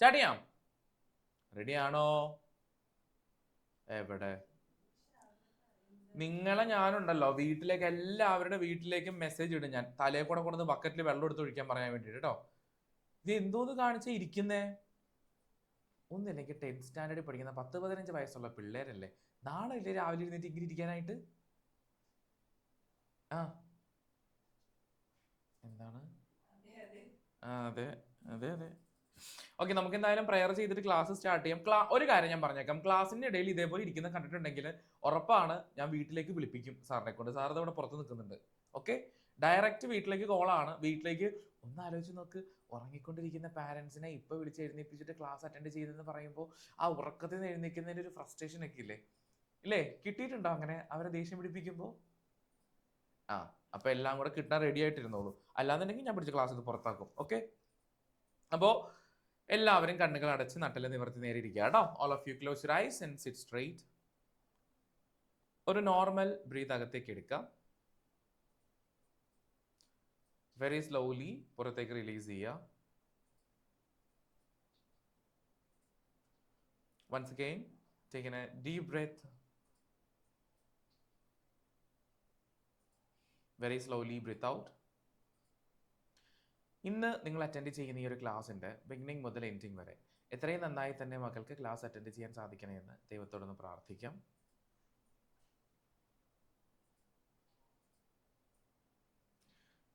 Start ചെയ്യാം. റെഡിയാണോ? എവിടെ നിങ്ങളെ ഞാനുണ്ടല്ലോ വീട്ടിലേക്ക് എല്ലാവരുടെ വീട്ടിലേക്കും മെസ്സേജ് ഇടും ഞാൻ. തലയെ കൂടെ കൊണ്ടുവന്ന് ബക്കറ്റിൽ വെള്ളം എടുത്ത് ഒഴിക്കാൻ പറയാൻ വേണ്ടിട്ട് കേട്ടോ. ഇത് എന്തോന്ന് കാണിച്ചാ ഇരിക്കുന്നേ? ഒന്നില്ലെങ്കിൽ 10th സ്റ്റാൻഡേർഡിൽ പഠിക്കുന്ന 10-15 വയസ്സുള്ള പിള്ളേരല്ലേ. നാളെ ഇല്ലേ രാവിലെ ഇരുന്നിട്ട് ഇങ്ങനെ ഇരിക്കാനായിട്ട്? ആ എന്താണ്? അതെ അതെ അതെ. ഓക്കെ, നമുക്ക് എന്തായാലും പ്രെയർ ചെയ്തിട്ട് ക്ലാസ് സ്റ്റാർട്ട് ചെയ്യാം. ഒരു കാര്യം ഞാൻ പറഞ്ഞേക്കാം, ക്ലാസ്സിന്റെ ഇടയിൽ ഇതേപോലെ ഇരിക്കുന്ന കണ്ടിട്ടുണ്ടെങ്കിൽ ഉറപ്പാണ് ഞാൻ വീട്ടിലേക്ക് വിളിപ്പിക്കും സാറിനെ കൊണ്ട്. സാർ ഇവിടെ പുറത്ത് നിൽക്കുന്നുണ്ട്. ഓക്കെ, ഡയറക്റ്റ് വീട്ടിലേക്ക് കോളാണ്. വീട്ടിലേക്ക് ഒന്ന് ആലോചിച്ച് നോക്ക്, ഉറങ്ങിക്കൊണ്ടിരിക്കുന്ന പാരന്റ്സിനെ ഇപ്പൊ വിളിച്ച് എഴുന്നേപ്പിച്ചിട്ട് ക്ലാസ് അറ്റൻഡ് ചെയ്തെന്ന് പറയുമ്പോൾ ആ ഉറക്കത്തിൽ നിന്ന് എഴുന്നേൽക്കുന്നതിന്റെ ഒരു ഫ്രസ്ട്രേഷൻ ഒക്കെ ഇല്ലേ? ഇല്ലേ, കിട്ടിയിട്ടുണ്ടോ അങ്ങനെ അവരെ ദേഷ്യം പിടിപ്പിക്കുമ്പോൾ? ആ, അപ്പൊ എല്ലാം കൂടെ കിട്ടാൻ റെഡി ആയിട്ടിരുന്നോളൂ. അല്ലാന്നുണ്ടെങ്കിൽ ഞാൻ പിടിച്ച ക്ലാസ് പുറത്താക്കും. ഓക്കെ, അപ്പോ എല്ലാവരും കണ്ണുകൾ അടച്ച് നട്ടല് നിവർത്തി നേരെ ഇരിക്കുക കേട്ടോ. All of you close your eyes and sit straight. ഒരു നോർമൽ ബ്രീത്ത് അകത്തേക്ക് എടുക്കാം. വെരി സ്ലോലി പുറത്തേക്ക് റിലീസ് ചെയ്യുക. Once again take a deep breath. Very slowly breathe out. ഇന്ന് നിങ്ങൾ അറ്റൻഡ് ചെയ്യുന്ന ഈ ഒരു ക്ലാസ്സിന്റെ ബിഗിനിങ് മുതൽ എൻഡിങ് വരെ എത്രയും നന്നായി തന്നെ മക്കൾക്ക് ക്ലാസ് അറ്റൻഡ് ചെയ്യാൻ സാധിക്കണേ എന്ന് ദൈവത്തോടൊന്ന് പ്രാർത്ഥിക്കാം.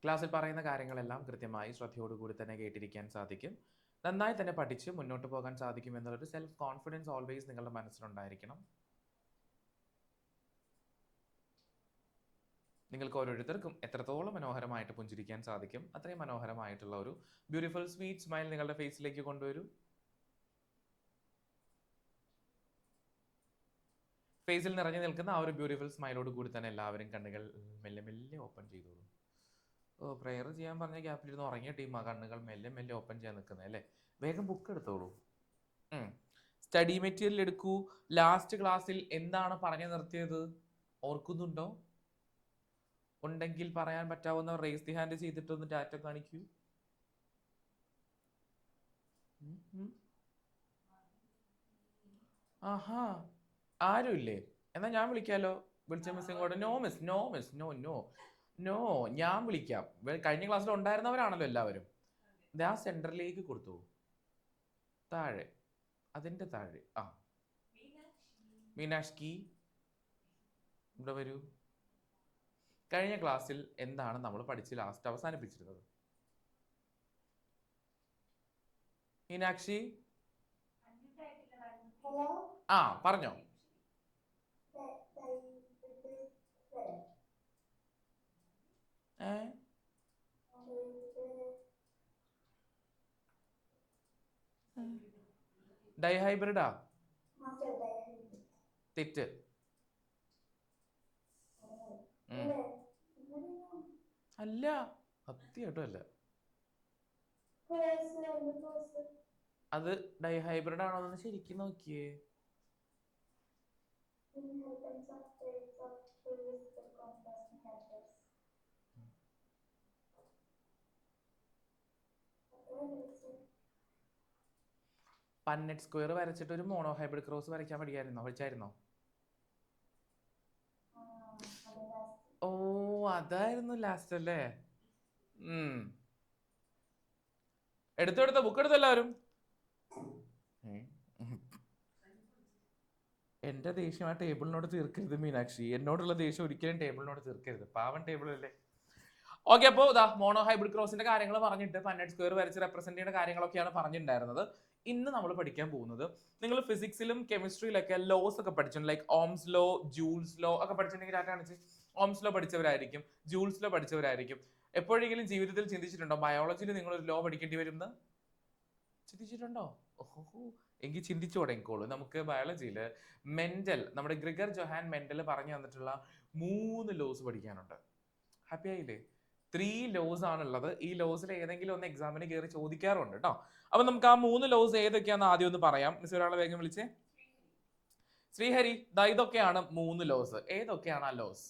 ക്ലാസ്സിൽ പറയുന്ന കാര്യങ്ങളെല്ലാം കൃത്യമായി ശ്രദ്ധയോടുകൂടി തന്നെ കേട്ടിരിക്കാൻ സാധിക്കും. നന്നായി തന്നെ പഠിച്ച് മുന്നോട്ട് പോകാൻ സാധിക്കും എന്നുള്ളൊരു സെൽഫ് കോൺഫിഡൻസ് ഓൾവേസ് നിങ്ങളുടെ മനസ്സിലുണ്ടായിരിക്കണം. നിങ്ങൾക്ക് ഓരോരുത്തർക്കും എത്രത്തോളം മനോഹരമായിട്ട് പുഞ്ചിരിക്കാൻ സാധിക്കും അത്രയും മനോഹരമായിട്ടുള്ള ഒരു ബ്യൂട്ടിഫുൾ സ്വീറ്റ് സ്മൈൽ നിങ്ങളുടെ ഫേസിലേക്ക് കൊണ്ടുവരൂ. ഫേസിൽ നിറഞ്ഞു നിൽക്കുന്ന ആ ഒരു ബ്യൂട്ടിഫുൾ സ്മൈലോട് കൂടി തന്നെ എല്ലാവരും കണ്ണുകൾ മെല്ലെ മെല്ലെ ഓപ്പൺ ചെയ്തോളൂ. ഓ, പ്രെയർ ചെയ്യാൻ പറഞ്ഞ ഗ്യാപ്പിലിരുന്ന് ഉറങ്ങിയ ടീമാ കണ്ണുകൾ മെല്ലെ മെല്ലെ ഓപ്പൺ ചെയ്യാൻ നിൽക്കുന്നത് അല്ലേ. വേഗം ബുക്ക് എടുത്തോളൂ. സ്റ്റഡി മെറ്റീരിയൽ എടുക്കൂ. ലാസ്റ്റ് ക്ലാസ്സിൽ എന്താണ് പറഞ്ഞു നിർത്തിയത് ഓർക്കുന്നുണ്ടോ? ഉണ്ടെങ്കിൽ പറയാൻ പറ്റാവുന്ന റേസ് ദി ഹാൻഡ് ചെയ്തിട്ടൊന്ന് ടാറ്റ കാണിക്കൂ. ആഹാ, ആരുമില്ലേ? എന്നാ ഞാൻ വിളിക്കാലോ. വിളിച്ച മിസ് ഇങ്ങോട്ട്. No miss, no miss, no no no, ഞാൻ വിളിക്കാം. കഴിഞ്ഞ ക്ലാസ്സിൽ ഉണ്ടായിരുന്നവരാണല്ലോ എല്ലാവരും. ആ സെന്ററിലേക്ക് കൊടുത്തു, താഴെ, അതിന്റെ താഴെ. ആ, മീനാക്ഷി ഇവിടെ വരൂ. കഴിഞ്ഞ ക്ലാസ്സിൽ എന്താണ് നമ്മൾ പഠിച്ച് ലാസ്റ്റ് അവസാനിപ്പിച്ചിരുന്നത്? മീനാക്ഷി ആ പറഞ്ഞോ. ഡൈഹൈബ്രിഡാ? തെറ്റ്. അല്ല, സത്യമായിട്ടും അല്ല. അത് ഡൈഹൈബ്രിഡ് ആണോന്ന് ശരിക്കും നോക്കിയേ. പന്നെറ്റ് സ്ക്വയർ വരച്ചിട്ട് ഒരു മോണോ ഹൈബ്രിഡ് ക്രോസ് വരയ്ക്കാൻ പഠിച്ചായിരുന്നോ? ഓ, അതായിരുന്നു ലാസ്റ്റ് അല്ലേ. എടുത്തെടുത്ത ബുക്ക് എടുത്ത എല്ലാവരും. എന്റെ ദേഷ്യം ആ ടേബിളിനോട് തീർക്കരുത് മീനാക്ഷി. എന്നോടുള്ള ദേഷ്യം ഒരിക്കലും ടേബിളിനോട് തീർക്കരുത്. പാവൻ ടേബിൾ അല്ലേ. ഓക്കെ, അപ്പോൾ ഇതാ മോണോ ഹൈബ്രിഡ് ക്രോസിന്റെ കാര്യങ്ങൾ പറഞ്ഞിട്ട് പന്നെറ്റ് സ്ക്വയർ വരച്ച് റെപ്രസെന്റ് ചെയ്യുന്ന കാര്യങ്ങളൊക്കെയാണ് പറഞ്ഞിട്ടുണ്ടായിരുന്നത്. ഇന്ന് നമ്മൾ പഠിക്കാൻ പോകുന്നത്, നിങ്ങൾ ഫിസിക്സിലും കെമിസ്ട്രിയിലൊക്കെ ലോസ് ഒക്കെ പഠിച്ചിട്ടുണ്ട്. Like Ohm's law, Joule's law ഒക്കെ പഠിച്ചിട്ടുണ്ടെങ്കിൽ കാണിച്ച്. ഓംസ് ലോ പഠിച്ചവരായിരിക്കും, ജൂൾസ് ലോ പഠിച്ചവരായിരിക്കും. എപ്പോഴെങ്കിലും ജീവിതത്തിൽ ചിന്തിച്ചിട്ടുണ്ടോ ബയോളജിയിൽ നിങ്ങൾ ഒരു ലോ പഠിക്കേണ്ടി വരുമെന്ന്? ചിന്തിച്ചിട്ടുണ്ടോ? ഓഹോ, എങ്കിൽ ചിന്തിച്ചു തുടങ്ങിക്കോളൂ. നമുക്ക് ബയോളജിയിൽ മെന്റൽ, നമ്മുടെ ഗ്രിഗർ ജൊഹാൻ മെന്റൽ പറഞ്ഞു തന്നിട്ടുള്ള 3 ലോസ് പഠിക്കാനുണ്ട്. ഹാപ്പി ആയില്ലേ? 3 ലോസ് ആണുള്ളത്. ഈ ലോസിൽ ഏതെങ്കിലും ഒന്ന് എക്സാമിന് കയറി ചോദിക്കാറുണ്ട് കേട്ടോ. അപ്പൊ നമുക്ക് ആ 3 ലോസ് ഏതൊക്കെയാന്ന് ആദ്യം ഒന്ന് പറയാം. മിസ് ഒരാളെ വേഗം വിളിച്ചേ. ശ്രീഹരി, ഇതൊക്കെയാണ് 3 ലോസ്. ഏതൊക്കെയാണ് ആ loss?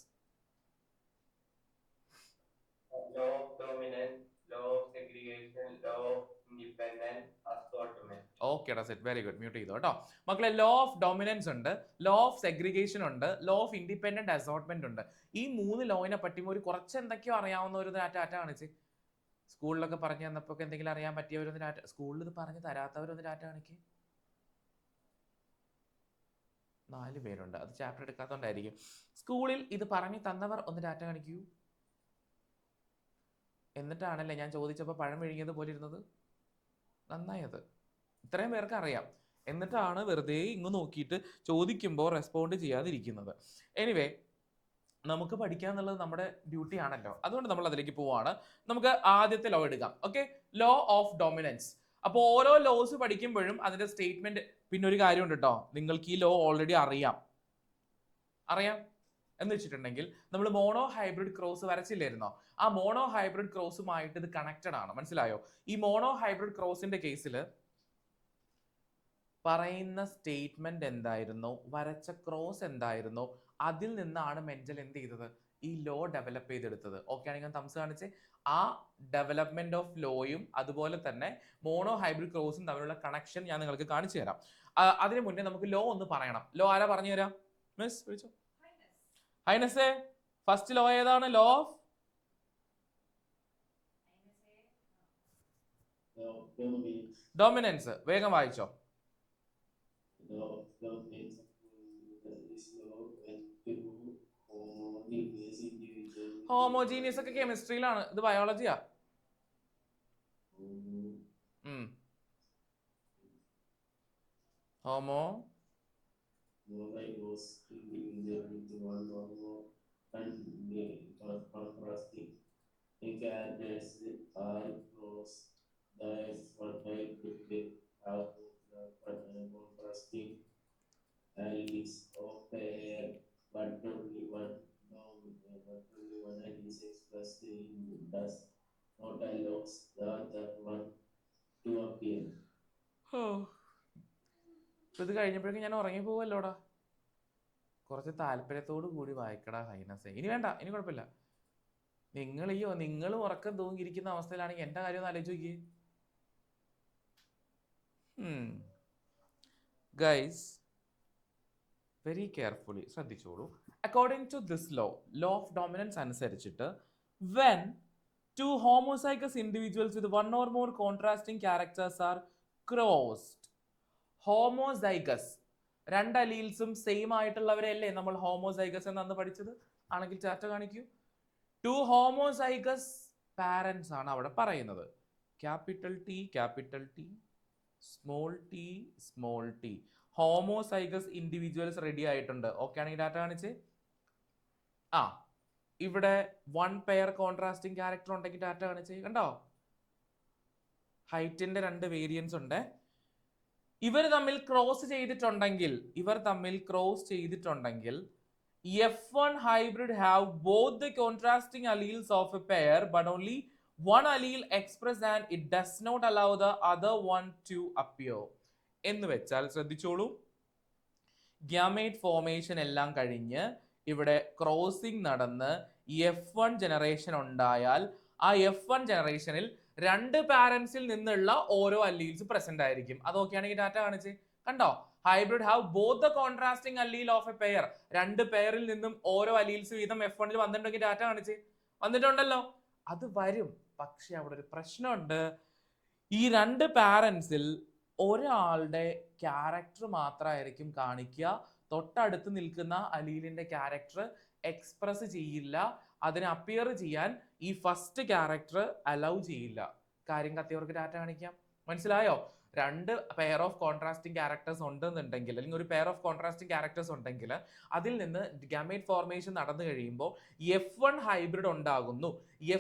Law of dominance, law of segregation, law of independence, assortment. Okay set, very good, mute ചെയ്തു കേട്ടോ മക്കളെ. ലോ ഓഫ് ഡോമിനൻസ് ഉണ്ട്, ലോ ഓഫ് സെഗ്രിഗേഷൻ ഉണ്ട്, ലോ ഓഫ് ഇൻഡിപെൻഡന്റ് അസോർട്ട്മെന്റ് ഉണ്ട്. ഈ 3 ലോയിനെ പറ്റി ഒരു കുറച്ച് എന്തൊക്കെയോ അറിയാവുന്ന ഒരു ടാറ്റ കാണിച്ച്. സ്കൂളിലൊക്കെ പറഞ്ഞു തന്നപ്പോ എന്തെങ്കിലും അറിയാൻ പറ്റിയവരൊന്ന് ടാറ്റ, സ്കൂളിൽ ഇത് പറഞ്ഞു തരാത്തവരൊന്ന് ടാറ്റ കാണിക്ക്. 4 പേരുണ്ട്, അത് ചാപ്റ്റർ എടുക്കാത്തോണ്ടായിരിക്കും. സ്കൂളിൽ ഇത് പറഞ്ഞു തന്നവർ ഒന്ന് ടാറ്റ കാണിക്കൂ. എന്നിട്ടാണല്ലേ ഞാൻ ചോദിച്ചപ്പോൾ പഴം വിഴുങ്ങിയത് പോലെ ഇരുന്നത്. നന്നായത്, ഇത്രയും പേർക്ക് അറിയാം. എന്നിട്ടാണ് വെറുതെ ഇങ്ങ് നോക്കിയിട്ട് ചോദിക്കുമ്പോൾ റെസ്പോണ്ട് ചെയ്യാതിരിക്കുന്നത്. എനിവേ, നമുക്ക് പഠിക്കുക എന്നുള്ളത് നമ്മുടെ ഡ്യൂട്ടി ആണല്ലോ, അതുകൊണ്ട് നമ്മൾ അതിലേക്ക് പോവാണ്. നമുക്ക് ആദ്യത്തെ ലോ എടുക്കാം. Okay, law of dominance. അപ്പോൾ ഓരോ ലോസ് പഠിക്കുമ്പോഴും അതിന്റെ സ്റ്റേറ്റ്മെന്റ്. പിന്നെ ഒരു കാര്യമുണ്ട് കേട്ടോ, നിങ്ങൾക്ക് ഈ ലോ ഓൾറെഡി അറിയാം എന്ന് വെച്ചിട്ടുണ്ടെങ്കിൽ നമ്മൾ മോണോ ഹൈബ്രിഡ് ക്രോസ് വരച്ചില്ലായിരുന്നോ? ആ മോണോ ഹൈബ്രിഡ് ക്രോസുമായിട്ട് ഇത് കണക്റ്റഡ് ആണ്, മനസ്സിലായോ? ഈ മോണോ ഹൈബ്രിഡ് ക്രോസിന്റെ കേസിൽ പറയുന്ന സ്റ്റേറ്റ്മെന്റ് എന്തായിരുന്നു, വരച്ച ക്രോസ് എന്തായിരുന്നു, അതിൽ നിന്നാണ് മെന്റൽ എന്ത് ചെയ്തത്, ഈ ലോ ഡെവലപ്പ് ചെയ്തെടുത്തത്. ഓക്കെ ആണെങ്കിൽ തംസ് കാണിച്ച് ആ ഡെവലപ്മെന്റ് ഓഫ് ലോയും അതുപോലെ തന്നെ മോണോ ഹൈബ്രിഡ് ക്രോസും തമ്മിലുള്ള കണക്ഷൻ ഞാൻ നിങ്ങൾക്ക് കാണിച്ചു തരാം. അതിനു മുന്നേ നമുക്ക് ലോ ഒന്ന് പറയണം. ലോ ആരാ പറഞ്ഞു തരാം? മിസ് വിളിച്ചോ. ഹൈനസേ, ഫസ്റ്റ് ലോ ഏതാണ്? Law of dominance. വേഗം വായിച്ചോ. ഹോമോജീനിയസ് ഒക്കെ കെമിസ്ട്രിയിലാണ്, ഇത് ബയോളജിയാ. ഹോമോ ഇത് കഴിഞ്ഞപ്പോഴേക്കും ഞാൻ ഉറങ്ങി പോവല്ലോടാ. കുറച്ച് താല്പര്യത്തോടു കൂടി വായിക്കടാ ഹൈനസേ. ഇനി വേണ്ട, ഇനി കുഴപ്പമില്ല. നിങ്ങൾ ഉറക്കം തൂങ്ങിയിരിക്കുന്ന അവസ്ഥയിലാണെങ്കിൽ എന്റെ കാര്യം ഒന്ന് ആലോചിച്ച് നോക്കിയേ. ഗൈസ്, വെരി കെയർഫുള്ളി ശ്രദ്ധിച്ചോളൂ. According to this law, law of dominance അനുസരിച്ചിട്ട്, when two homozygous individuals with one or more contrasting characters are crossed, homozygous, 2 അലീൽസും സെയിം ആയിട്ടുള്ളവരെയല്ലേ നമ്മൾ ഹോമോസൈഗസ് എന്ന് അന്ന് പഠിച്ചത്? ആണെങ്കിൽ ചാറ്റ കാണിക്കൂ. 2 ഹോമോസൈഗസ് പാരന്റ്സ് ആണ് അവിടെ പറയുന്നത്. Capital T, small T. Homozygous individuals ready ആയിട്ടുണ്ട്. ഓക്കെ ആണെങ്കിൽ ഡാറ്റ കാണിച്ച്. ഇവിടെ 1 പെയർ കോൺട്രാസ്റ്റിംഗ് ക്യാരക്ടർ ഉണ്ടെങ്കിൽ ഡാറ്റ കാണിച്ച്. കണ്ടോ, ഹൈറ്റിന്റെ 2 വേരിയൻസ് ഉണ്ട്. ഇവർ തമ്മിൽ ക്രോസ് ചെയ്തിട്ടുണ്ടെങ്കിൽ F1 hybrid have both the contrasting alleles of a pair but only one allele expressed and it does not allow the other one to appear. എന്ന് വെച്ചാൽ ശ്രദ്ധിച്ചോളൂ, ഗ്യാമേറ്റ് ഫോർമേഷൻ എല്ലാം കഴിഞ്ഞ് ഇവിടെ ക്രോസിംഗ് നടന്ന് F1 ജനറേഷൻ ഉണ്ടായാൽ ആ F1 ജനറേഷനിൽ 2 പാരന്റ്സിൽ നിന്നുള്ള ഓരോ അല്ലീൽസ് പ്രസന്റ് ആയിരിക്കും. അതൊക്കെയാണെങ്കിൽ ഡാറ്റ കാണിച്ച്. കണ്ടോ, hybrid have both the contrasting allele of a pair. 2 പെയറിൽ നിന്നും ഓരോ അല്ലീൽസ് വീതം F1 വന്നിട്ടുണ്ടെങ്കിൽ ഡാറ്റ കാണിച്ച്. വന്നിട്ടുണ്ടല്ലോ, അത് വരും. പക്ഷെ അവിടെ ഒരു പ്രശ്നമുണ്ട്. ഈ 2 പാരന്റ്സിൽ ഒരാളുടെ ക്യാരക്ടർ മാത്രമായിരിക്കും കാണിക്കുക. തൊട്ടടുത്ത് നിൽക്കുന്ന അലീലിന്റെ ക്യാരക്ടർ എക്സ്പ്രസ് ചെയ്യില്ല. അതിനെ അപ്പിയർ ചെയ്യാൻ ഈ ഫസ്റ്റ് ക്യാരക്ടർ അലൗ ചെയ്യില്ല. കാര്യം കത്തിയവർക്ക് ഡാറ്റ കാണിക്കാം. മനസ്സിലായോ? 2 പെയർ ഓഫ് കോൺട്രാസ്റ്റിംഗ് ക്യാരക്ടേഴ്സ് ഉണ്ടെന്നുണ്ടെങ്കിൽ, അല്ലെങ്കിൽ ഒരു പെയർ ഓഫ് കോൺട്രാസ്റ്റിംഗ് ക്യാരക്ടേഴ്സ് ഉണ്ടെങ്കിൽ അതിൽ നിന്ന് ഗാമേറ്റ് ഫോർമേഷൻ നടന്നു കഴിയുമ്പോൾ F1 ഹൈബ്രിഡ് ഉണ്ടാകുന്നു.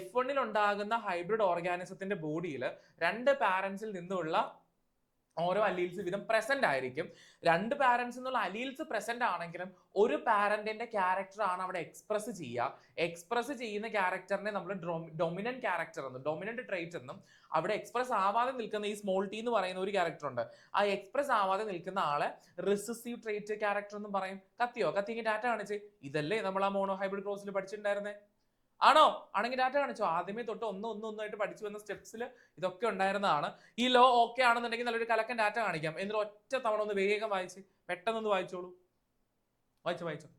F1 ഉണ്ടാകുന്ന ഹൈബ്രിഡ് ഓർഗാനിസത്തിന്റെ ബോഡിയിൽ 2 പാരന്റ്സിൽ നിന്നുള്ള ഓരോ അലീൽസ് വീതം പ്രസന്റ് ആയിരിക്കും. 2 പാരന്റ്സ് എന്നുള്ള അലീൽസ് പ്രസന്റ് ആണെങ്കിലും ഒരു പാരന്റിന്റെ ക്യാരക്ടർ ആണ് അവിടെ എക്സ്പ്രസ് ചെയ്യുക. എക്സ്പ്രസ് ചെയ്യുന്ന ക്യാരക്ടറിനെ നമ്മൾ ഡൊമിനന്റ് ക്യാരക്ടർ എന്നും ഡൊമിനന്റ് ട്രേറ്റ് എന്നും, അവിടെ എക്സ്പ്രസ് ആവാതെ നിൽക്കുന്ന ഈ സ്മോൾ ടി എന്ന് പറയുന്ന ഒരു ക്യാരക്ടർ ഉണ്ട്. ആ എക്സ്പ്രസ് ആവാതെ നിൽക്കുന്ന ആളെ റിസസീവ് ട്രേറ്റ് ക്യാരക്ടർ എന്നും പറയും. കത്തിയെങ്കിൽ ഡാറ്റ കാണിച്ച്. ഇതല്ലേ നമ്മൾ ആ മോണോ ഹൈബ്രിഡ് ക്രോസിൽ പഠിച്ചിട്ടുണ്ടായിരുന്നേ? ആണോ? ആണെങ്കിൽ ഡാറ്റ കാണിച്ചോ. ആദ്യമേ തൊട്ട് ഒന്നായിട്ട് പഠിച്ചു വന്ന സ്റ്റെപ്സിൽ ഇതൊക്കെ ഉണ്ടായിരുന്നതാണ്. ഈ ലോ ഓക്കെ ആണെന്നുണ്ടെങ്കിൽ നല്ലൊരു കലക്കൻ ഡാറ്റ കാണിക്കാം. എന്നിട്ട് ഒറ്റ തവണ ഒന്ന് വേഗം വായിച്ച് പെട്ടെന്നൊന്ന് വായിച്ചോളൂ. വായിച്ചോ.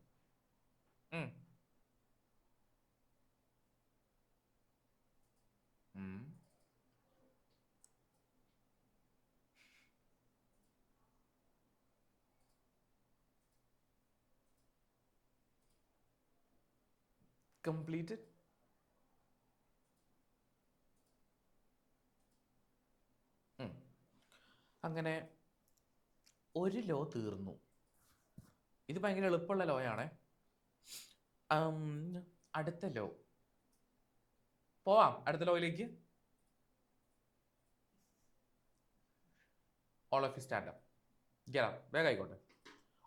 Completed. അങ്ങനെ ഒരു ലോ തീർന്നു. ഇത് ഭയങ്കര എളുപ്പമുള്ള ലോയാണ്. അടുത്ത ലോ പോവാം. അടുത്ത ലോയിലേക്ക്. All of you stand up. Get up. വേഗം ആയിക്കോട്ടെ.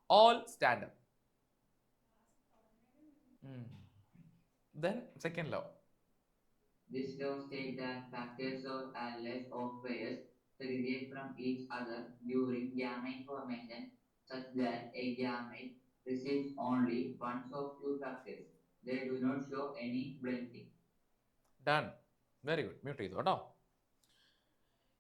All stand up. Then second law. This law states that factors or allies of pairs segregate from each other during gamete formation such that a gamete receives only one of two factors. They do not show any blending. Done. Very good. Mute ചെയ്തു കേട്ടോ.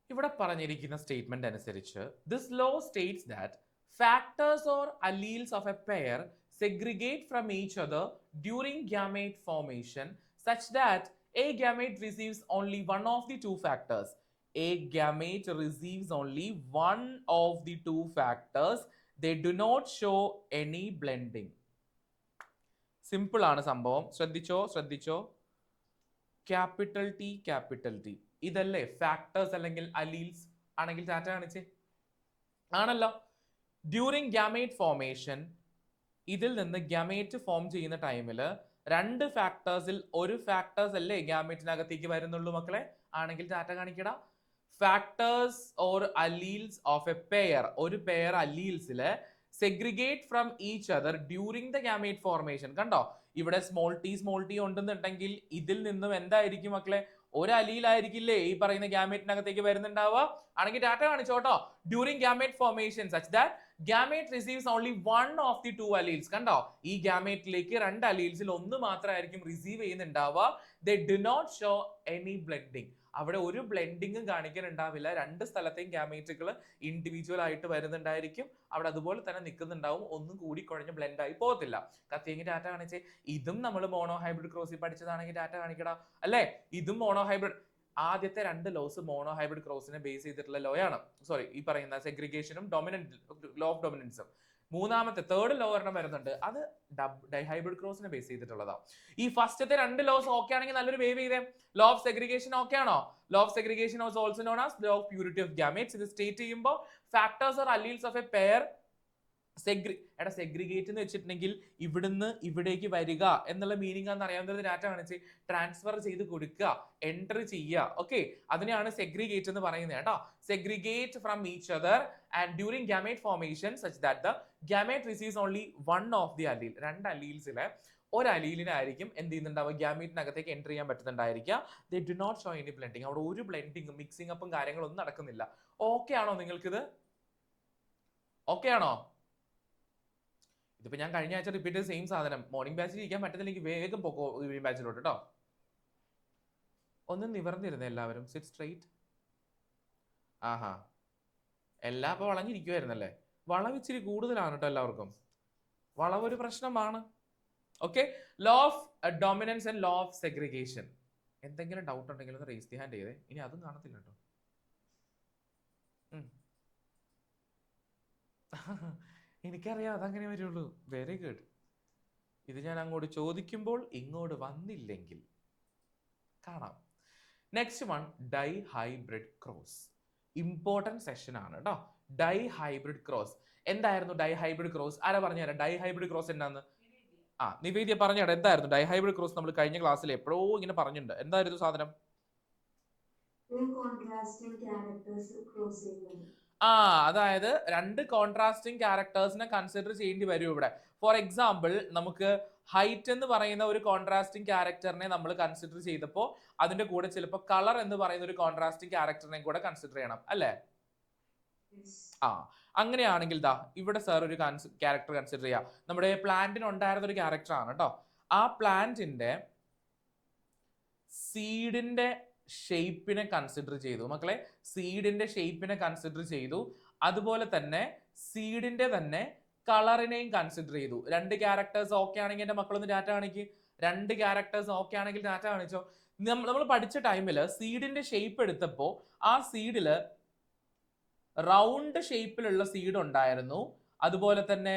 ഇവിടെ പറഞ്ഞിരിക്കുന്ന statement അനുസരിച്ച് this law states that factors or alleles of a pair segregate from each other during gamete formation such that a gamete receives only one of the two factors. A gamete receives only one of the two factors. They do not show any blending. Simple ആണ് സംഭവം. ശ്രദ്ധിച്ചോ. Capital T ഇതല്ലേ factors അല്ലെങ്കിൽ alleles ആണെങ്കിൽ data കാണിച്ചേ. ആണല്ലോ. During gamete formation ഇതിൽ നിന്ന് ഗാമേറ്റ് ഫോം ചെയ്യുന്ന ടൈമിൽ രണ്ട് ഫാക്ടേഴ്സിൽ ഒരു ഫാക്ടേഴ്സ് അല്ലേ ഗാമേറ്റിനകത്തേക്ക് വരുന്നുള്ളൂ മക്കളെ. ആണെങ്കിൽ ഡാറ്റ കാണിക്കടാ. Factors or alleles of a pair, ഒരു പെയർ അലീൽസിൽ segregate from each other during the gamete formation. കണ്ടോ ഇവിടെ സ്മോൾ ടി ഉണ്ടെന്നുണ്ടെങ്കിൽ ഇതിൽ നിന്നും എന്തായിരിക്കും മക്കളെ, ഒരു അലീലായിരിക്കില്ലേ ഈ പറയുന്ന ഗാമേറ്റിനകത്തേക്ക് വരുന്നുണ്ടാവുക. ആണെങ്കിൽ ഡാറ്റ കാണിച്ചോട്ടോ. During gamete formation such that gamete receives only one of the two alleles. കണ്ടോ ഈ ഗാമേറ്റിലേക്ക് രണ്ട് അലീൽസിൽ ഒന്ന് മാത്രമായിരിക്കും റിസീവ് ചെയ്യുന്നുണ്ടാവുക. They do not show any blending. അവിടെ ഒരു ബ്ലെൻഡിങ്ങും കാണിക്കാനുണ്ടാവില്ല. രണ്ട് സ്ഥലത്തെയും ഗാമേറ്റുകൾ ഇൻഡിവിജ്വൽ ആയിട്ട് വരുന്നുണ്ടായിരിക്കും. അവിടെ അതുപോലെ തന്നെ നിൽക്കുന്നുണ്ടാവും. ഒന്നും കൂടി കുഴഞ്ഞ് ബ്ലെൻഡ് ആയി പോകത്തില്ല. കത്തിയെങ്കിൽ ഡാറ്റ കാണിച്ചേ. ഇതും നമ്മൾ മോണോ ഹൈബ്രിഡ് ക്രോസിൽ പഠിച്ചതാണെങ്കിൽ ഡാറ്റ കാണിക്കടാ. അല്ലേ? ഇതും മോണോ ഹൈബ്രിഡ്. ആദ്യത്തെ രണ്ട് ലോസ് മോണോ ഹൈബ്രിഡ് ക്രോസിനെ ബേസ് ചെയ്തിട്ടുള്ള ലോ ആണ്. സോറി, ഈ പറയുന്ന സെഗ്രിഗേഷനും ലോ ഓഫ് ഡൊമിനൻസും. മൂന്നാമത്തെ തേർഡ് ലോ ഒരെണ്ണം വരുന്നുണ്ട്, അത് ഡൈഹൈബ്രിഡ് ക്രോസിനെ ബേസ് ചെയ്തിട്ടുള്ളതാണ്. ഈ ഫസ്റ്റത്തെ രണ്ട് ലോസ് ഓക്കെ ആണെങ്കിൽ നല്ലൊരു വേവ് ചെയ്തേ. ലോ ഓഫ് സെഗ്രിഗേഷൻ ഓക്കെ ആണോ? Law of segregation was also known as law of purity of gametes. ഇത് സ്റ്റേറ്റ് ചെയ്യുമ്പോൾ factors or alleles of a pair segregate എന്ന് വെച്ചിട്ടുണ്ടെങ്കിൽ ഇവിടുന്ന് ഇവിടേക്ക് വരിക എന്നുള്ള മീനിങ് ആണെന്ന് അറിയാവുന്നത് ഡാറ്റ കാണിച്ച് ട്രാൻസ്ഫർ ചെയ്ത് കൊടുക്കുക, എൻറ്റർ ചെയ്യുക. ഓക്കെ, അതിനെയാണ് സെഗ്രിഗേറ്റ് എന്ന് പറയുന്നത് കേട്ടോ. Segregate from each other and during gamete formation such that the gamete receives only one of the allele. രണ്ട് അലീൽസിലെ ഒരു അലീലിനായിരിക്കും എന്ത് ചെയ്യുന്നുണ്ടാവുക, ഗാമീറ്റിനകത്തേക്ക് എൻ്റർ ചെയ്യാൻ പറ്റുന്നുണ്ടായിരിക്കുക. They do not show any blending. അവിടെ ഒരു ബ്ലെൻഡിങ്ങും മിക്സിംഗ് അപ്പും കാര്യങ്ങളൊന്നും നടക്കുന്നില്ല. ഓക്കെ ആണോ നിങ്ങൾക്കിത്? ഓക്കെ ആണോ? ഇതിപ്പോ ഞാൻ കഴിഞ്ഞ ആഴ്ച റിപ്പീറ്റ് ചെയ്ത സെയിം സാധനം. മോർണിംഗ് ബാച്ചിൽ ഇരിക്കാൻ പറ്റുന്നില്ലെങ്കിൽ വേഗം പോക്കോ ഈവനിംഗ് ബാച്ചിലോട്ട് കേട്ടോ. ഒന്ന് നിവർന്നിരുന്നേ എല്ലാവരും. Sit straight. ആഹാ, എല്ലാം ഇപ്പൊ വളഞ്ഞിരിക്കുവായിരുന്നല്ലേ. വളവിച്ചിരി കൂടുതലാണ് കേട്ടോ എല്ലാവർക്കും. വളവൊരു പ്രശ്നമാണ്. Okay, law of dominance and law of segregation. എന്തെങ്കിലും ഡൗട്ട് ഉണ്ടെങ്കിൽ ഒന്ന് റേസ് ദി ഹാൻഡ് ചെയ്തേ. ഇനി അതും കാണത്തില്ല കേട്ടോ. എനിക്കറിയാം അതങ്ങനെ വരുള്ളൂ. Very good. ഇത് ഞാൻ അങ്ങോട്ട് ചോദിക്കുമ്പോൾ ഇങ്ങോട്ട് വന്നില്ലെങ്കിൽ കാണാം. Next one, dihybrid cross. Important session ആണ് കേട്ടോ. ഡൈഹൈബ്രിഡ് ക്രോസ് എന്തായിരുന്നു? ഡൈഹൈബ്രിഡ് ക്രോസ് ആരാ പറഞ്ഞുതരാം? ഡൈഹൈബ്രിഡ് ക്രോസ് എന്താന്ന് നിവേദ്യ പറഞ്ഞുതരാം. എന്തായിരുന്നു ഡൈഹൈബ്രിഡ് ക്രോസ്? നമ്മൾ കഴിഞ്ഞ ക്ലാസ്സിൽ എപ്പോഴോ ഇങ്ങനെ പറഞ്ഞിട്ടുണ്ട്. എന്തായിരുന്നു സാധനം? അതായത് രണ്ട് കോൺട്രാസ്റ്റിംഗ് ക്യാരക്ടേഴ്സിനെ കൺസിഡർ ചെയ്യേണ്ടി വരും ഇവിടെ. ഫോർ എക്സാമ്പിൾ, നമുക്ക് ഹൈറ്റ് എന്ന് പറയുന്ന ഒരു കോൺട്രാസ്റ്റിംഗ് ക്യാരക്ടറിനെ നമ്മൾ കൺസിഡർ ചെയ്തപ്പോൾ അതിന്റെ കൂടെ ചിലപ്പോൾ കളർ എന്ന് പറയുന്ന ഒരു കോൺട്രാസ്റ്റിംഗ് ക്യാരക്ടറിനെ കൂടെ കൺസിഡർ ചെയ്യണം അല്ലേ? അങ്ങനെയാണെങ്കിൽ ദാ ഇവിടെ സാർ ഒരു ക്യാരക്ടർ കൺസിഡർ ചെയ്യാം. നമ്മുടെ പ്ലാന്റിന് ഉണ്ടായിരുന്ന ഒരു ക്യാരക്ടർ ആണ് കേട്ടോ. ആ പ്ലാന്റിന്റെ സീഡിന്റെ ഷേപ്പിനെ കൺസിഡർ ചെയ്തു മക്കളെ, സീഡിന്റെ ഷേപ്പിനെ കൺസിഡർ ചെയ്തു. അതുപോലെ തന്നെ സീഡിന്റെ തന്നെ കളറിനെയും കൺസിഡർ ചെയ്തു. രണ്ട് ക്യാരക്ടേഴ്സ് ഓക്കെ ആണെങ്കിൽ എന്റെ മക്കളൊന്ന് ഡാറ്റ കാണിക്ക്. രണ്ട് ക്യാരക്ടേഴ്സ് ഓക്കെ ആണെങ്കിൽ ഡാറ്റ കാണിച്ചോ. നമ്മൾ പഠിച്ച ടൈമിൽ സീഡിന്റെ ഷേപ്പ് എടുത്തപ്പോ ആ സീഡില് റൗണ്ട് ഷേപ്പിലുള്ള സീഡ് ഉണ്ടായിരുന്നു, അതുപോലെ തന്നെ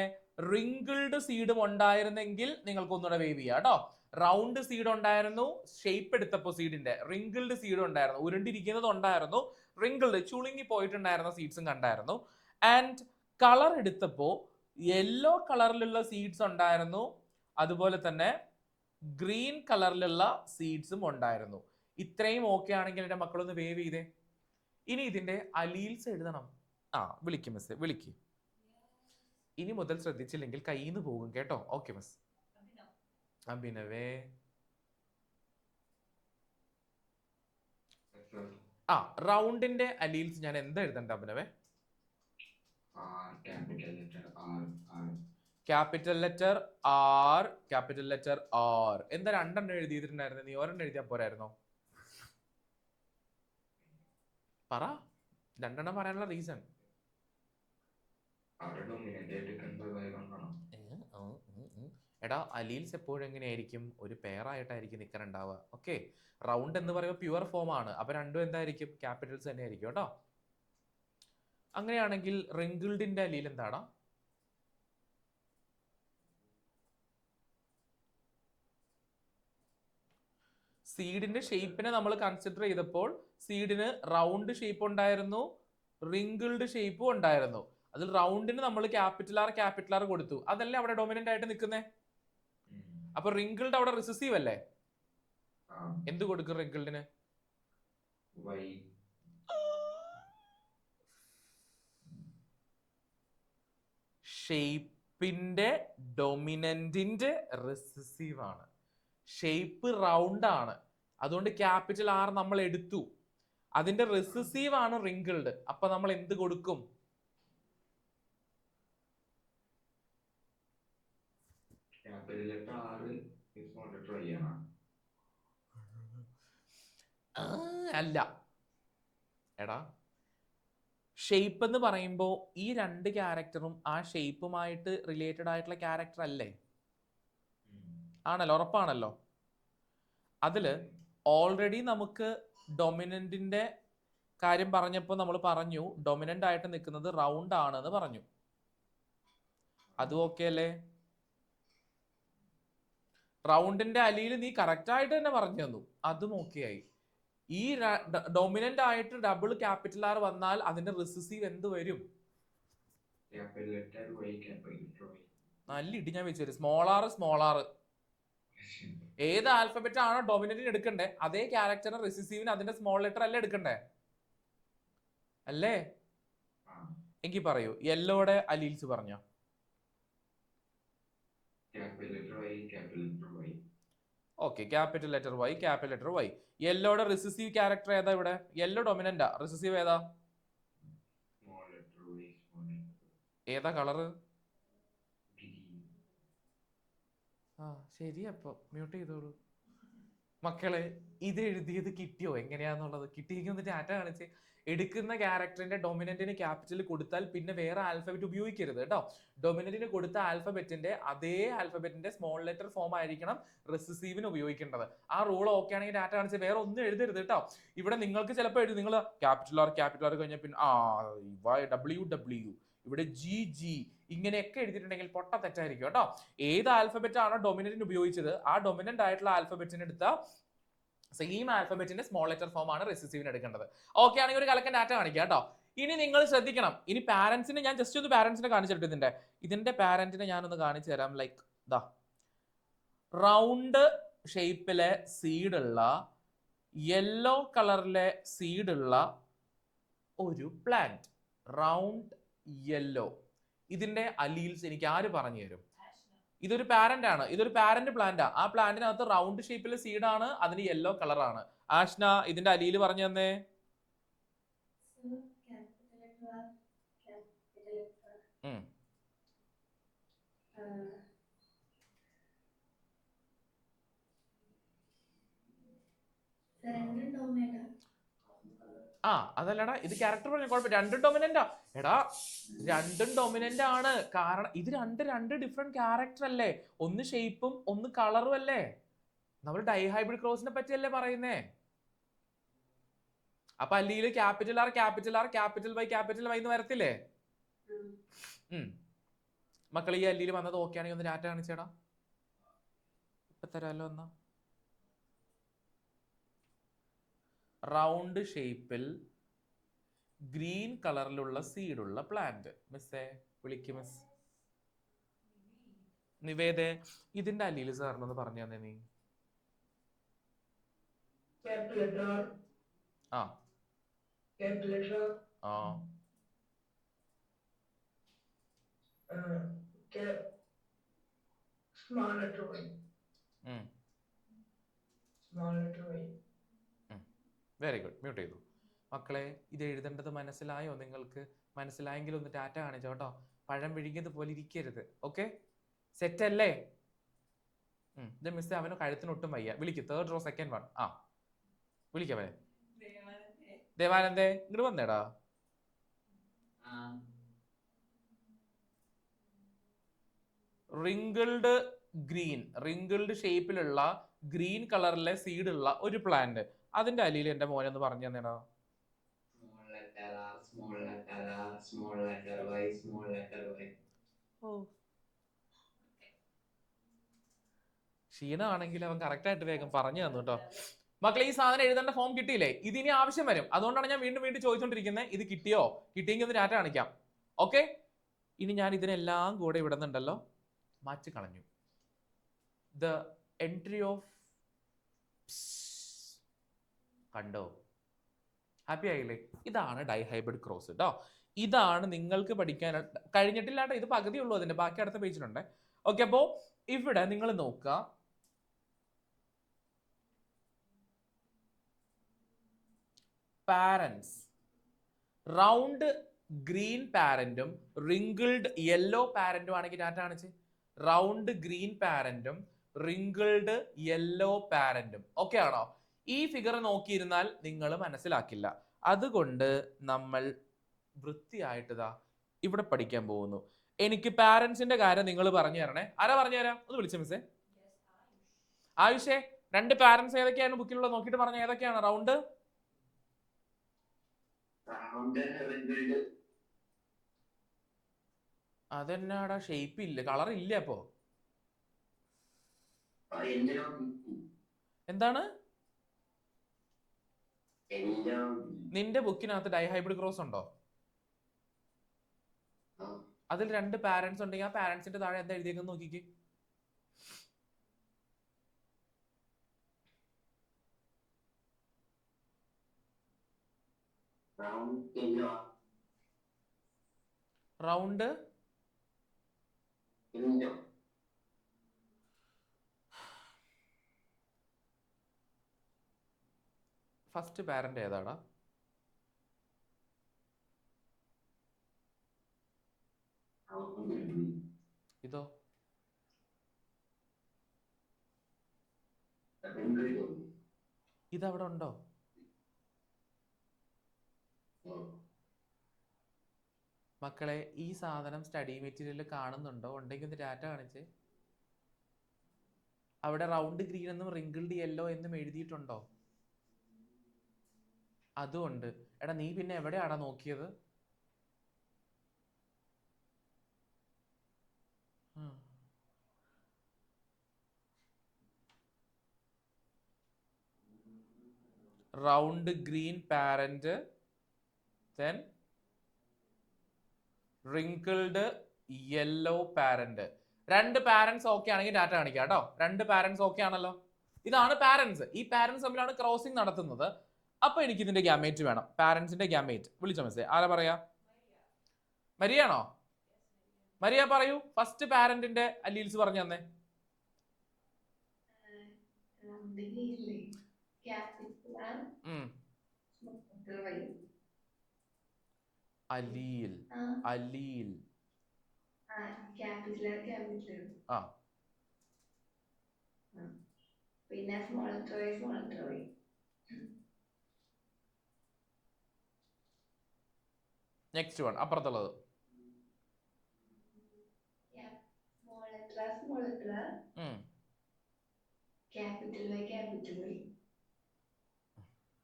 റിങ്കിൾഡ് സീഡും ഉണ്ടായിരുന്നെങ്കിൽ നിങ്ങൾക്ക് ഒന്നുകൂടെ വേവ് ചെയ്യാം കേട്ടോ. റൗണ്ട് സീഡ് ഉണ്ടായിരുന്നു ഷേപ്പ് എടുത്തപ്പോ, സീഡിന്റെ റിങ്കിൾഡ് സീഡ് ഉണ്ടായിരുന്നു, ഉരുണ്ടിരിക്കുന്നത് ഉണ്ടായിരുന്നു, റിങ്കിൾഡ് ചുളുങ്ങി പോയിട്ടുണ്ടായിരുന്ന സീഡ്സും കണ്ടായിരുന്നു. ആൻഡ് കളർ എടുത്തപ്പോ യെല്ലോ കളറിലുള്ള സീഡ്സ് ഉണ്ടായിരുന്നു, അതുപോലെ തന്നെ ഗ്രീൻ കളറിലുള്ള സീഡ്സും ഉണ്ടായിരുന്നു. ഇത്രയും ഓക്കെ ആണെങ്കിൽ എന്റെ മക്കളൊന്ന് വേവ് ചെയ്തേ. ഇനി ഇതിന്റെ അലീൽസ് എഴുതണം. വിളിക്കും മിസ്, വിളിക്കും. ഇനി മുതൽ ശ്രദ്ധിച്ചില്ലെങ്കിൽ കയ്യിൽ നിന്ന് പോകും കേട്ടോ. Okay miss. അഭിനവേ, റൗണ്ടിന്റെ അലീൽസ് ഞാൻ എന്താ എഴുതണ്ട അഭിനവേ? Capital letter R, capital letter R. എന്താ രണ്ടെണ്ണം എഴുതിയിട്ടുണ്ടായിരുന്നു? നീ ഒരെണ്ണം എഴുതിയാ പോരായിരുന്നോ? പറ, രണ്ടെണ്ണം പറയാനുള്ള റീസൺ. എടാ അലീൽസ് എപ്പോഴും എങ്ങനെയായിരിക്കും? ഒരു പെയറായിട്ടായിരിക്കും നിൽക്കാനുണ്ടാവുക. ഓക്കെ, റൗണ്ട് എന്ന് പറയുമ്പോൾ പ്യുവർ ഫോം ആണ്, അപ്പൊ രണ്ടും എന്തായിരിക്കും? ക്യാപിറ്റൽസ് തന്നെ ആയിരിക്കും കേട്ടോ. അങ്ങനെയാണെങ്കിൽ റിങ്കിൾഡിന്റെ അലീൽ എന്താടാ? സീഡിന്റെ ഷേപ്പിനെ നമ്മൾ കൺസിഡർ ചെയ്തപ്പോൾ സീഡിന് റൗണ്ട് ഷേപ്പ് ഉണ്ടായിരുന്നു, റിങ്കിൾഡ് ഷേപ്പും ഉണ്ടായിരുന്നു. അതിൽ റൗണ്ടിന് നമ്മൾ ക്യാപിറ്റൽ ആർ കൊടുത്തു, അതല്ലേ അവിടെ ഡൊമിനന്റ് ആയിട്ട് നിൽക്കുന്നേ. അപ്പൊ റിങ്കിൾഡ് അവിടെ റിസസീവ് അല്ലേ? എന്ത് കൊടുക്കും റിങ്കിൾഡിന്? ഷേപ്പിന്റെ ഡൊമിനന്റിന്റെ റിസസീവ് ആണ്. ഷേപ്പ് റൗണ്ട് ആണ്, അതുകൊണ്ട് ക്യാപിറ്റൽ ആർ നമ്മൾ എടുത്തു. അതിന്റെ റിസസീവ് ആണ് റിങ്കിൾഡ്. അപ്പൊ നമ്മൾ എന്ത് കൊടുക്കും? അല്ല എടാ, ഷേപ്പ് എന്ന് പറയുമ്പോ ഈ രണ്ട് ക്യാരക്ടറും ആ ഷേപ്പുമായിട്ട് റിലേറ്റഡ് ആയിട്ടുള്ള ക്യാരക്ടർ അല്ലേ? ആണല്ലോ, ഉറപ്പാണല്ലോ. അതില് ഓൾറെഡി നമുക്ക് ഡൊമിനന്റിന്റെ കാര്യം പറഞ്ഞപ്പോൾ നമ്മൾ പറഞ്ഞു ഡൊമിനന്റ് ആയിട്ട് നിൽക്കുന്നത് റൗണ്ട് ആണെന്ന് പറഞ്ഞു. അതും ഓക്കെ അല്ലേ? റൗണ്ടിന്റെ അലിയിൽ നീ കറക്റ്റ് ആയിട്ട് തന്നെ പറഞ്ഞു തന്നു, അതും ഓക്കെ ആയി. ഈ ഡൊമിനന്റ് ആയിട്ട് ഡബിൾ ക്യാപിറ്റൽ ആർ വന്നാൽ അതിന്റെ റിസസീവ് എന്ത് വരും? നല്ല ഇടി ഞാൻ വെച്ചു തരും. Small R. ഏത് ആൽഫബറ്റ് ആണോ ഡൊമിനന്റിന് എടുക്കണ്ടേ അതേ ക്യാരക്ടറിന് റിസസീവിന് അതിന്റെ സ്മോൾ ലെറ്റർ അല്ലേ എടുക്കണ്ടേ? അല്ലേ? എങ്കിൽ പറയൂ, യെല്ലോയുടെ അലീൽസ് പറഞ്ഞോ. Okay, capital letter Y, capital letter Y. യെല്ലോയുടെ റിസസീവ് ക്യാരക്ടർ ഏതാ ഇവിടെ? യെല്ലോ ഡൊമിനന്റാ, റിസസീവ് ഏതാ? ഏതാ കളറ്? ശരി, അപ്പൊ മ്യൂട്ട് ചെയ്തോളൂ. മക്കളെ, ഇത് എഴുതിയത് കിട്ടിയോ എങ്ങനെയാന്നുള്ളത്? കിട്ടിയെങ്കിൽ ഒന്ന് ഡാറ്റ കാണിച്ച്. എടുക്കുന്ന ക്യാരക്ടറിന്റെ ഡൊമിനന്റിന് ക്യാപിറ്റൽ കൊടുത്താൽ പിന്നെ വേറെ ആൽഫബറ്റ് ഉപയോഗിക്കരുത് കേട്ടോ. ഡൊമിനന്റിന് കൊടുത്ത ആൽഫബറ്റിന്റെ അതേ ആൽഫബറ്റിന്റെ സ്മോൾ ലെറ്റർ ഫോം ആയിരിക്കണം റിസസീവിന് ഉപയോഗിക്കേണ്ടത്. ആ റൂൾ ഓക്കെ ആണെങ്കിൽ ഡാറ്റ കാണിച്ച് വേറെ ഒന്നും എഴുതരുത് കേട്ടോ. ഇവിടെ നിങ്ങൾക്ക് ചിലപ്പോൾ എഴുതി, നിങ്ങൾ ക്യാപിറ്റൽ ആർ കഴിഞ്ഞാൽ പിന്നെ WW, ഇവിടെ GG ഇങ്ങനെയൊക്കെ എഴുതിയിട്ടുണ്ടെങ്കിൽ പൊട്ട തെറ്റായിരിക്കും കേട്ടോ. ഏത് ആൽഫബറ്റ് ആണോ ഡൊമിനന്റിന് ഉപയോഗിച്ചത് ആ ഡൊമിനന്റ് ആയിട്ടുള്ള ആൽഫബറ്റിന് എടുത്ത സെയിം ആൽഫബറ്റിന്റെ സ്മോൾ ലെറ്റർ ഫോം ആണ് റിസസീവിന് എടുക്കേണ്ടത്. ഓക്കെ ആണെങ്കിൽ ഒരു കലക്കൻ ഡാറ്റ കാണിക്കുക കേട്ടോ. ഇനി നിങ്ങൾ ശ്രദ്ധിക്കണം. ഇനി പാരന്റ്സിനെ ഞാൻ ജസ്റ്റ് ഒന്ന് പാരന്റ്സിനെ കാണിച്ചിട്ട് ഇതിന്റെ പാരന്റിനെ ഞാനൊന്ന് കാണിച്ചു തരാം. ലൈക്ക് ദാ റൗണ്ട് ഷേപ്പിലെ സീഡുള്ള യെല്ലോ കളറിലെ സീഡുള്ള ഒരു പ്ലാന്റ്, റൗണ്ട് യെല്ലോ. ഇതിന്റെ അലീൽസ് എനിക്ക് ആര് പറഞ്ഞു തരും? ഇതൊരു പാരന്റ് ആണ്, ഇതൊരു പാരന്റ് പ്ലാന്റാ. ആ പ്ലാന്റിനകത്ത് റൗണ്ട് ഷേപ്പിലെ സീഡാണ്, അതിന് യെല്ലോ കളറാണ്. ആഷ്ന, ഇതിന്റെ അലീല് പറഞ്ഞു തന്നേ. ആ അതല്ലടാ, ഇത് ക്യാരക്ടർ പറഞ്ഞ കുഴപ്പം, രണ്ടും ഡൊമിനന്റാ. എടാ രണ്ടും ഡൊമിനന്റ് ആണ്, കാരണം ഇത് രണ്ട് ഡിഫറെന്റ് ക്യാരക്ടർ അല്ലേ. ഒന്ന് ഷേപ്പും ഒന്ന് കളറും അല്ലേ. നമ്മൾ ഡൈഹൈബ്രിഡ് ക്രോസിനെ പറ്റിയല്ലേ പറയുന്നേ. അപ്പൊ അല്ലെങ്കിൽ capital R capital R capital Y എന്ന് വരത്തില്ലേ. മക്കൾ ഈ അല്ലിയിൽ വന്നത് ഓക്കെ ആണെങ്കിൽ ഒന്ന് ഡാറ്റ കാണിച്ചേടാ. ഇപ്പൊ തരാമല്ലോ എന്നാ. റൗണ്ട് ഷേപ്പിൽ ഗ്രീൻ കളറിലുള്ള സീഡുള്ള പ്ലാന്റ്. മിസ്സേ വിളിക്കും മിസ് നിവേദേ, ഇതിന്റെ അല്ലിയിൽ സാറിനൊന്ന് പറഞ്ഞു തന്നെ നീ. ആ ആ വെരി ഗുഡ്. മ്യൂട്ട് ചെയ്തു. മക്കളെ ഇത് എഴുതേണ്ടത് മനസ്സിലായോ നിങ്ങൾക്ക്? മനസ്സിലായെങ്കിൽ ഒന്ന് ടാറ്റ കാണിച്ചോ കേട്ടോ. പഴം വിഴുങ്ങിയത് പോലെ ഇരിക്കരുത്. ഓക്കെ, സെറ്റ് അല്ലേ? ഇത് മിസ് അവന് കഴുത്തിനൊട്ടും വയ്യ. വിളിക്ക് തേർഡ് റോ സെക്കൻഡ് വൺ. ആ വിളിക്കവനെ. ദേവാനന്ദേ ഇങ്ങോട്ട് വന്നേടാ. റിങ്കിൾഡ് ഗ്രീൻ, റിങ്കിൾഡ് ഷേപ്പിലുള്ള ഗ്രീൻ കളറിലെ സീഡ് ഉള്ള ഒരു പ്ലാന്റ്. അതിന്റെ അലിയിൽ എന്റെ മോനെന്ന് പറഞ്ഞു തന്നേടാ. ക്ഷീണമാണെങ്കിൽ അവൻ കറക്റ്റ് ആയിട്ട് വേഗം പറഞ്ഞു തന്നു കേട്ടോ. മക്കളെ ഈ സാധനം എഴുതേണ്ട ഫോം കിട്ടിയില്ലേ? ഇതിനി ആവശ്യം വരും, അതുകൊണ്ടാണ് ഞാൻ വീണ്ടും ചോദിച്ചോണ്ടിരിക്കുന്നത്. ഇത് കിട്ടിയോ? കിട്ടിയെങ്കിൽ ഒന്ന് ഡാറ്റ കാണിക്കാം. ഓക്കെ, ഇനി ഞാൻ ഇതിനെല്ലാം കൂടെ ഇവിടുന്നുണ്ടല്ലോ മാറ്റി കളഞ്ഞു. ദ എൻട്രി ഓഫ് കണ്ടോ? ഹാപ്പി ആയില്ലേ? ഇതാണ് ഡൈഹൈബ്രിഡ് ക്രോസ് കേട്ടോ. ഇതാണ് നിങ്ങൾക്ക് പഠിക്കാൻ കഴിഞ്ഞിട്ടില്ലാട്ടോ. ഇത് പകുതി ഉള്ളൂ അതിന്റെ, ബാക്കി അടുത്ത പേജിലുണ്ട്. ഓക്കെ, അപ്പോ ഇവിടെ നിങ്ങൾ നോക്കുക. പാരന്റ്സ് റൗണ്ട് ഗ്രീൻ പാരന്റും റിങ്കിൾഡ് യെല്ലോ പാരന്റും ആണെങ്കിൽ ഡാറ്റ കാണിച്ച്. റൗണ്ട് ഗ്രീൻ പാരന്റും റിങ്കിൾഡ് യെല്ലോ പാരന്റും ഓക്കെ ആണോ? ഈ ഫിഗർ നോക്കിയിരുന്നാൽ നിങ്ങൾ മനസ്സിലാക്കില്ല. അതുകൊണ്ട് നമ്മൾ വൃത്തിയായിട്ടതാ ഇവിടെ പഠിക്കാൻ പോകുന്നു. എനിക്ക് പാരന്റ്സിന്റെ കാര്യം നിങ്ങൾ പറഞ്ഞു തരണേ. ആരാ പറഞ്ഞു തരാം? ഒന്ന് വിളിച്ച മിസ്സേ. ആയുഷേ, രണ്ട് പാരന്റ്സ് ഏതൊക്കെയാണ് ബുക്കിലുള്ള നോക്കിയിട്ട് പറഞ്ഞ ഏതൊക്കെയാണ്? റൗണ്ട് അതെന്നാടാ ഷേപ്പ് ഇല്ല, കളർ ഇല്ല. അപ്പോ എന്താണ് നിന്റെ ബുക്കിനകത്ത് ഡൈഹൈബ്രിഡ് ക്രോസ് ഉണ്ടോ? അതിൽ രണ്ട് പാരന്റ്സ് ഉണ്ടെങ്കിൽ ആ പാരന്റ്സിന്റെ താഴെ എന്താ എഴുതിയേക്കെന്ന് നോക്കിക്ക്. റൗണ്ട് ഫസ്റ്റ് പാരന്റ് ഏതാടാ? ഇതോ? ഇതവിടെ ഉണ്ടോ? മക്കളെ ഈ സാധനം സ്റ്റഡി മെറ്റീരിയൽ കാണുന്നുണ്ടോ? ഉണ്ടെങ്കിൽ ഒന്ന് ഡാറ്റ കാണിച്ച്. അവിടെ റൗണ്ട് ഗ്രീൻ എന്നും റിങ്കിൾഡ് യെല്ലോ എന്നും എഴുതിയിട്ടുണ്ടോ? അതുകൊണ്ട് എടാ നീ പിന്നെ എവിടെയാടാ നോക്കിയത്? Round green parent, then wrinkled yellow parent. രണ്ട് പാരന്റ്സ് ഓക്കെ ആണെങ്കിൽ ഡാറ്റ കാണിക്കാം കേട്ടോ. രണ്ട് പാരന്റ്സ് ഓക്കെ ആണല്ലോ. ഇതാണ് പാരന്റ്സ്. ഈ പാരന്റ്സ് തമ്മിലാണ് ക്രോസിംഗ് നടത്തുന്നത്. അപ്പൊ എനിക്ക് ഇതിന്റെ ഗ്യാമേറ്റ് വേണം. പാരന്റ്സിന്റെ ഗ്യാമേറ്റ് വിളിച്ചോ മിസ്സേ. ആരാ പറയാ? മരിയാണോ? മരിയ പറയൂ. ഫസ്റ്റ് പാരന്റിന്റെ അല്ലീൽസ് പറഞ്ഞു തന്നെ. അലീൽ അലീൽ ആ പിന്നെ നെക്സ്റ്റ് വൺ അപ്പുറത്തുള്ളത്.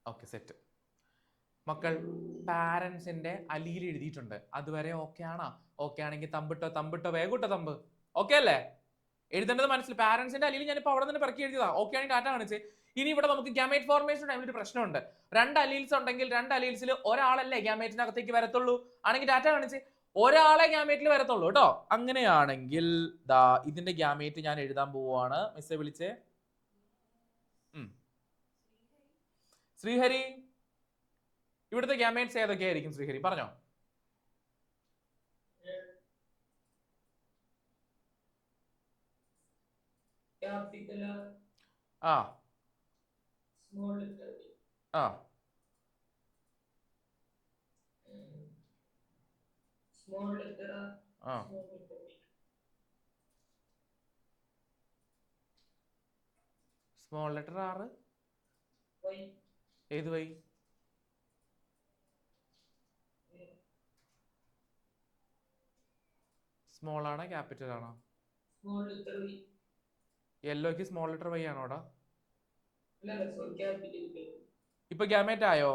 Okay set. മക്കൾ പാരൻസിന്റെ അലിയിൽ എഴുതിയിട്ടുണ്ട്. അതുവരെ ഓക്കെ ആണോ? ഓക്കെ ആണെങ്കിൽ തമ്പിട്ടോ വേഗൂട്ടോ തമ്പ്. ഓക്കെ അല്ലേ? എഴുതേണ്ടത് മനസ്സിൽ. പാരൻസിന്റെ അലിയിൽ ഞാനിപ്പോ അവിടെ നിന്ന് പിറക്കി എഴുതിയതാ. ഓക്കെ ആണെങ്കിൽ ടാറ്റ കാണിച്ചേ. ഇനി ഇവിടെ നമുക്ക് ഗാമേറ്റ് ഫോർമേഷൻ ടൈമിൽ ഒരു പ്രശ്നമുണ്ട്. 2 അലീൽസ് ഉണ്ടെങ്കിൽ 2 അലീൽസിൽ ഒരാളല്ലേ ഗാമേറ്റിനകത്തേക്ക് വരത്തുള്ളൂ. ആണെങ്കിൽ ടാറ്റ കാണിച്ച് ഒരാളെ ഗാമേറ്റിൽ വരത്തുള്ളൂ കേട്ടോ. അങ്ങനെയാണെങ്കിൽ ദാ ഇതിന്റെ ഗാമേറ്റ് ഞാൻ എഴുതാൻ പോവാണ്. മിസ്സെ വിളിച്ചേ. ശ്രീഹരി, ഇവിടുത്തെ ഗാമേറ്റ്സ് ഏതൊക്കെയായിരിക്കും ശ്രീഹരി പറഞ്ഞോ? ആ ആ ആ സ്മോൾ ലെറ്റർ ആറ്. ഏത് വൈ? സ്മോൾ ആണോ ക്യാപിറ്റൽ ആണോ? യെല്ലോക്ക് സ്മോൾ ലെറ്റർ വൈ ആണോടാ? ഇപ്പൊ ഗാമേറ്റ് ആയോ?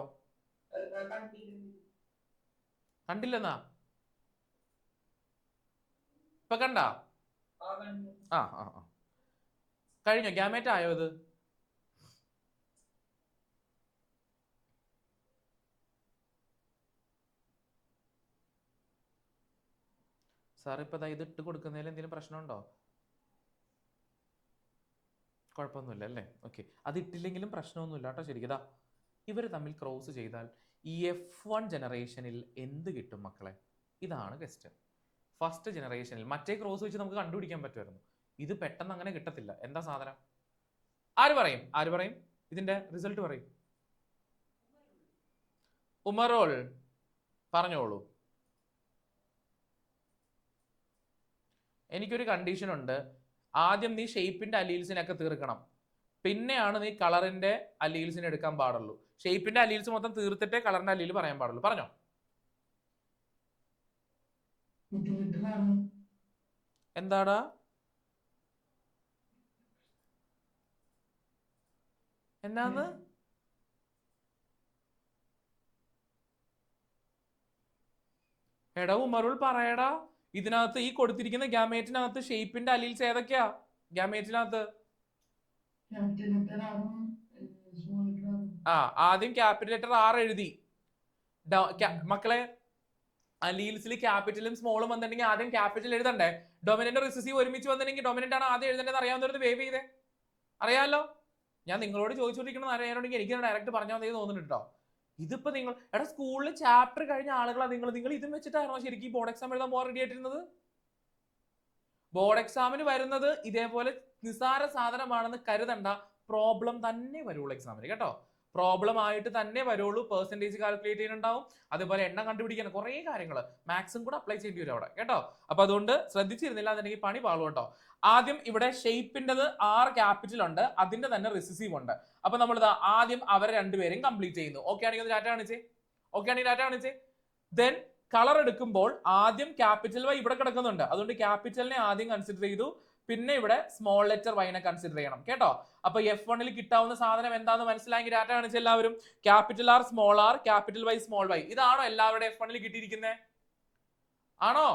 കണ്ടില്ലെന്നാ? ഇപ്പൊ കണ്ട? ആ ആ ആ കഴിഞ്ഞോ? ഗാമേറ്റ് ആയോ ഇത്? സാർ ഇപ്പൊ ഇത് ഇട്ട് കൊടുക്കുന്നതിൽ എന്തെങ്കിലും പ്രശ്നമുണ്ടോ? കുഴപ്പമൊന്നുമില്ല അല്ലേ? ഓക്കെ. അത് ഇട്ടില്ലെങ്കിലും പ്രശ്നമൊന്നുമില്ല കേട്ടോ. ശരിക്കതാ ഇവർ തമ്മിൽ ക്രോസ് ചെയ്താൽ ഈ F1 ജനറേഷനിൽ എന്ത് കിട്ടും മക്കളെ? ഇതാണ് ക്വസ്റ്റ്യൻ. ഫസ്റ്റ് ജനറേഷനിൽ മറ്റേ ക്രോസ് വെച്ച് നമുക്ക് കണ്ടുപിടിക്കാൻ പറ്റുമായിരുന്നു. ഇത് പെട്ടെന്ന് അങ്ങനെ കിട്ടത്തില്ല. എന്താ സാധനം? ആര് പറയും? ഇതിന്റെ റിസൾട്ട് പറയും. ഉമറോൾ പറഞ്ഞോളൂ. എനിക്കൊരു കണ്ടീഷൻ ഉണ്ട്. ആദ്യം നീ ഷേപ്പിന്റെ അലീൽസിനൊക്കെ തീർക്കണം, പിന്നെയാണ് നീ കളറിന്റെ അലീൽസിന് എടുക്കാൻ പാടുള്ളൂ. ഷേപ്പിന്റെ അലീൽസ് മൊത്തം തീർത്തിട്ടേ കളറിന്റെ അലീൽ പറയാൻ പാടുള്ളൂ. പറഞ്ഞോ. എന്താടാ? എന്നാന്ന്? എടാ ഉമറുൾ പറയടാ. ഇതിനകത്ത് ഈ കൊടുത്തിരിക്കുന്ന ഗാമേറ്റിനകത്ത് ഷേപ്പിന്റെ അലീൽസ് ഏതൊക്കെയാ? ഗാമേറ്റിനകത്ത് ആദ്യം ക്യാപിറ്റൽ ലെറ്റർ R എഴുതി. മക്കളെ അലീൽസിൽ ക്യാപിറ്റലും സ്മോളും വന്നിട്ടുണ്ടെങ്കിൽ ആദ്യം ക്യാപിറ്റൽ എഴുതണ്ടേ? ഡൊമിനന്റ് റിസസീവ് ഒരുമിച്ച് വന്നിട്ടുണ്ടെങ്കിൽ ഡൊമിനന്റ് ആണ് ആദ്യം എഴുതേണ്ടത്. അറിയാവുന്നവർ വേവ് ചെയ്തേ. അറിയാലോ? ഞാൻ നിങ്ങളോട് ചോദിച്ചോണ്ടിരിക്കണം അറിയാനുണ്ടെങ്കിൽ എനിക്ക് ഡയറക്റ്റ് പറഞ്ഞാൽ മതി തോന്നുന്നുണ്ട് കേട്ടോ. ഇതിപ്പോ നിങ്ങൾ സ്കൂളിൽ ചാപ്റ്റർ കഴിഞ്ഞ ആളുകളാണ് നിങ്ങൾ ഇതും വെച്ചിട്ടാണോ ശരിക്കും ബോർഡ് എക്സാം എഴുതാൻ പോകാൻ റെഡി ആയിട്ടിരുന്നത്? ബോർഡ് എക്സാമിന് വരുന്നത് ഇതേപോലെ നിസ്സാര സാധനമാണെന്ന് കരുതണ്ട. പ്രോബ്ലം തന്നെ വരുള്ളൂ എക്സാമിന് കേട്ടോ. പ്രോബ്ലം ആയിട്ട് തന്നെ വരുള്ളൂ. പെർസെന്റേജ് കാൽക്കുലേറ്റ് ചെയ്യുന്നുണ്ടാവും, അതുപോലെ എണ്ണം കണ്ടുപിടിക്കാൻ കുറെ കാര്യങ്ങൾ മാക്സും കൂടെ അപ്ലൈ ചെയ്യേണ്ടി വരും അവിടെ കേട്ടോ. അപ്പൊ അതുകൊണ്ട് ശ്രദ്ധിച്ചിരുന്നില്ല എന്നുണ്ടെങ്കിൽ പണി പാളും കേട്ടോ. ആദ്യം ഇവിടെ ഷേപ്പിൻ്റെത് R ക്യാപിറ്റൽ ഉണ്ട്, അതിന്റെ തന്നെ റിസസീവ് ഉണ്ട്. അപ്പൊ നമ്മൾ ആദ്യം അവരെ രണ്ടുപേരും കംപ്ലീറ്റ് ചെയ്യുന്നു. ഓക്കെ ആണെങ്കിൽ ഡാറ്റ കാണിച്ചേ. ദെൻ കളർ എടുക്കുമ്പോൾ ആദ്യം ക്യാപിറ്റൽ വൈ ഇവിടെ കിടക്കുന്നുണ്ട്, അതുകൊണ്ട് ക്യാപിറ്റലിനെ ആദ്യം കൺസിഡർ ചെയ്തു, പിന്നെ ഇവിടെ സ്മോൾ ലെറ്റർ വൈനെ കൺസിഡർ ചെയ്യണം കേട്ടോ. അപ്പൊ F1 കിട്ടാവുന്ന സാധനം എന്താന്ന് മനസ്സിലായെങ്കിൽ ഡാറ്റ കാണിച്ച എല്ലാവരും. Capital R small r, capital Y small y. ഇതാണോ എല്ലാവരുടെ F1 കിട്ടിയിരിക്കുന്നത്? ആണോ?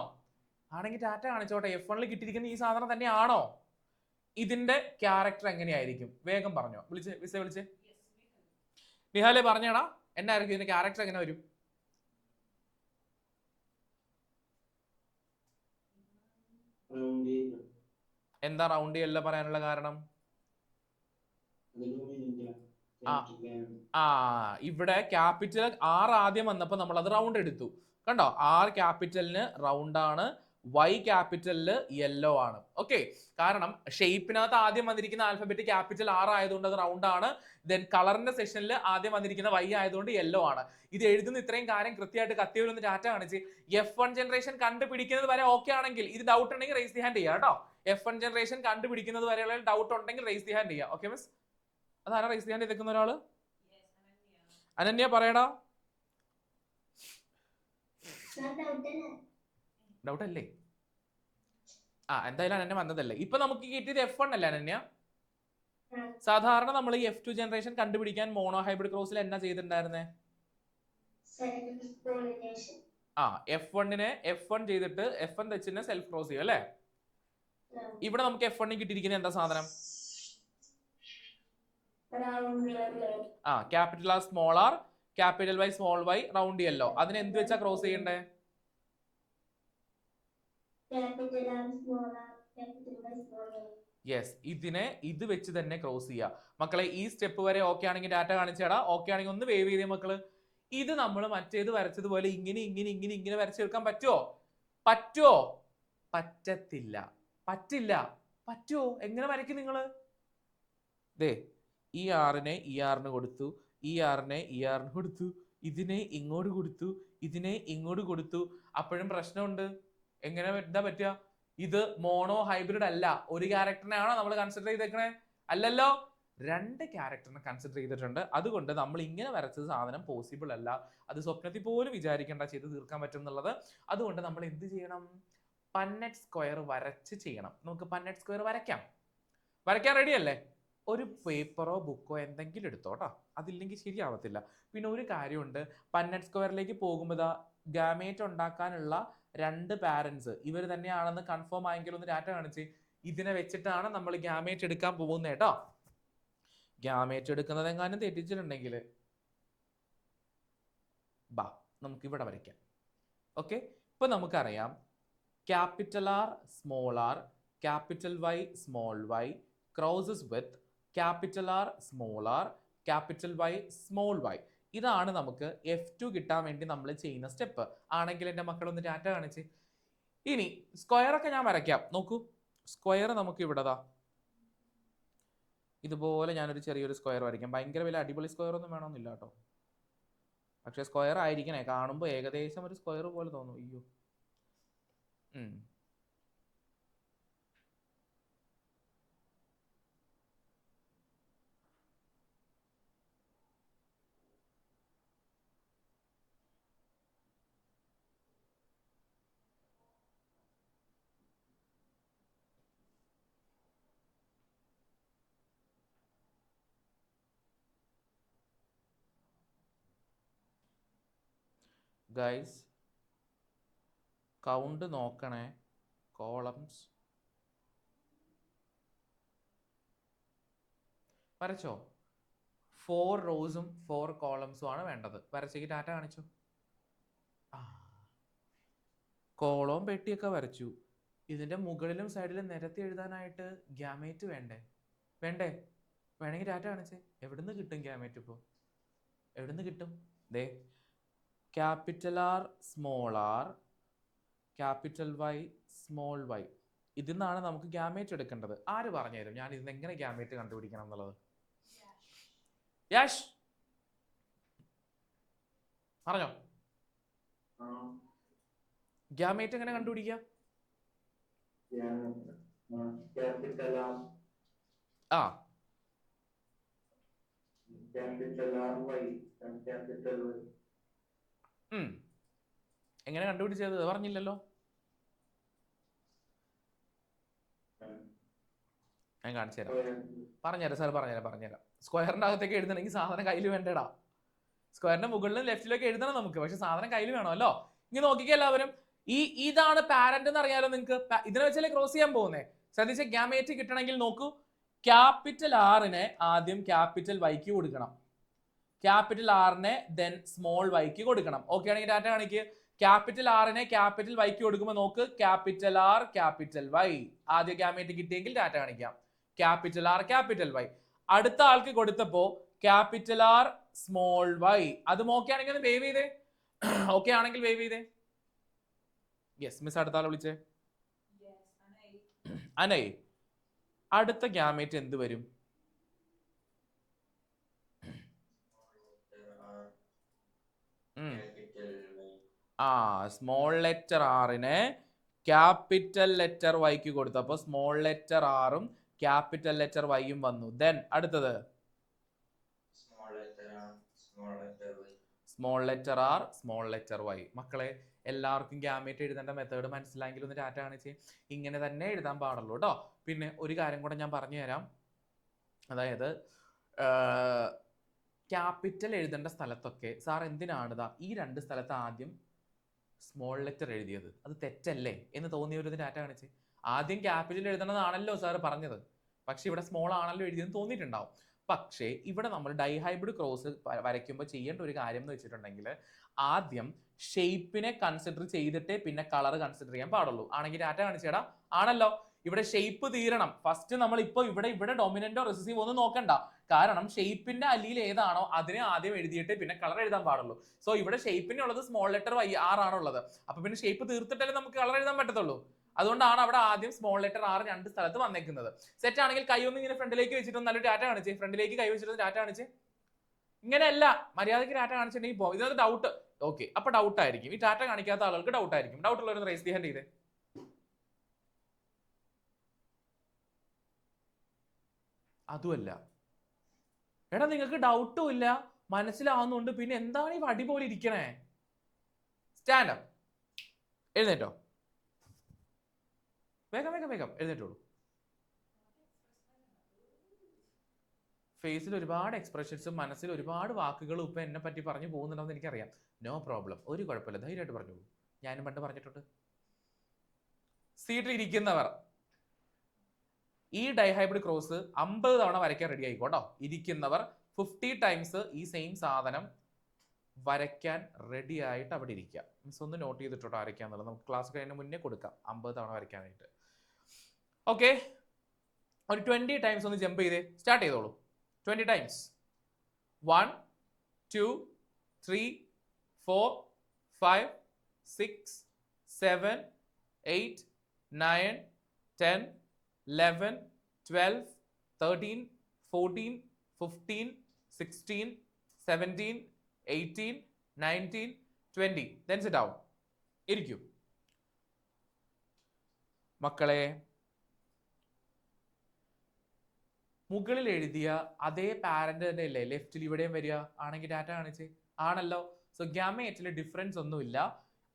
ആണെങ്കിൽ ഡാറ്റ കാണിച്ചോട്ടെ. F1 കിട്ടിയിരിക്കുന്ന ഈ സാധനം തന്നെ ആണോ? ഇതിന്റെ ക്യാരക്ടർ എങ്ങനെയായിരിക്കും? വേഗം പറഞ്ഞോ. വിളിച്ച് നിഹാലെ പറഞ്ഞേടാ. എന്നായിരിക്കും ഇതിന്റെ ക്യാരക്ടർ? എങ്ങനെ വരും? എന്താ റൗണ്ട് യെല്ലോ പറയാനുള്ള കാരണം? ഇവിടെ ക്യാപിറ്റൽ R ആദ്യം വന്നപ്പോ നമ്മൾ അത് റൗണ്ട് എടുത്തു കണ്ടോ. R ക്യാപിറ്റലിന് റൗണ്ട് ആണ്, Y ക്യാപിറ്റലില് യെല്ലോ ആണ്. ഓക്കെ, കാരണം ഷേപ്പിനകത്ത് ആദ്യം വന്നിരിക്കുന്ന ആൽഫബറ്റ് ക്യാപിറ്റൽ R ആയതുകൊണ്ട് അത് റൗണ്ട് ആണ്. ദെൻ കളറിന്റെ സെഷനിൽ ആദ്യം വന്നിരിക്കുന്ന Y ആയതുകൊണ്ട് യെല്ലോ ആണ്. ഇത് എഴുതുന്ന ഇത്രയും കാര്യം കൃത്യമായിട്ട് കത്തിയൊരു ഡാറ്റ കാണിച്ച് F1 ജനറേഷൻ കണ്ടുപിടിക്കുന്നത് വരെ ഓക്കെ ആണെങ്കിൽ, ഇത് ഡൗട്ട് ഉണ്ടെങ്കിൽ റേസ് ദി ഹാൻഡ് ചെയ്യാം കേട്ടോ. F1 ജനറേഷൻ കണ്ടുപിടിക്കുന്നത് വരെയുള്ള ഡൗട്ട് ഉണ്ടെങ്കിൽ റേസ് ദി ഹാൻഡ് ചെയ്യാം. Okay miss? അതാരാ റേസ് ദി ഹാൻഡ് ചെയ്തേക്കുന്ന ഒരാള്? അനന്യ പറയടാ. ഡൗട്ട് അല്ലേ? എന്തായാലും അനന്യ വന്നതല്ലേ. ഇപ്പൊ നമുക്ക് കിട്ടിയത് F1 അല്ലേ അനന്യ? സാധാരണ നമ്മൾ ഈ F2 ജനറേഷൻ കണ്ടുപിടിക്കാൻ മോണോ ഹൈബ്രിഡ് ക്രോസിൽ എന്നാ ചെയ്തിട്ടുണ്ടായിരുന്നേ? F1 ചെയ്തിട്ട് F1 വെച്ചിട്ട് സെൽഫ് ക്രോസ് ചെയ്യും അല്ലേ? ഇവിടെ നമുക്ക് F1 കിട്ടിയിരിക്കുന്ന എന്താ സാധനം? Capital R small R, capital Y small y, round yellow. അതിന് എന്ത് വെച്ചാ ക്രോസ് ചെയ്യണ്ടേ? യെസ്, ഇത് വെച്ച് തന്നെ ക്രോസ് ചെയ്യുക മക്കളെ. ഈ സ്റ്റെപ്പ് വരെ ഓക്കെ ആണെങ്കിൽ ഡാറ്റ കാണിച്ചേടാ. ഓക്കെ ആണെങ്കിൽ ഒന്ന് വേവ് ചെയ്തേ മക്കള്. ഇത് നമ്മൾ മറ്റേത് വരച്ചതുപോലെ ഇങ്ങനെ വരച്ചെടുക്കാൻ പറ്റുമോ? പറ്റത്തില്ല. പറ്റുമോ? എങ്ങനെ വരയ്ക്കും നിങ്ങള്? ദേ, ഈ ആറിനെ ഈ ആറിന് കൊടുത്തു, ഈ ആറിനെ ഈ ആറിന് കൊടുത്തു, ഇതിനെ ഇങ്ങോട്ട് കൊടുത്തു, ഇതിനെ ഇങ്ങോട്ട് കൊടുത്തു. അപ്പോഴും പ്രശ്നമുണ്ട്. എങ്ങനെ എന്താ പറ്റുക? ഇത് മോണോ ഹൈബ്രിഡ് അല്ല. ഒരു ക്യാരക്ടറിനെയാണോ നമ്മൾ കൺസിഡർ ചെയ്തേക്കണേ? അല്ലല്ലോ, 2 ക്യാരക്ടറിനെ കൺസിഡർ ചെയ്തിട്ടുണ്ട്. അതുകൊണ്ട് നമ്മൾ ഇങ്ങനെ വരച്ചത് സാധനം പോസിബിൾ അല്ല. അത് സ്വപ്നത്തിൽ പോലും വിചാരിക്കേണ്ട ചെയ്ത് തീർക്കാൻ പറ്റും എന്നുള്ളത്. അതുകൊണ്ട് നമ്മൾ എന്ത് ചെയ്യണം? പന്നെറ്റ് സ്ക്വയർ വരച്ച് ചെയ്യണം. നമുക്ക് പന്നെറ്റ് സ്ക്വയർ വരയ്ക്കാൻ റെഡി അല്ലേ? ഒരു പേപ്പറോ ബുക്കോ എന്തെങ്കിലും എടുത്തോട്ടോ, അതില്ലെങ്കിൽ ശരിയാവത്തില്ല. പിന്നെ ഒരു കാര്യമുണ്ട്, പന്നെറ്റ് സ്ക്വയറിലേക്ക് പോകുമ്പോൾ ഗാമേറ്റ് ഉണ്ടാക്കാനുള്ള 2 പാരന്റ്സ് ഇവർ തന്നെയാണെന്ന് കൺഫേം ആയെങ്കിൽ ഒന്ന് ഡാറ്റ കാണിച്ച്. ഇതിനെ വെച്ചിട്ടാണ് നമ്മൾ ഗാമേറ്റ് എടുക്കാൻ പോകുന്നത് കേട്ടോ. ഗാമേറ്റ് എടുക്കുന്നത് എങ്ങാനും തെറ്റിച്ചിട്ടുണ്ടെങ്കിൽ നമുക്ക് ഇവിടെ വരയ്ക്കാം. ഓക്കെ, ഇപ്പൊ നമുക്കറിയാം capital R small R, capital Y small y crosses with capital R small R, capital Y small y. ഇതാണ് നമുക്ക് F2 കിട്ടാൻ വേണ്ടി നമ്മൾ ചെയ്യുന്ന സ്റ്റെപ്പ്. ആണെങ്കിൽ എൻ്റെ മക്കളൊന്ന് ഡാറ്റ കാണിച്ച്. ഇനി സ്ക്വയർ ഒക്കെ ഞാൻ വരയ്ക്കാം. നോക്കൂ, സ്ക്വയർ നമുക്ക് ഇവിടെതാ ഇതുപോലെ ഞാനൊരു ചെറിയൊരു സ്ക്വയർ വരയ്ക്കാം. ഭയങ്കര വലിയ അടിപൊളി സ്ക്വയർ ഒന്നും വേണമെന്നില്ല കേട്ടോ, പക്ഷെ സ്ക്വയർ ആയിരിക്കണേ. കാണുമ്പോൾ ഏകദേശം ഒരു സ്ക്വയർ പോലെ തോന്നും. അയ്യോ, ഗൈസ് കൗണ്ട് നോക്കണേ. കോളംസ് വരച്ചോ? 4 റോസും 4 കോളംസും ആണ് വേണ്ടത്. വരച്ചേക്ക് ഡാറ്റ കാണിച്ചു. കോളവും പെട്ടിയൊക്കെ വരച്ചു. ഇതിന്റെ മുകളിലും സൈഡിലും നിരത്തി എഴുതാനായിട്ട് ഗ്യാമേറ്റ് വേണ്ടേ? വേണമെങ്കിൽ ഡാറ്റ കാണിച്ചേ. എവിടുന്ന് കിട്ടും ഗ്യാമേറ്റ്? ഇപ്പോൾ എവിടുന്ന് കിട്ടും? ദേ, capital R small R, capital Y small Y. ഇതിൽ നിന്നാണ് നമുക്ക് ഗ്യാമേറ്റ് എടുക്കേണ്ടത്. ആര് പറഞ്ഞുതരും ഞാൻ ഇതിന് എങ്ങനെ ഗ്യാമേറ്റ് കണ്ടുപിടിക്കണം എന്നുള്ളത്? യാഷ് പറഞ്ഞോ. ഗ്യാമേറ്റ് എങ്ങനെ കണ്ടുപിടിക്കാം? എങ്ങനെ കണ്ടുപിടിച്ചത് പറഞ്ഞില്ലല്ലോ. ഞാൻ കാണിച്ചു തരാം. പറഞ്ഞുതരാം സാർ, പറഞ്ഞുതരാം. സ്ക്വയറിന്റെ അകത്തേക്ക് എഴുതണമെങ്കിൽ സാധനം കയ്യിൽ വേണ്ടടാ. സ്ക്വയറിന്റെ മുകളിലും ലെഫ്റ്റിലൊക്കെ എഴുതണം നമുക്ക്, പക്ഷെ സാധനം കയ്യിൽ വേണമല്ലോ. ഇങ്ങനെ നോക്കിക്കേ എല്ലാവരും. ഇതാണ് പാരന്റ് എന്ന് അറിയാലോ നിങ്ങൾക്ക്. ഇതിനെ വെച്ചല്ലേ ക്രോസ് ചെയ്യാൻ പോകുന്നേ. ശ്രദ്ധിച്ച, ഗ്യാമേറ്റ് കിട്ടണമെങ്കിൽ നോക്കൂ, ക്യാപിറ്റൽ ആറിനെ ആദ്യം ക്യാപിറ്റൽ വൈക്ക് കൊടുക്കണം, ക്യാപിറ്റൽ ആറിനെ ദെൻ സ്മോൾ വൈക്ക് കൊടുക്കണം. ഓക്കെ ആണെങ്കിൽ ഡാറ്റ കാണിക്കുക. ക്യാപിറ്റൽ ആറിനെ ക്യാപിറ്റൽ വൈക്ക് കൊടുക്കുമ്പോൾ നോക്ക്, ക്യാപിറ്റൽ ആർ ക്യാപിറ്റൽ വൈ. ആദ്യം ഗ്യാമേറ്റ് കിട്ടിയെങ്കിൽ ഡാറ്റ കാണിക്കാം. Capital R capital Y. അടുത്ത ആൾക്ക് കൊടുത്തപ്പോ ക്യാപിറ്റൽ ആർ സ്മോൾ വൈ. അതും ഓക്കെ ആണെങ്കിൽ ഒന്ന് വേവ് ചെയ്തേ. ഓക്കെ ആണെങ്കിൽ വേവ് ചെയ്തേ. യെസ് മിസ്, അടുത്ത ആളെ വിളിച്ചേ. അനൈ, അടുത്ത ഗ്യാമേറ്റ് എന്ത് വരും? സ്മോൾ ലെറ്റർ ആറിനെ ക്യാപിറ്റൽ ലെറ്റർ വൈക്ക് കൊടുത്തു. അപ്പൊ സ്മോൾ ലെറ്റർ ആറും ക്യാപിറ്റൽ ലെറ്റർ വൈയും വന്നു. ദെൻ അടുത്തത് small letter r, small letter y. മക്കളെ എല്ലാവർക്കും ഗ്യാമേറ്റ് എഴുതേണ്ട മെത്തേഡ് മനസ്സിലായെങ്കിൽ ഒന്ന് ഡാറ്റ കാണിച്ച് ഇങ്ങനെ തന്നെ എഴുതാൻ പാടുള്ളൂ കേട്ടോ. പിന്നെ ഒരു കാര്യം കൂടെ ഞാൻ പറഞ്ഞു തരാം. അതായത് ക്യാപിറ്റൽ എഴുതേണ്ട സ്ഥലത്തൊക്കെ സാർ എന്തിനാണ് ഈ 2 സ്ഥലത്ത് ആദ്യം സ്മോൾ ലെറ്റർ എഴുതിയത്, അത് തെറ്റല്ലേ എന്ന് തോന്നിയ ഒരു ഡാറ്റ കാണിച്ച്. ആദ്യം ക്യാപിറ്റൽ എഴുതണമെന്നാണല്ലോ സാർ പറഞ്ഞത്, പക്ഷെ ഇവിടെ സ്മോൾ ആണല്ലോ എഴുതിയെന്ന് തോന്നിയിട്ടുണ്ടാവും. പക്ഷേ ഇവിടെ നമ്മൾ ഡൈഹൈബ്രിഡ് ക്രോസ് വരയ്ക്കുമ്പോൾ ചെയ്യേണ്ട ഒരു കാര്യം എന്ന് വെച്ചിട്ടുണ്ടെങ്കിൽ ആദ്യം ഷേപ്പിനെ കൺസിഡർ ചെയ്തിട്ടേ പിന്നെ കളർ കൺസിഡർ ചെയ്യാൻ പാടുള്ളൂ. ആണെങ്കിൽ ഡാറ്റ കാണിച്ചേടാ, ആണല്ലോ. ഇവിടെ ഷേപ്പ് തീരണം. ഫസ്റ്റ് നമ്മൾ ഇപ്പോൾ ഇവിടെ ഡൊമിനന്റോ റിസസീവ് ഒന്നും നോക്കണ്ട, കാരണം ഷേപ്പിന്റെ അല്ലിയിൽ ഏതാണോ അതിനെ ആദ്യം എഴുതിയിട്ട് പിന്നെ കളർ എഴുതാൻ പാടുള്ളൂ. സോ ഇവിടെ ഷേപ്പിന് ഉള്ളത് സ്മോൾ ലെറ്റർ ആർ ആണുള്ളത്. അപ്പൊ പിന്നെ ഷേപ്പ് തീർത്തിട്ടല്ലേ നമുക്ക് കളർ എഴുതാൻ പറ്റത്തുള്ളൂ. അതുകൊണ്ടാണ് അവിടെ ആദ്യം സ്മോൾ ലെറ്റർ ആർ 2 സ്ഥലത്ത് വന്നേക്കുന്നത്. സെറ്റ് ആണെങ്കിൽ കൈ ഒന്ന് ഇങ്ങനെ ഫ്രണ്ടിലേക്ക് വെച്ചിട്ട് നല്ലൊരു ഡാറ്റ കാണിച്ച്, ഫ്രണ്ടിലേക്ക് കൈ വെച്ചിട്ട് ഡാറ്റ കാണിച്ച്. ഇങ്ങനെയല്ല, മര്യാദയ്ക്ക് ഡാറ്റ കാണിച്ചിട്ടുണ്ടെങ്കിൽ പോകും. ഇതിനകത്ത് ഡൗട്ട്, ഓക്കെ, അപ്പൊ ഡൗട്ട് ആയിരിക്കും. ഈ ഡാറ്റ കാണിക്കാത്ത ആളുകൾക്ക് ഡൗട്ട് ആയിരിക്കും. ഡൗട്ട് ഉള്ളവർ റൈസ് ദി ഹാൻഡ് ചെയ്തേ. അതുമല്ല എടാ, നിങ്ങൾക്ക് ഡൗട്ടും ഇല്ല, മനസ്സിലാവുന്നുണ്ട്, പിന്നെ എന്താണ് ഈ വടി പോലെ ഇരിക്കണേ? സ്റ്റാൻഡ് അപ്പ്, എഴുന്നേറ്റോ, വേഗം വേഗം വേഗം എഴുന്നേറ്റോളൂ. ഫേസിൽ ഒരുപാട് എക്സ്പ്രഷൻസും മനസ്സിൽ ഒരുപാട് വാക്കുകളും ഇപ്പൊ എന്നെ പറ്റി പറഞ്ഞു പോകുന്നുണ്ടോന്ന് എനിക്കറിയാം. നോ പ്രോബ്ലം, ഒരു കുഴപ്പമില്ല, ധൈര്യമായിട്ട് പറഞ്ഞോളൂ. ഞാനും പണ്ട് പറഞ്ഞിട്ടുണ്ട്. സീറ്റിൽ ഇരിക്കുന്നവർ ഈ ഡൈഹൈബ്രിഡ് ക്രോസ് 50 തവണ വരയ്ക്കാൻ റെഡി ആയിക്കോട്ടോ. ഇരിക്കുന്നവർ 50 ടൈംസ് ഈ സെയിം സാധനം വരയ്ക്കാൻ റെഡി ആയിട്ട് അവിടെ ഇരിക്കുക. മീൻസ് ഒന്ന് നോട്ട് ചെയ്തിട്ടോ വരയ്ക്കാന്നുള്ളത്. നമുക്ക് ക്ലാസ് കഴിഞ്ഞ മുന്നേ കൊടുക്കാം 50 തവണ വരയ്ക്കാനായിട്ട്. ഓക്കെ, ഒരു 20 ടൈംസ് ഒന്ന് ജമ്പ് ചെയ്തേ, സ്റ്റാർട്ട് ചെയ്തോളൂ. 20 ടൈംസ്. 1 2 3 4 5 6 7 8 9 10 11 12 13 14 15 16 17 18 19 20. Then sit down. ഇരിക്കൂ. മക്കളെ, മുകളിൽ എഴുതിയ അതേ പാരന്റ് തന്നെ അല്ലേ ലെഫ്റ്റിൽ ഇവിടെയും വരിക? ആണെങ്കിൽ ഡാറ്റ കാണിച്ച്. ആണല്ലോ. സോ ഗ്യാമേറ്റിൽ ഡിഫറൻസ് ഒന്നുമില്ല.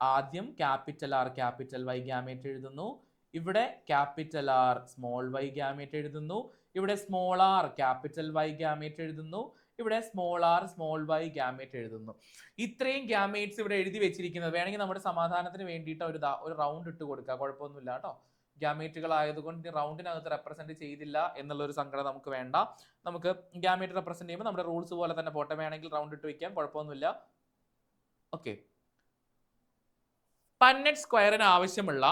ആദ്യം capital R capital Y gamete എഴുതുന്നു. ഇവിടെ capital R small y gamete എഴുതുന്നു. ഇവിടെ small R capital Y gamete എഴുതുന്നു. ഇവിടെ small r small y gamete എഴുതുന്നു. ഇത്രയും ഗ്യാമേറ്റ്സ് ഇവിടെ എഴുതി വെച്ചിരിക്കുന്നത് വേണമെങ്കിൽ നമ്മുടെ സമാധാനത്തിന് വേണ്ടിയിട്ട് ഒരു റൗണ്ട് ഇട്ട് കൊടുക്കുക, കുഴപ്പമൊന്നുമില്ല കേട്ടോ. ഗ്യാമേറ്റുകൾ ആയതുകൊണ്ട് റൗണ്ടിനകത്ത് റെപ്രസെന്റ് ചെയ്തില്ല എന്നുള്ള ഒരു സങ്കടം നമുക്ക് വേണ്ട. നമുക്ക് ഗ്യാമേറ്റ് റെപ്രസെന്റ് ചെയ്യുമ്പോൾ നമ്മുടെ റൂൾസ് പോലെ തന്നെ പോട്ടെ, വേണമെങ്കിൽ റൗണ്ട് ഇട്ട് വെക്കാം, കുഴപ്പമൊന്നുമില്ല. ഓക്കെ, പന്നറ്റ് സ്ക്വയറിന് ആവശ്യമുള്ള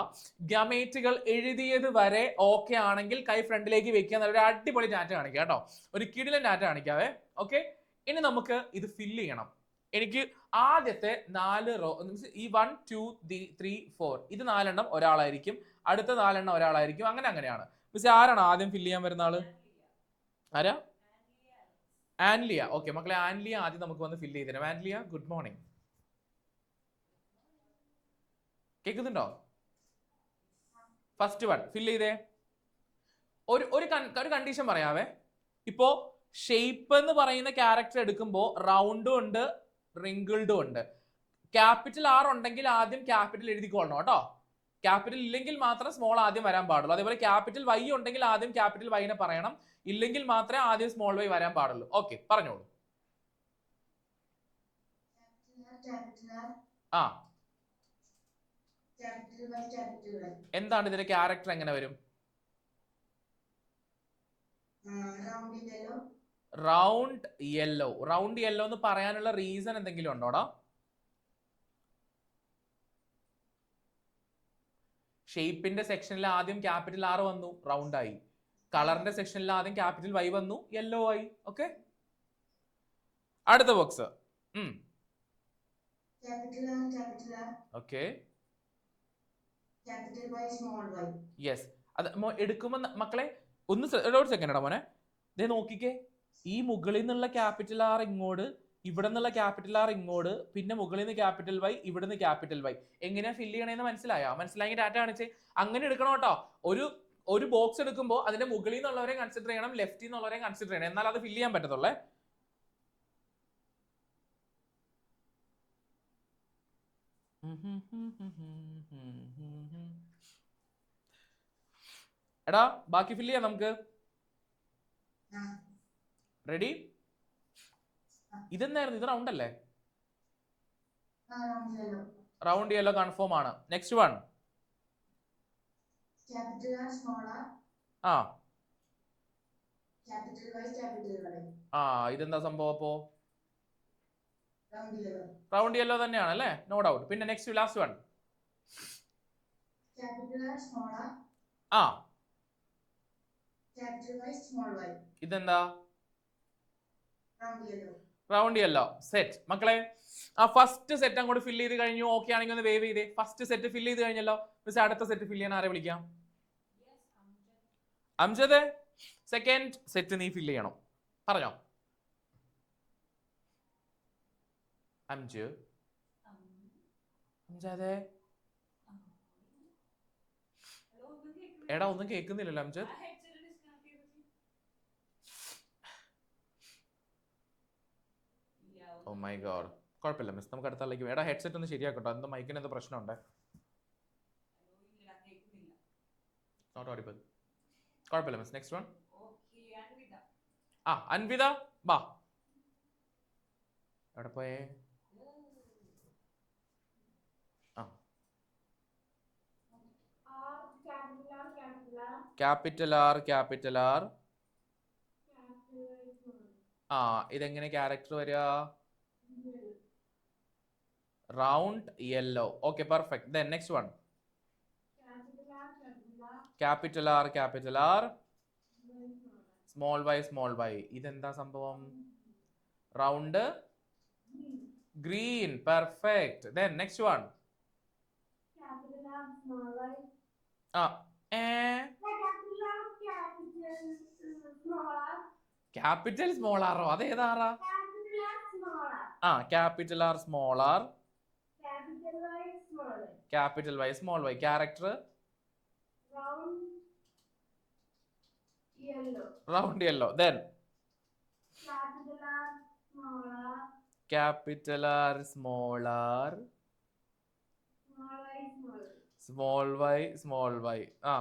ഗ്യാമേറ്റുകൾ എഴുതിയത് വരെ ഓക്കെ ആണെങ്കിൽ കൈ ഫ്രണ്ടിലേക്ക് വെക്കുക. നല്ലൊരു അടിപൊളി ഡാറ്റ കാണിക്കാം കേട്ടോ, ഒരു കിടിലൻ ഡാറ്റ കാണിക്കാവേ. ഓക്കെ, ഇനി നമുക്ക് ഇത് ഫില്ല് ചെയ്യണം. എനിക്ക് ആദ്യത്തെ 4 റോ, ഈ 1 2 3 4 ഇത് 4 എണ്ണം ഒരാളായിരിക്കും, അടുത്ത 4 എണ്ണം ഒരാളായിരിക്കും, അങ്ങനെയാണ്. മിസ് ആരാണ് ആദ്യം ഫില്ല് ചെയ്യാൻ വരുന്ന ആള്? ആരാ? ആൻലിയ. ഓക്കെ മക്കളെ, ആൻലിയ ആദ്യം നമുക്ക് വന്ന് ഫില്ല് ചെയ്ത് തരാം. Anliya, good morning. കേൾക്കുന്നുണ്ടോ? ഫസ്റ്റ് വൺ ഫില്ല് ചെയ്തേ. ഒരു കണ്ടീഷൻ പറയാവേ. ഇപ്പോ ഷേപ്പ് എന്ന് പറയുന്ന ക്യാരക്ടർ എടുക്കുമ്പോൾ റൗണ്ടും ഉണ്ട് റിങ്കിൾഡും ഉണ്ട്. ക്യാപിറ്റൽ ആർ ഉണ്ടെങ്കിൽ ആദ്യം ക്യാപിറ്റൽ എഴുതിക്കൊള്ളണം കേട്ടോ. ക്യാപിറ്റൽ ഇല്ലെങ്കിൽ മാത്രം സ്മോൾ ആദ്യം വരാൻ പാടുള്ളൂ. അതേപോലെ ക്യാപിറ്റൽ വൈ ഉണ്ടെങ്കിൽ ആദ്യം ക്യാപിറ്റൽ വൈനെ പറയണം, ഇല്ലെങ്കിൽ മാത്രമേ ആദ്യം സ്മോൾ വൈ വരാൻ പാടുള്ളൂ. ഓക്കെ, പറഞ്ഞോളൂ. ആ, എന്താണ് ഇതിന്റെ ക്യാരക്ടർ, എങ്ങനെ വരും? Round yellow. റൗണ്ട് യെല്ലോ എന്ന് പറയാനുള്ള റീസൺ എന്തെങ്കിലും ഉണ്ടോടാ? ഷേപ്പിന്റെ സെക്ഷനിൽ ആദ്യം ക്യാപിറ്റൽ ആർ വന്നു, റൗണ്ട് ആയി. കളറിന്റെ സെക്ഷനിൽ ആദ്യം ക്യാപിറ്റൽ വൈ വന്നു, യെല്ലോ ആയി. ഓക്കെ, അടുത്ത ബോക്സ്. Okay, yes. അത് എടുക്കുമ്പോ മക്കളെ ഒന്ന് ഒരു സെക്കൻഡ് മോനെ, ദേ നോക്കിക്കേ. ഈ മുകളിൽ നിന്നുള്ള ക്യാപിറ്റൽ ആർ ഇങ്ങോട്ട്, ഇവിടെ നിന്നുള്ള ക്യാപിറ്റൽ ആർ ഇങ്ങോട്ട്, പിന്നെ മുകളിൽ നിന്ന് ക്യാപിറ്റൽ വൈ, ഇവിടെ നിന്ന് ക്യാപിറ്റൽ വൈ. എങ്ങനെയാ ഫില്ല് ചെയ്യണേന്ന് മനസ്സിലായെങ്കിൽ ഡാറ്റ കാണിച്ചേ. അങ്ങനെ എടുക്കണം കേട്ടോ. ഒരു ബോക്സ് എടുക്കുമ്പോൾ അതിന്റെ മുകളിൽ നിന്നുള്ളവരെ കൺസിഡർ ചെയ്യണം, ലെഫ്റ്റിൽ നിന്നുള്ളവരെ കൺസിഡർ ചെയ്യണം, എന്നാൽ അത് ഫില്ല് ചെയ്യാൻ പറ്റത്തുള്ളേ. എടാ ബാക്കി ഫില്ല് ചെയ്യാം നമുക്ക്. റെഡി? ഇതെന്നായിരുന്നു? ഇത് റൗണ്ട് അല്ലേ? റൗണ്ട് യെല്ലോ കൺഫേം ആണ്. Next one. ആ ആ ഇതെന്താ സംഭവം അപ്പോ? റൗണ്ട് യെല്ലോ തന്നെയാണ് അല്ലേ? No doubt. പിന്നെ നെക്സ്റ്റ് ലാസ്റ്റ് വൺ. ആ ഇതെന്താ? Round yellow. സെറ്റ് മക്കളെ. ആ ഫസ്റ്റ് സെറ്റ് അങ്ങോട്ട് ഫില്ല് ചെയ്ത് കഴിഞ്ഞു. ഓക്കെ ആണെങ്കിൽ ഒന്ന് വേവ് ചെയ്തേ. ഫസ്റ്റ് സെറ്റ് ഫില്ല് ചെയ്ത് കഴിഞ്ഞല്ലോ. മിസ് അടുത്ത സെറ്റ് ഫില്ല് ചെയ്യാൻ ആരെ വിളിക്കാം? അംജദ്, സെക്കൻഡ് സെറ്റ് നീ ഫില്ല് ചെയ്യണം. പറഞ്ഞോ. അംജദ് എടാ ഒന്നും കേൾക്കുന്നില്ലല്ലോ അംജദ്. Oh my God. കുഴപ്പമില്ല മിസ്, നമുക്ക് അടുത്ത ആളിലേക്ക്. എടാ ഹെഡ്സെറ്റ് ഒന്ന് ശരിയാക്കട്ടോ. എന്താ മൈക്കിന് എന്താ പ്രശ്നമുണ്ട്? Not audible. കുഴപ്പമില്ല മിസ്. Next one. ആ അൻവിത ബാ. എവിടെ പോയേ? ആ ക്യാപിറ്റൽ ആർ ക്യാപിറ്റൽ ആർ. ആ ഇതെങ്ങനെ ക്യാരക്ടർ വരിക? Round yellow. Okay perfect. Then next one. Capital R capital R small y. ഇതെന്താ സംഭവം? Round green. Perfect. Then next one. ആ ക്യാപിറ്റൽ സ്മോൾ ആറോ? അതേതാറാ? ആ capital R small R capital Y small y. Character round yellow. Then capital R small r small y. ആ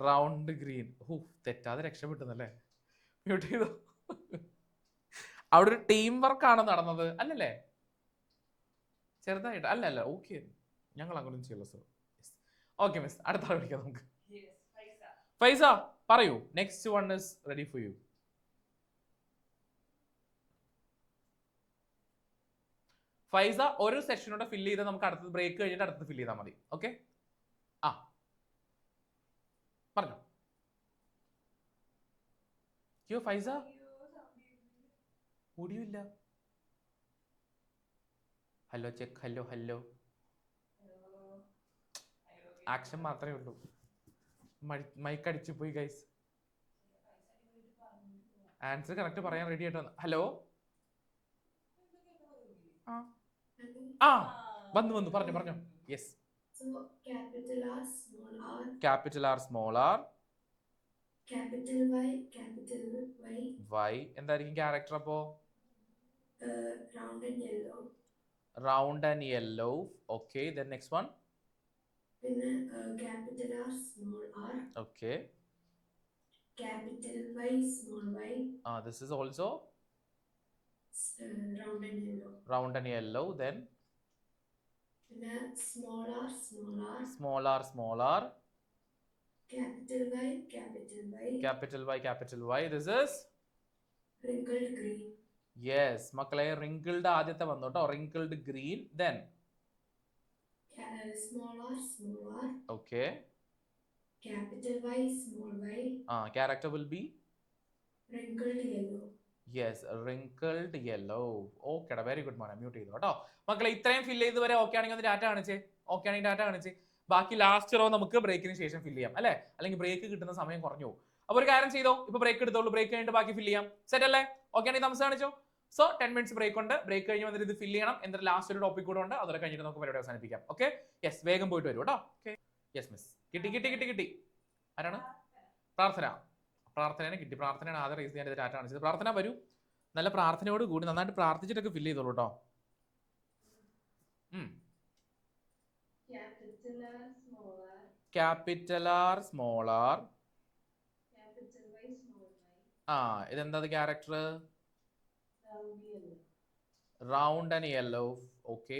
round green. തെറ്റാതെ രക്ഷപ്പെട്ടതല്ലേ? Mute ചെയ്തോ. അവിടെ ഒരു ടീം വർക്കാണ് നടന്നത് അല്ലല്ലേ? ചെറുതായിട്ട് അല്ലല്ല. ഓക്കെ, ഞങ്ങൾ അങ്ങനെ ചെയ്യല്ലോ സർ. ഓക്കെ മിസ്, അടുത്ത ആൾ വിളിക്കാം നമുക്ക്. ഫൈസ പറയൂ. Next one is ready for you. Faiza ഒരു സെക്ഷനോടെ ഫില്ല് ചെയ്ത് നമുക്ക് അടുത്തത് ബ്രേക്ക് കഴിഞ്ഞിട്ട് അടുത്തത് ഫില്ല് ചെയ്താൽ മതി. ഓക്കെ? ആ പറഞ്ഞോ. യോ ഫൈസ ഓടിയില്ല. Hello check. Hello hello. Action മാത്രമേ ഉള്ളൂ. മൈക്ക് അടിച്ചു പോയി ഗൈസ്. ആൻസർ കറക്റ്റ് പറയാൻ റെഡി ആയിട്ട് വന്നു. ഹലോ ആ വന്നു പറഞ്ഞു പറഞ്ഞു. Yes. Capital R small R Y. എന്തായിരിക്കും ക്യാരക്ടർ അപ്പോ? Round and yellow. Okay. Then next one. പിന്നെ capital R small R. Okay. Capital Y small Y. This is also round and yellow. Round and yellow. Then പിന്നെ small r small r. Small r small r. Capital Y capital Y. Capital Y capital Y. This is wrinkled green. yes മക്കളെ, wrinkled ആദ്യത്തെ വന്നു കേട്ടോ. wrinkled green. Then small r small r. okay. Capital Y small y. Character will be wrinkled yellow. yes wrinkled yellow. okay very good മോനെ. Mute ചെയ്തു കേട്ടോ മക്കളെ. ഇത്രയും fill ചെയ്ത് വരെ ഓക്കെ ആണെങ്കിൽ ഒന്ന് ഡാറ്റ കാണിച്ചേ. ഓക്കെ ആണെങ്കിൽ ഡാറ്റ കാണിച്ചേ. ബാക്കി ലാസ്റ്റ് റോ നമുക്ക് ബ്രേക്കിന് ശേഷം ഫില്ല് ചെയ്യാം അല്ലെ? അല്ലെങ്കിൽ ബ്രേക്ക് കിട്ടുന്ന സമയം കുറഞ്ഞു പോകും. അപ്പൊ ഒരു കാര്യം ചെയ്തോ, ഇപ്പൊ ബ്രേക്ക് എടുത്തോളൂ. ബ്രേക്ക് കഴിഞ്ഞിട്ട് ബാക്കി ഫില്ല് ചെയ്യാം. സെറ്റ് അല്ലേ? ഓക്കെ ആണെങ്കിൽ താമസം കാണിച്ചോ. സോ 10 മിനിറ്റ്സ് ബ്രേക്ക് ഉണ്ട്. ബ്രേക്ക് കഴിഞ്ഞ് വന്നിട്ട് ഇത് ഫില്ല് ചെയ്യണം. എന്നിട്ട് ലാസ്റ്റ് ഒരു ടോപ്പിക് കൂടെ ഉണ്ട്. അതോടെ കഴിഞ്ഞിട്ട് നമുക്ക് പരിപാടി അവസാനിപ്പിക്കാം. ഓക്കെ? യെസ്, വേഗം പോയിട്ട് വരും കേട്ടോ. Okay yes miss. കിട്ടി. ആരാണ്? പ്രാർത്ഥനയെ കിട്ടി. പ്രാർത്ഥനയാണ് ആദ്യം റേസ് ചെയ്യാൻ ഡാറ്റ കാണിച്ചത്. പ്രാർത്ഥന വരൂ. നല്ല പ്രാർത്ഥനയോട് കൂടി നന്നായിട്ട് പ്രാർത്ഥിച്ചിട്ടൊക്കെ ഫില്ല് ചെയ്തോളൂ കേട്ടോ. Capital R, small r. Capital R small r. Capital Y, small y. ആ ഇതെന്താ ക്യാരക്ടർ? Round yellow. Round and yellow. Okay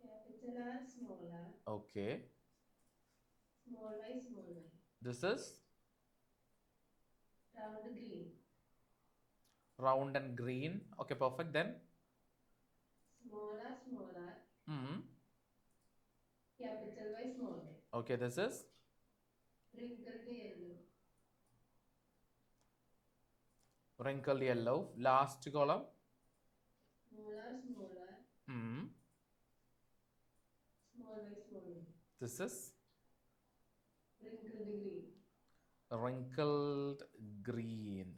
Capital R, small r. Okay. Small y, small y. This is Round green. Round and green. Okay perfect. Then Small r, small r. Capital Y, small y. Okay this is Wrinkled yellow. wrinkled yellow. Last column. Small r, small r. Small y, small y. This is Wrinkled green. wrinkled green.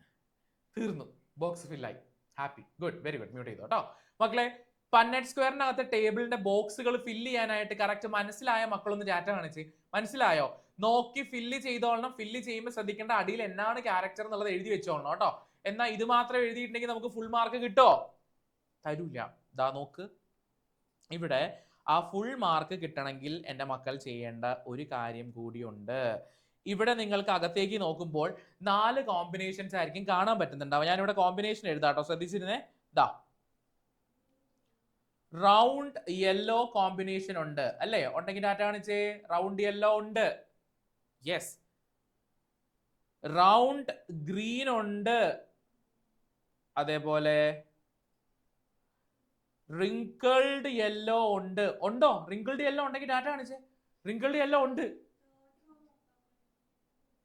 തീർന്നു. Box ഫില്ലായി. Happy. Good. Very good. Mute ചെയ്തോ കേട്ടോ മക്കളെ. പന്നറ്റ് സ്ക്വയറിനകത്ത് ടേബിളിന്റെ ബോക്സുകൾ fill ചെയ്യാനായിട്ട് correct മനസ്സിലായ മക്കളൊന്ന് data കാണിച്ച്. മനസ്സിലായോ? നോക്കി ഫില്ല് ചെയ്തോളണം. ഫില്ല് ചെയ്യുമ്പോൾ ശ്രദ്ധിക്കേണ്ട അടിയിൽ എന്നാണ് ക്യാരക്ടർ എന്നുള്ളത് എഴുതി വെച്ചോളണം കേട്ടോ. എന്നാൽ ഇത് മാത്രം എഴുതിയിട്ടുണ്ടെങ്കിൽ നമുക്ക് ഫുൾ മാർക്ക് കിട്ടോ? തരൂല. ദാ നോക്ക്, ഇവിടെ ആ ഫുൾ മാർക്ക് കിട്ടണമെങ്കിൽ എൻ്റെ മക്കൾ ചെയ്യേണ്ട ഒരു കാര്യം കൂടിയുണ്ട്. ഇവിടെ നിങ്ങൾക്ക് അകത്തേക്ക് നോക്കുമ്പോൾ 4 കോമ്പിനേഷൻസ് ആയിരിക്കും കാണാൻ പറ്റുന്നുണ്ടാവും. ഞാനിവിടെ കോമ്പിനേഷൻ എഴുതാട്ടോ, ശ്രദ്ധിച്ചിരുന്നേ. ദാ റൗണ്ട് യെല്ലോ കോമ്പിനേഷൻ ഉണ്ട് അല്ലേ? ഉണ്ടെങ്കിൽ ഡാറ്റ കാണിച്ചേ. റൗണ്ട് യെല്ലോ ഉണ്ട്. യെസ്. റൗണ്ട് ഗ്രീൻ ഉണ്ട്. അതേപോലെ റിങ്കിൾഡ് യെല്ലോ ഉണ്ട്. ഉണ്ടോ? റിങ്കിൾഡ് യെല്ലോ ഉണ്ടെങ്കിൽ ഡാറ്റ കാണിച്ചേ. റിങ്കിൾഡ് യെല്ലോ ഉണ്ട്.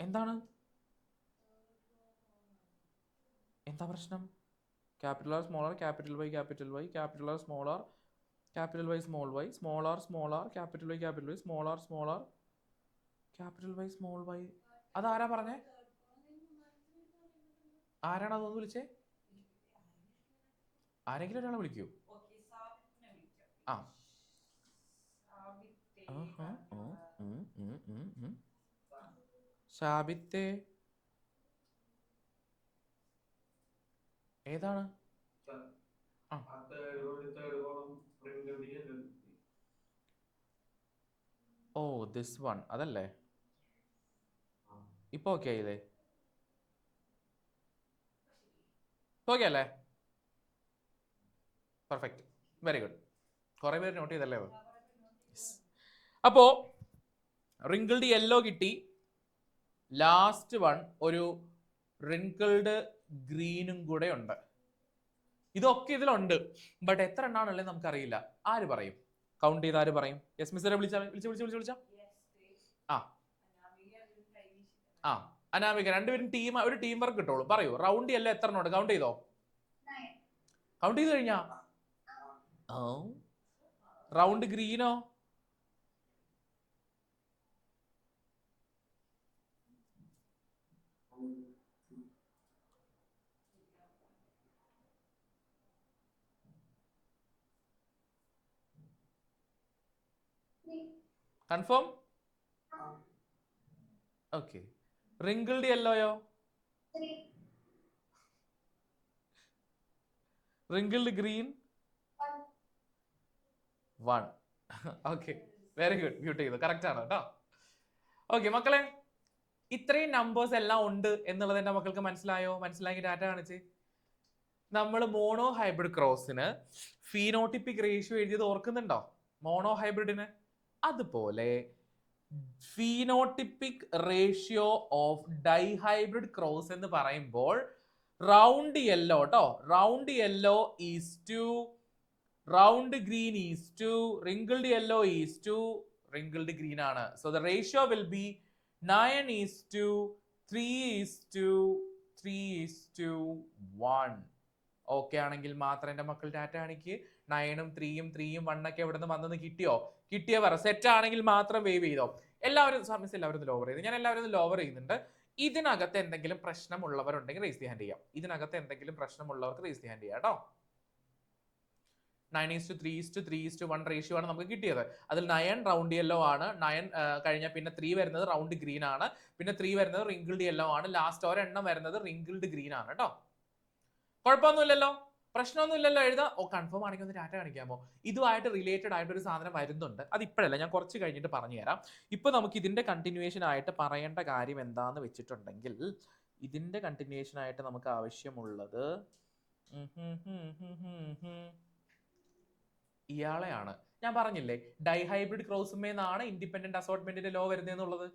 എന്താണ് എന്താ പ്രശ്നം? Capital R small R, capital Y capital Y, capital R small R, capital Y small y, small r small R, capital Y, small r small R, capital Y small y. അതാരാ പറഞ്ഞേ? ആരാണ് അതൊന്ന് വിളിച്ചേ? ആരെങ്കിലും ഒരാളെ വിളിക്കൂ. ആ ഷാബിത്തെ ഏതാണ്? ഓ ദിസ് വൺ അതല്ലേ? ഇപ്പൊ ഓക്കെ ആയില്ലേ? ഓക്കെ അല്ലേ? പെർഫെക്റ്റ്. Very good. കുറെ പേര് നോട്ട് ചെയ്തല്ലേ? അപ്പോ റിങ്കിൾഡ് യെല്ലോ കിട്ടി. ലാസ്റ്റ് വൺ ഒരു റിങ്കിൾഡ് ഗ്രീനും കൂടെ ഉണ്ട്. ഇതൊക്കെ ഇതിലുണ്ട്. ബട്ട് എത്ര എണ്ണാണുള്ളത് നമുക്കറിയില്ല. ആര് പറയും? കൗണ്ട് ചെയ്ത് ആര് പറയും? യെസ് മിസ്റ്ററെ വിളിച്ച ആ അനാമിക. രണ്ടുപേരും ഒരു ടീം വർക്ക് കിട്ടുള്ളൂ. പറയൂ. റൗണ്ട് യെല്ലോ എത്ര എണ്ണം ഉണ്ട്? കൗണ്ട് ചെയ്തോ? കൗണ്ട് ചെയ്ത് കഴിഞ്ഞാ? റൗണ്ട് ഗ്രീനോ? കൺഫേം? ഓക്കെ. റിങ്കിൾഡ് യെല്ലോയോ? Wrinkled green 1. Okay very good. Mute ചെയ്തു. കറക്റ്റ് ആണ് കേട്ടോ. ഓക്കെ മക്കളെ, ഇത്രയും നമ്പേഴ്സ് എല്ലാം ഉണ്ട് എന്നുള്ളത് എൻ്റെ മക്കൾക്ക് മനസ്സിലായോ? മനസ്സിലാക്കി ഡാറ്റ കാണിച്ച്. നമ്മൾ മോണോ ഹൈബ്രിഡ് ക്രോസിന് ഫീനോട്ടിപ്പിക് റേഷ്യോ എഴുതിയത് ഓർക്കുന്നുണ്ടോ? മോണോ ഹൈബ്രിഡിന്. അതുപോലെ phenotypic ratio of dihybrid cross എന്ന് പറയുമ്പോൾ റൗണ്ട് യെല്ലോ കേട്ടോ. Round yellow is two round green is two wrinkled yellow is two wrinkled green ആണ്. So the ratio will be 9:3:3:1. Okay ആണെങ്കിൽ മാത്രം എൻ്റെ മക്കൾ ഡാറ്റ കാണിക്ക്. 9ഉം 3ഉം 3ഉം 1 ഒക്കെ എവിടെ നിന്ന് വന്നെന്ന് കിട്ടിയോ? കിട്ടിയവർ സെറ്റ് ആണെങ്കിൽ മാത്രം വേവ് ചെയ്തോ. എല്ലാവരും എല്ലാവരും ലോവർ ചെയ്ത്. ഞാൻ എല്ലാവരും ലോവർ ചെയ്യുന്നുണ്ട്. ഇതിനകത്ത് എന്തെങ്കിലും പ്രശ്നമുള്ളവരുണ്ടെങ്കിൽ റേസ് ദി ഹാൻഡ് ചെയ്യാം. ഇതിനകത്ത് എന്തെങ്കിലും പ്രശ്നമുള്ളവർക്ക് റേസ് ദി ഹാൻഡ് ചെയ്യാം കേട്ടോ. 9:3:3:1 റേഷ്യോ ആണ് നമുക്ക് കിട്ടിയത്. അതിൽ 9 റൗണ്ട് യെല്ലോ ആണ്. 9 കഴിഞ്ഞാൽ പിന്നെ 3 വരുന്നത് റൗണ്ട് ഗ്രീൻ ആണ്. പിന്നെ 3 വരുന്നത് wrinkled യെല്ലോ ആണ്. ലാസ്റ്റ് ഒരെണ്ണം വരുന്നത് wrinkled ഗ്രീൻ ആണ് കേട്ടോ. കുഴപ്പമൊന്നുമില്ലല്ലോ. പ്രശ്നമൊന്നുമില്ലല്ലോ, എഴുതാം. ഓ കൺഫേം ആണെങ്കിൽ ഒന്ന് ഡാറ്റ കാണിക്കാമോ? ഇതുമായിട്ട് റിലേറ്റഡ് ആയിട്ട് ഒരു സാധനം വരുന്നുണ്ട്. അത് ഇപ്പോഴല്ല, ഞാൻ കുറച്ച് കഴിഞ്ഞിട്ട് പറഞ്ഞുതരാം. ഇപ്പൊ നമുക്ക് ഇതിന്റെ കണ്ടിന്യൂവേഷൻ ആയിട്ട് പറയേണ്ട കാര്യം എന്താന്ന് വെച്ചിട്ടുണ്ടെങ്കിൽ, ഇതിന്റെ കണ്ടിന്യൂവേഷൻ ആയിട്ട് നമുക്ക് ആവശ്യമുള്ളത് ഇയാളെയാണ്. ഞാൻ പറഞ്ഞില്ലേ ഡൈഹൈബ്രിഡ് ക്രോസുമേന്നാണ് ഇൻഡിപെൻഡന്റ് അസോർട്ട്മെന്റിന്റെ ലോ വരുന്നതെന്നുള്ളത്.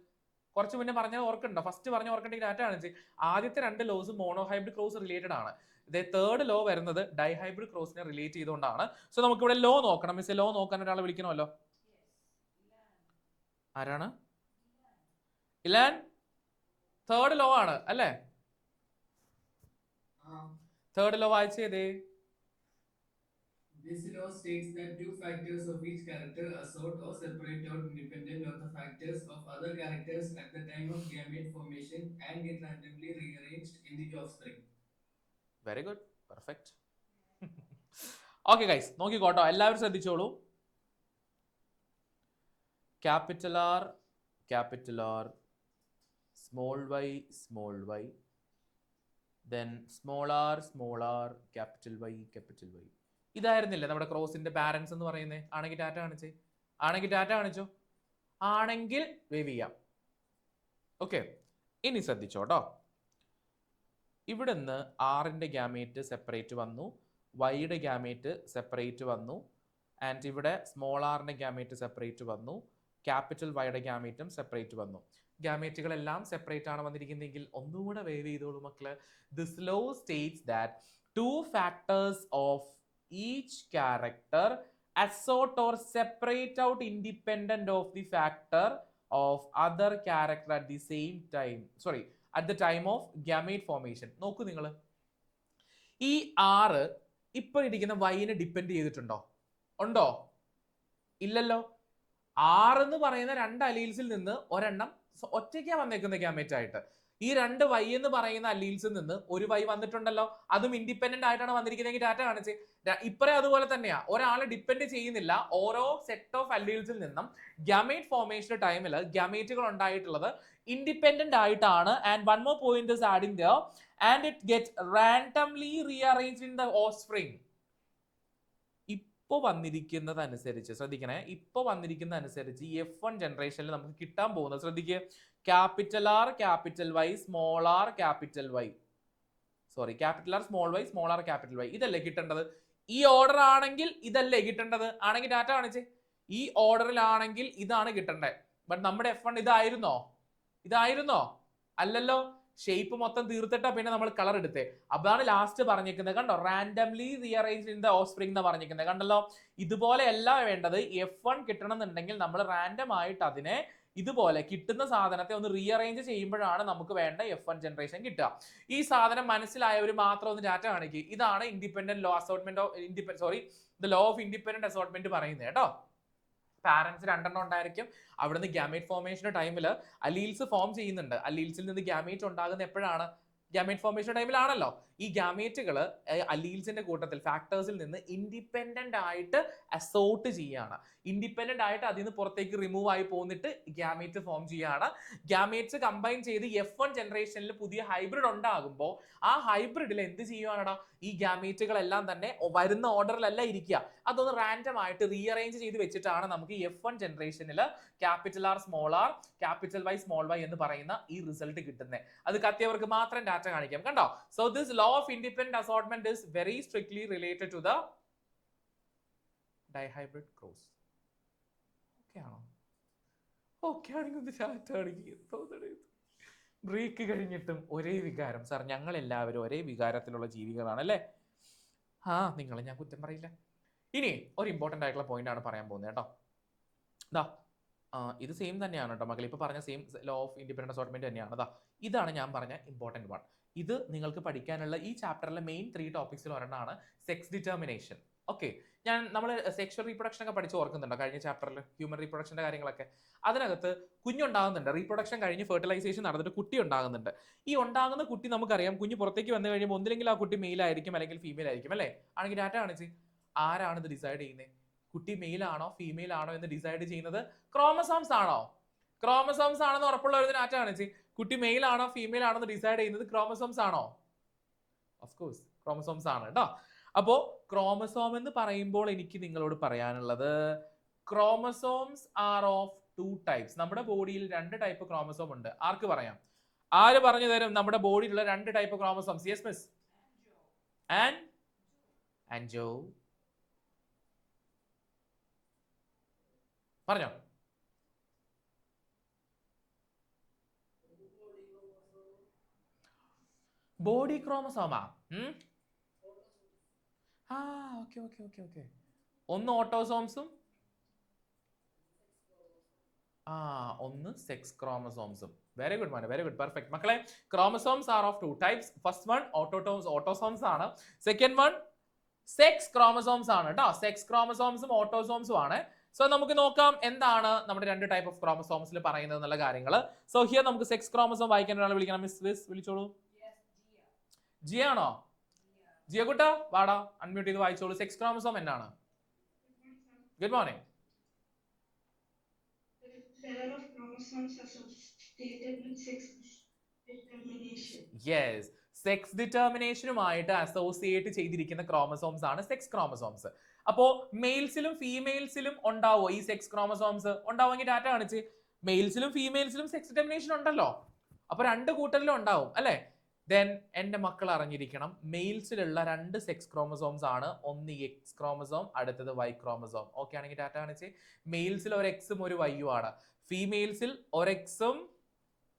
കുറച്ച് മുന്നേ പറഞ്ഞ ഓർക്കുന്നുണ്ടോ? ഫസ്റ്റ് പറഞ്ഞ ഓർക്കണ്ടെങ്കിൽ ഡാറ്റ കാണിച്ച്. ആദ്യത്തെ 2 ലോസ് മോണോഹൈബ്രിഡ് ക്രോസ് റിലേറ്റഡ് ആണ്. തേർഡ് ലോ വരുന്നത് ഡൈഹൈബ്രിഡ് ക്രോസിനെ റിലേറ്റ് ചെയ്തുകൊണ്ടാണ്. സോ നമുക്ക് ഇവിടെ ലോ നോക്കണം. മിസ് ലോ നോക്കാൻ ഒരാളെ വിളിക്കണമല്ലോ. ആരാണ്? ഇലാൻ. തേർഡ് ലോ ആണ് അല്ലേ? തേർഡ് ലോ വായിച്ചേതേ. This law states that 2 factors of each character assort or separate out independent of the factors of other characters at the time of gamete formation and get randomly rearranged in the offspring. Very good, perfect. Okay guys, നോക്കിക്കോട്ടോ, എല്ലാവരും ശ്രദ്ധിച്ചോളൂ. Capital R, small Y, then small R, capital Y. ഇതായിരുന്നില്ലേ നമ്മുടെ ക്രോസിന്റെ parents എന്ന് പറയുന്നത്? ആണെങ്കിൽ data കാണിച്ചേ. ആണെങ്കിൽ ഡാറ്റ കാണിച്ചോ. ആണെങ്കിൽ വേവ് ചെയ്യാം. ഓക്കെ, ഇനി ശ്രദ്ധിച്ചോട്ടോ. ഇവിടുന്ന് ആറിന്റെ ഗ്യാമേറ്റ് സെപ്പറേറ്റ് വന്നു, വൈയുടെ ഗ്യാമേറ്റ് സെപ്പറേറ്റ് വന്നു, ആൻഡ് ഇവിടെ സ്മോൾ ആറിന്റെ ഗ്യാമേറ്റ് സെപ്പറേറ്റ് വന്നു, ക്യാപിറ്റൽ വൈയുടെ ഗ്യാമേറ്റും സെപ്പറേറ്റ് വന്നു. ഗ്യാമേറ്റുകളെല്ലാം സെപ്പറേറ്റ് ആണ് വന്നിരിക്കുന്നതെങ്കിൽ ഒന്നുകൂടെ വേവ് ചെയ്തോളൂ മക്കള്. This law States that 2 factors of each character assort or separate out independent of the factor of other character at the same time. At the time of gamete formation. നോക്കൂ നിങ്ങൾ, ഈ 6 ഇപ്പൊ ഇരിക്കുന്ന വൈനെ depend ചെയ്തിട്ടുണ്ടോ? ഉണ്ടോ? ഇല്ലല്ലോ. 6 എന്ന് പറയുന്ന 2 അലീൽസിൽ നിന്ന് ഒരെണ്ണം ഒറ്റയ്ക്കാ വന്നേക്കുന്ന ഗ്യാമേറ്റ് ആയിട്ട്. ഈ 2 വൈ എന്ന് പറയുന്ന അലീൽസിൽ നിന്ന് ഒരു വൈ വന്നിട്ടുണ്ടല്ലോ, അതും ഇൻഡിപെൻഡന്റ് ആയിട്ടാണ് വന്നിരിക്കുന്നതെങ്കിൽ ഡാറ്റ കാണിച്ച്. ഇപ്പറേ അതുപോലെ തന്നെയാ, ഒരാളെ ഡിപ്പെൻഡ് ചെയ്യുന്നില്ല. ഓരോ സെറ്റ് ഓഫ് അലീൽസിൽ നിന്നും ഗ്യാമേറ്റ് ഫോർമേഷൻ ടൈമിൽ ഗ്യാമേറ്റുകൾ ഉണ്ടായിട്ടുള്ളത് ഇൻഡിപെൻഡന്റ് ആയിട്ടാണ്. And one more point is adding there, and it gets randomly rearranged in the offspring. ഇപ്പൊ വന്നിരിക്കുന്നത് അനുസരിച്ച് ശ്രദ്ധിക്കണേ, ഇപ്പൊ വന്നിരിക്കുന്ന അനുസരിച്ച് F1 ജനറേഷനിൽ നമുക്ക് കിട്ടാൻ പോകുന്നത് ശ്രദ്ധിക്കുക. Capital R, capital Y, small R, capital Y. Capital R, small y, small R, capital Y. ഇതല്ലേ കിട്ടേണ്ടത്? ഈ ഓർഡർ ആണെങ്കിൽ ഇതല്ലേ കിട്ടേണ്ടത്? ആണെങ്കിൽ ഡാറ്റ കാണിച്ചേ. ഈ ഓർഡറിലാണെങ്കിൽ ഇതാണ് കിട്ടേണ്ടത്. ബട്ട് നമ്മുടെ F1 ഇതായിരുന്നോ? അല്ലല്ലോ. ഷേപ്പ് മൊത്തം തീർത്തിട്ടാ പിന്നെ നമ്മൾ കളർ എടുത്തേ. അതാണ് ലാസ്റ്റ് പറഞ്ഞിരിക്കുന്നത്. കണ്ടോ, randomly rearranged in the offspring എന്ന് പറഞ്ഞിരിക്കുന്നത്. കണ്ടല്ലോ, ഇതുപോലെയല്ല വേണ്ടത്. F1 കിട്ടണം എന്നുണ്ടെങ്കിൽ നമ്മൾ റാൻഡം ആയിട്ട് അതിനെ ഇതുപോലെ കിട്ടുന്ന സാധനത്തെ ഒന്ന് റീഅറേഞ്ച് ചെയ്യുമ്പോഴാണ് നമുക്ക് വേണ്ട F1 ജനറേഷൻ കിട്ടുക. ഈ സാധനം മനസ്സിലായവർ മാത്രം ഒന്ന് ഡാറ്റ കാണിക്കുക. ഇതാണ് independent law assortment the law of independent assortment പറയുന്നത് കേട്ടോ. പാരന്റ്സ് 2 എണ്ണം ഉണ്ടായിരിക്കും. അവിടുന്ന് ഗ്യാമേറ്റ് ഫോർമേഷൻ ടൈമിൽ അലീൽസ് ഫോം ചെയ്യുന്നുണ്ട്. അലീൽസിൽ നിന്ന് ഗ്യാമേറ്റ് ഉണ്ടാകുന്ന എപ്പോഴാണ്? ഗ്യാമേറ്റ് ഫോർമേഷൻ ടൈമിലാണല്ലോ. ഈ ഗ്യാമേറ്റുകൾ അലീൽസിന്റെ കൂട്ടത്തിൽ ഫാക്ടേഴ്സിൽ നിന്ന് ഇൻഡിപെൻഡന്റ് ആയിട്ട് അസോർട്ട് ചെയ്യാണ്. ഇൻഡിപെൻഡന്റ് ആയിട്ട് അതിൽ നിന്ന് പുറത്തേക്ക് റിമൂവ് ആയി പോന്നിട്ട് ഗ്യാമേറ്റ് ഫോം ചെയ്യാണ്. ഗ്യാമേറ്റ്സ് കമ്പൈൻ ചെയ്ത് F1 ജനറേഷനിൽ പുതിയ ഹൈബ്രിഡ് ഉണ്ടാകുമ്പോൾ ആ ഹൈബ്രിഡിൽ എന്ത് ചെയ്യുവാനടാ? ഈ ഗ്യാമേറ്റുകളെല്ലാം തന്നെ വരുന്ന ഓർഡറിലല്ല ഇരിക്കുക, അതൊന്ന് റാൻഡം ആയിട്ട് റീഅറേഞ്ച് ചെയ്ത് വെച്ചിട്ടാണ് നമുക്ക് F1 ജനറേഷനിൽ capital R, small R, capital Y, small y എന്ന് പറയുന്ന ഈ റിസൾട്ട് കിട്ടുന്നത്. അത് കത്തിയവർക്ക് മാത്രം ഡാറ്റ കാണിക്കാം. കണ്ടോ? So this law of independent assortment is very strictly related to the dihybrid cross. Okay ആണോ? ഓക്കെ ആണെങ്കിൽ ഒന്ന് ഡാറ്റ കാണിക്കുക. ബ്രേക്ക് കഴിഞ്ഞിട്ടും ഒരേ വികാരം. സാർ, ഞങ്ങൾ എല്ലാവരും ഒരേ വികാരത്തിലുള്ള ജീവികളാണ് അല്ലേ? നിങ്ങളെ ഞാൻ കുറ്റം പറയില്ല. ഇനി ഒരു ഇമ്പോർട്ടൻ്റ് ആയിട്ടുള്ള പോയിന്റ് ആണ് പറയാൻ പോകുന്നത് കേട്ടോ. ഇത് സെയിം തന്നെയാണ് കേട്ടോ മക്കൾ. ഇപ്പോൾ പറഞ്ഞ same law of independent assortment തന്നെയാണ്. ഇതാണ് ഞാൻ പറഞ്ഞ ഇമ്പോർട്ടൻറ്റ് വൺ. ഇത് നിങ്ങൾക്ക് പഠിക്കാനുള്ള ഈ ചാപ്റ്ററിലെ മെയിൻ 3 ടോപ്പിക്സിൽ ഒരെണ്ണമാണ് സെക്സ് ഡിറ്റർമിനേഷൻ. ഓക്കെ, നമ്മൾ സെക്ഷൽ റീപ്രൊഡക്ഷൻ ഒക്കെ പഠിച്ച് ഓർക്കുന്നുണ്ടോ കഴിഞ്ഞ ചാപ്റ്ററിൽ? ഹ്യൂമൻ റീപ്രൊഡക്ഷൻ്റെ കാര്യങ്ങളൊക്കെ. അതിനകത്ത് കുഞ്ഞുണ്ടാകുന്നുണ്ട്. റീപ്രൊഡക്ഷൻ കഴിഞ്ഞ് ഫെർട്ടിലൈസേഷൻ നടന്നിട്ട് കുട്ടി ഉണ്ടാകുന്നുണ്ട്. ഈ ഉണ്ടാകുന്ന കുട്ടി നമുക്കറിയാം, കുഞ്ഞ് പുറത്തേക്ക് വന്നു കഴിയുമ്പോൾ ഒന്നില്ലെങ്കിൽ ആ കുട്ടി മെയിൽ ആയിരിക്കും അല്ലെങ്കിൽ ഫീമെയിൽ ആയിരിക്കും അല്ലേ? ആണെങ്കിൽ ഡാറ്റ കാണിച്ച്. ആരാണ് ഇത് ഡിസൈഡ് ചെയ്യുന്നത്? കുട്ടി മെയിൽ ആണോ ഫീമെയിൽ ആണോ എന്ന് ഡിസൈഡ് ചെയ്യുന്നത് ക്രോമസോംസ് ആണോ? ക്രോമസോംസ് ആണെന്ന് ഉറപ്പുള്ള ഒരു ഡാറ്റ കാണിച്ച്. കുട്ടി മെയിൽ ആണോ ഫീമെയിൽ ആണോ എന്ന് ഡിസൈഡ് ചെയ്യുന്നത് ക്രോമസോംസ് ആണോ? ഓഫ് കോഴ്സ് ക്രോമസോംസ് ആണ് കേട്ടോ. അപ്പോൾ ക്രോമസോം എന്ന് പറയുമ്പോൾ എനിക്ക് നിങ്ങളോട് പറയാനുള്ളത് ക്രോമസോംസ് ആർ ഓഫ് 2 ടൈപ്സ്. നമ്മുടെ ബോഡിയിൽ 2 ടൈപ്പ് ക്രോമസോം ഉണ്ട്. ആർക്ക് പറയാം? ആര് പറഞ്ഞു തരും നമ്മുടെ ബോഡിയിലുള്ള 2 ടൈപ്പ് ക്രോമസോംസ്? Yes miss. ആൻജോ പറഞ്ഞോ. ബോഡി ക്രോമസോമാ? ആ ഓക്കെ ഓക്കെ ഓക്കെ ഓക്കെ. ഒന്ന് ഓട്ടോസോംസും ഒന്ന് സെക്സ് ക്രോമസോംസും. വെരി ഗുഡ് മോനെ, വെരി ഗുഡ്, പെർഫെക്റ്റ്. മക്കളെ, chromosomes are of 2 types. First one autosomes ആണ്. സെക്കൻഡ് വൺ സെക്സ് ക്രോമസോംസ് ആണ് കേട്ടോ. സെക്സ് ക്രോമസോംസും ഓട്ടോസോംസും ആണ്. സോ നമുക്ക് നോക്കാം എന്താണ് നമ്മുടെ 2 ടൈപ്പ് ഓഫ് ക്രോമസോംസിൽ പറയുന്നത് എന്നുള്ള കാര്യങ്ങൾ. സോ ഹിയർ നമുക്ക് സെക്സ് ക്രോമസോം വായിക്കാൻ ഒരാൾ വിളിക്കണം. മിസ് വിളിച്ചോളൂ. ജിയ ആണോ? ജിയ കുട്ടാ വാടാ, അൺമ്യൂട്ട് ചെയ്ത് വായിച്ചോളൂ. സെക്സ് ക്രോമസോം എന്നാണ്? Good morning. Pair of chromosomes associated with sex determination. Yes, sex ഡിറ്റർമിനേഷനുമായിട്ട് അസോസിയേറ്റ് ചെയ്തിരിക്കുന്ന ക്രോമസോംസ് ആണ് സെക്സ് ക്രോമസോംസ്. അപ്പോ മെയിൽസിലും ഫീമെയിൽസിലും ഉണ്ടാവോ ഈ സെക്സ് ക്രോമസോംസ്? ഉണ്ടാവുമെങ്കിൽ ഡാറ്റ കാണിച്ച്. മെയിൽസിലും ഫീമെയിൽസിലും സെക്സ് ഡിറ്റർമിനേഷൻ ഉണ്ടല്ലോ. അപ്പൊ 2 കൂട്ടരിലും ഉണ്ടാവും അല്ലെ? ദെൻ എന്റെ മക്കൾ അറിഞ്ഞിരിക്കണം, മെയിൽസിലുള്ള 2 സെക്സ് ക്രോമസോംസ് ആണ്. ഒന്ന് എക്സ് ക്രോമസോം, അടുത്തത് വൈ ക്രോമസോം. ഓക്കെ ആണെങ്കിൽ ഡാറ്റ കാണിച്ച്. മെയിൽസിൽ ഒരു എക്സും ഒരു വൈയും ആണ്. ഫീമെയിൽസിൽ ഒരു എക്സും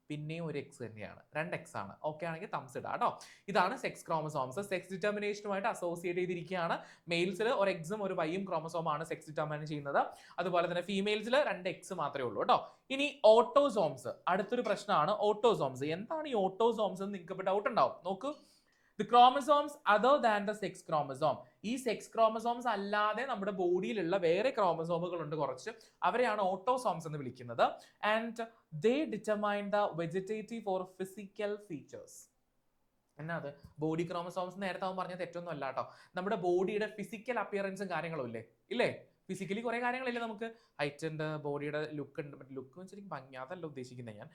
പിന്നെയും ഒരു എക്സ് തന്നെയാണ്. 2 എക്സ് ആണ്. ഓക്കെ ആണെങ്കിൽ തംസ് ഇടാം കേട്ടോ. ഇതാണ് സെക്സ് ക്രോമസോംസ്. സെക്സ് ഡിറ്റർമിനേഷനുമായിട്ട് അസോസിയേറ്റ് ചെയ്തിരിക്കുകയാണ്. മെയിൽസിൽ ഒരു എക്സും ഒരു വൈയും ക്രോമസോം ആണ് സെക്സ് ഡിറ്റർമിൻ ചെയ്യുന്നത്. അതുപോലെ തന്നെ ഫീമെയിൽസിൽ 2 എക്സ് മാത്രമേ ഉള്ളൂ കേട്ടോ. ഇനി ഓട്ടോസോംസ്, അടുത്തൊരു പ്രശ്നമാണ് ഓട്ടോസോംസ്. എന്താണ് ഈ ഓട്ടോസോംസ് എന്ന് നിങ്ങൾക്ക് ഇപ്പോൾ ഡൗട്ട് ഉണ്ടാവും. നോക്കൂ, the chromosomes other than the sex chromosome. ഈ സെക്സ് ക്രോമസോംസ് അല്ലാതെ നമ്മുടെ ബോഡിയിലുള്ള വേറെ ക്രോമസോമുകൾ ഉണ്ട് കുറച്ച്, അവരെയാണ് ഓട്ടോസോംസ് എന്ന് വിളിക്കുന്നത്. And they determine the vegetative or physical features. എന്നാ അത്? ബോഡി ക്രോമസോംസ് നേരത്തെ അവൻ പറഞ്ഞത് തെറ്റൊന്നും അല്ല കേട്ടോ. നമ്മുടെ ബോഡിയുടെ ഫിസിക്കൽ അപ്പിയറൻസും കാര്യങ്ങളും ഇല്ലേ? ഫിസിക്കലി കുറെ കാര്യങ്ങളില്ലേ നമുക്ക്? ഹൈറ്റ് ഉണ്ട്, ബോഡിയുടെ ലുക്ക് ഉണ്ട്. ലുക്ക് വെച്ചിട്ട് ഭംഗി അതല്ല ഉദ്ദേശിക്കുന്നത് ഞാൻ.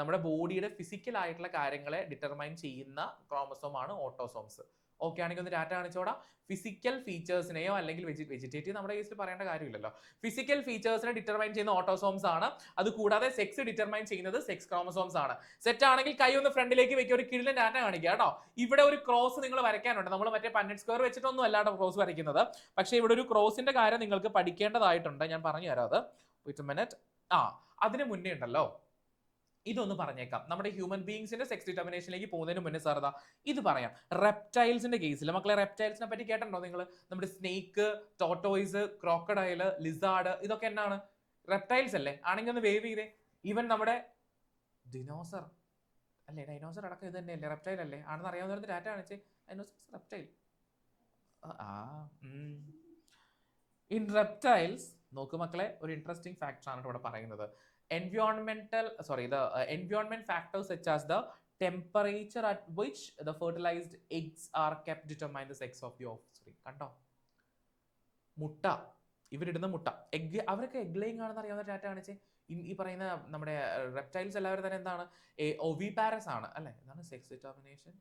നമ്മുടെ ബോഡിയുടെ ഫിസിക്കൽ ആയിട്ടുള്ള കാര്യങ്ങളെ ഡിറ്റർമൈൻ ചെയ്യുന്ന ക്രോമസോം ആണ് ഓട്ടോസോംസ്. ഓക്കെ ആണെങ്കിൽ ഒന്ന് ഡാറ്റ കാണിച്ചോടാ. ഫിസിക്കൽ ഫീച്ചേഴ്സിനെയോ അല്ലെങ്കിൽ വെജിറ്റേറ്റീവ് നമ്മുടെ കേസിൽ പറയേണ്ട കാര്യമില്ലല്ലോ. ഫിസിക്കൽ ഫീച്ചേഴ്സിനെ ഡിറ്റർമൈൻ ചെയ്യുന്ന ഓട്ടോസോംസ് ആണ്. അത് കൂടാതെ സെക്സ് ഡിറ്റർമൈൻ ചെയ്യുന്നത് സെക്സ് ക്രോമസോംസ് ആണ്. സെറ്റ് ആണെങ്കിൽ കൈ ഒന്ന് ഫ്രണ്ടിലേക്ക് വെക്കുക, ഒരു കിഴിലൻ ഡാറ്റ കാണിക്കുക കേട്ടോ. ഇവിടെ ഒരു ക്രോസ് നിങ്ങൾ വരയ്ക്കാനുണ്ട്. നമ്മൾ മറ്റേ പന്നറ്റ് സ്ക്വയർ വെച്ചിട്ടൊന്നും അല്ലാട്ടോ ക്രോസ് വരയ്ക്കുന്നത്. പക്ഷേ ഇവിടെ ഒരു ക്രോസിന്റെ കാര്യം നിങ്ങൾക്ക് പഠിക്കേണ്ടതായിട്ടുണ്ട്. ഞാൻ പറഞ്ഞു തരാം അത്. Wait a minute. അതിന് മുന്നേ ഉണ്ടല്ലോ, ഇതൊന്ന് പറഞ്ഞേക്കാം. നമ്മുടെ ഹ്യൂമൻ ബീയിങ്സിന്റെ സെക്സ് ഡിറ്റർമിനേഷനിലേക്ക് പോകുന്നതിന് മുന്നേ സാർ ഇത് പറയാം. റെപ്റ്റൈൽസിന്റെ കേസിൽ മക്കളെ, റെപ്റ്റൈൽസിനെ പറ്റി കേട്ടിട്ടുണ്ടോ നിങ്ങൾ? നമ്മുടെ സ്നേക്ക്, ടോർട്ടോയിസ്, ക്രോക്കഡൈല്, ലിസാർഡ്, ഇതൊക്കെ എന്നാണ്? റെപ്റ്റൈൽസ് അല്ലേ? ആണെങ്കിൽ ഒന്ന് വേവ് ചെയ്തേ. ഈവൻ നമ്മുടെ ഡിനോസർ അല്ലേ, ഡൈനോസർ അടക്കം ഇത് തന്നെയല്ലേ? റെപ്റ്റൈൽ അല്ലേ? ആണെന്ന് അറിയാവുന്ന ഡാറ്റ കാണിച്ചേ. Dinosaur reptile. ഇൻ റെപ്റ്റൈൽസ് നോക്ക് മക്കളെ, ഒരു ഇൻട്രസ്റ്റിംഗ് ഫാക്ടർ ആണ് ഇവിടെ പറയുന്നത്. the environment factors such as the temperature at which the fertilized eggs are kept determine the sex of the offspring. കണ്ടോ? മുട്ട, ഇവരിടുന്ന മുട്ട, എഗ്, അവരൊക്കെ എഗ് ലേയിങ് ആണെന്ന് അറിയാവുന്ന ഡാറ്റ കാണിച്ചേ. ഈ പറയുന്ന നമ്മുടെ റെപ്റ്റൈൽസ് എല്ലാവരും തന്നെ എന്താണ്? ഓവിപാരസ് ആണ് അല്ലെ? എന്താണ് സെക്സ് ഡിറ്റർമിനേഷൻ?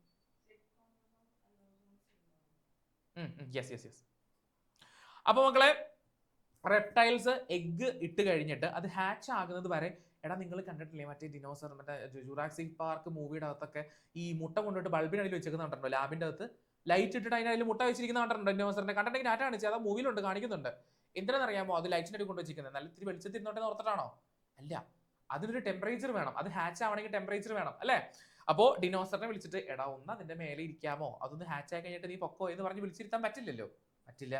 യെസ്. അപ്പൊ മക്കളെ, റെപ്റ്റൈൽസ് എഗ് ഇട്ട് കഴിഞ്ഞിട്ട് അത് ഹാച്ച് ആകുന്നത് വരെ, എടാ നിങ്ങൾ കണ്ടിട്ടില്ലേ മറ്റേ ഡിനോസർ, മറ്റേ ജുറാസിക് പാർക്ക് മൂവിയുടെ അകത്തൊക്കെ ഈ മുട്ട കൊണ്ടുപോയിട്ട് ബൾബിനടിയിൽ വെച്ചേക്കുന്ന കണ്ടിട്ടുണ്ടോ? ലാബിന്റെ അകത്ത് ലൈറ്റ് ഇട്ടിട്ട് അതിനതിൽ മുട്ട വെച്ചിരിക്കുന്ന കണ്ടിട്ടുണ്ടോ? ഡിനോസറിന്റെ കണ്ടിട്ടുണ്ടെങ്കിൽ ഡാറ്റ കാണിച്ചാൽ അത് മൂവിയിലുണ്ട്, കാണിക്കുന്നുണ്ട്. എന്തിനാണെന്ന് അറിയാമോ? അത് ലൈറ്റിന്റെ അടി കൊണ്ടുവച്ചിരിക്കുന്നത്. നല്ല ഇത്തിരി വെളിച്ചത്തിരുന്നോട്ടെ ഓർത്തിട്ടാണോ? അല്ല, അതിനൊരു ടെമ്പറേച്ചർ വേണം. അത് ഹാച്ച് ആവണമെങ്കിൽ ടെമ്പറേച്ചർ വേണം അല്ലേ? അപ്പോൾ ഡിനോസറിനെ വിളിച്ചിട്ട്, എടാ ഒന്ന് അതിന്റെ മേലെ ഇരിക്കാമോ, അതൊന്ന് ഹാച്ച് ആയി കഴിഞ്ഞിട്ട് നീ പൊക്കോ എന്ന് പറഞ്ഞ് വിളിച്ചിരുത്താൻ പറ്റില്ലല്ലോ. പറ്റില്ല.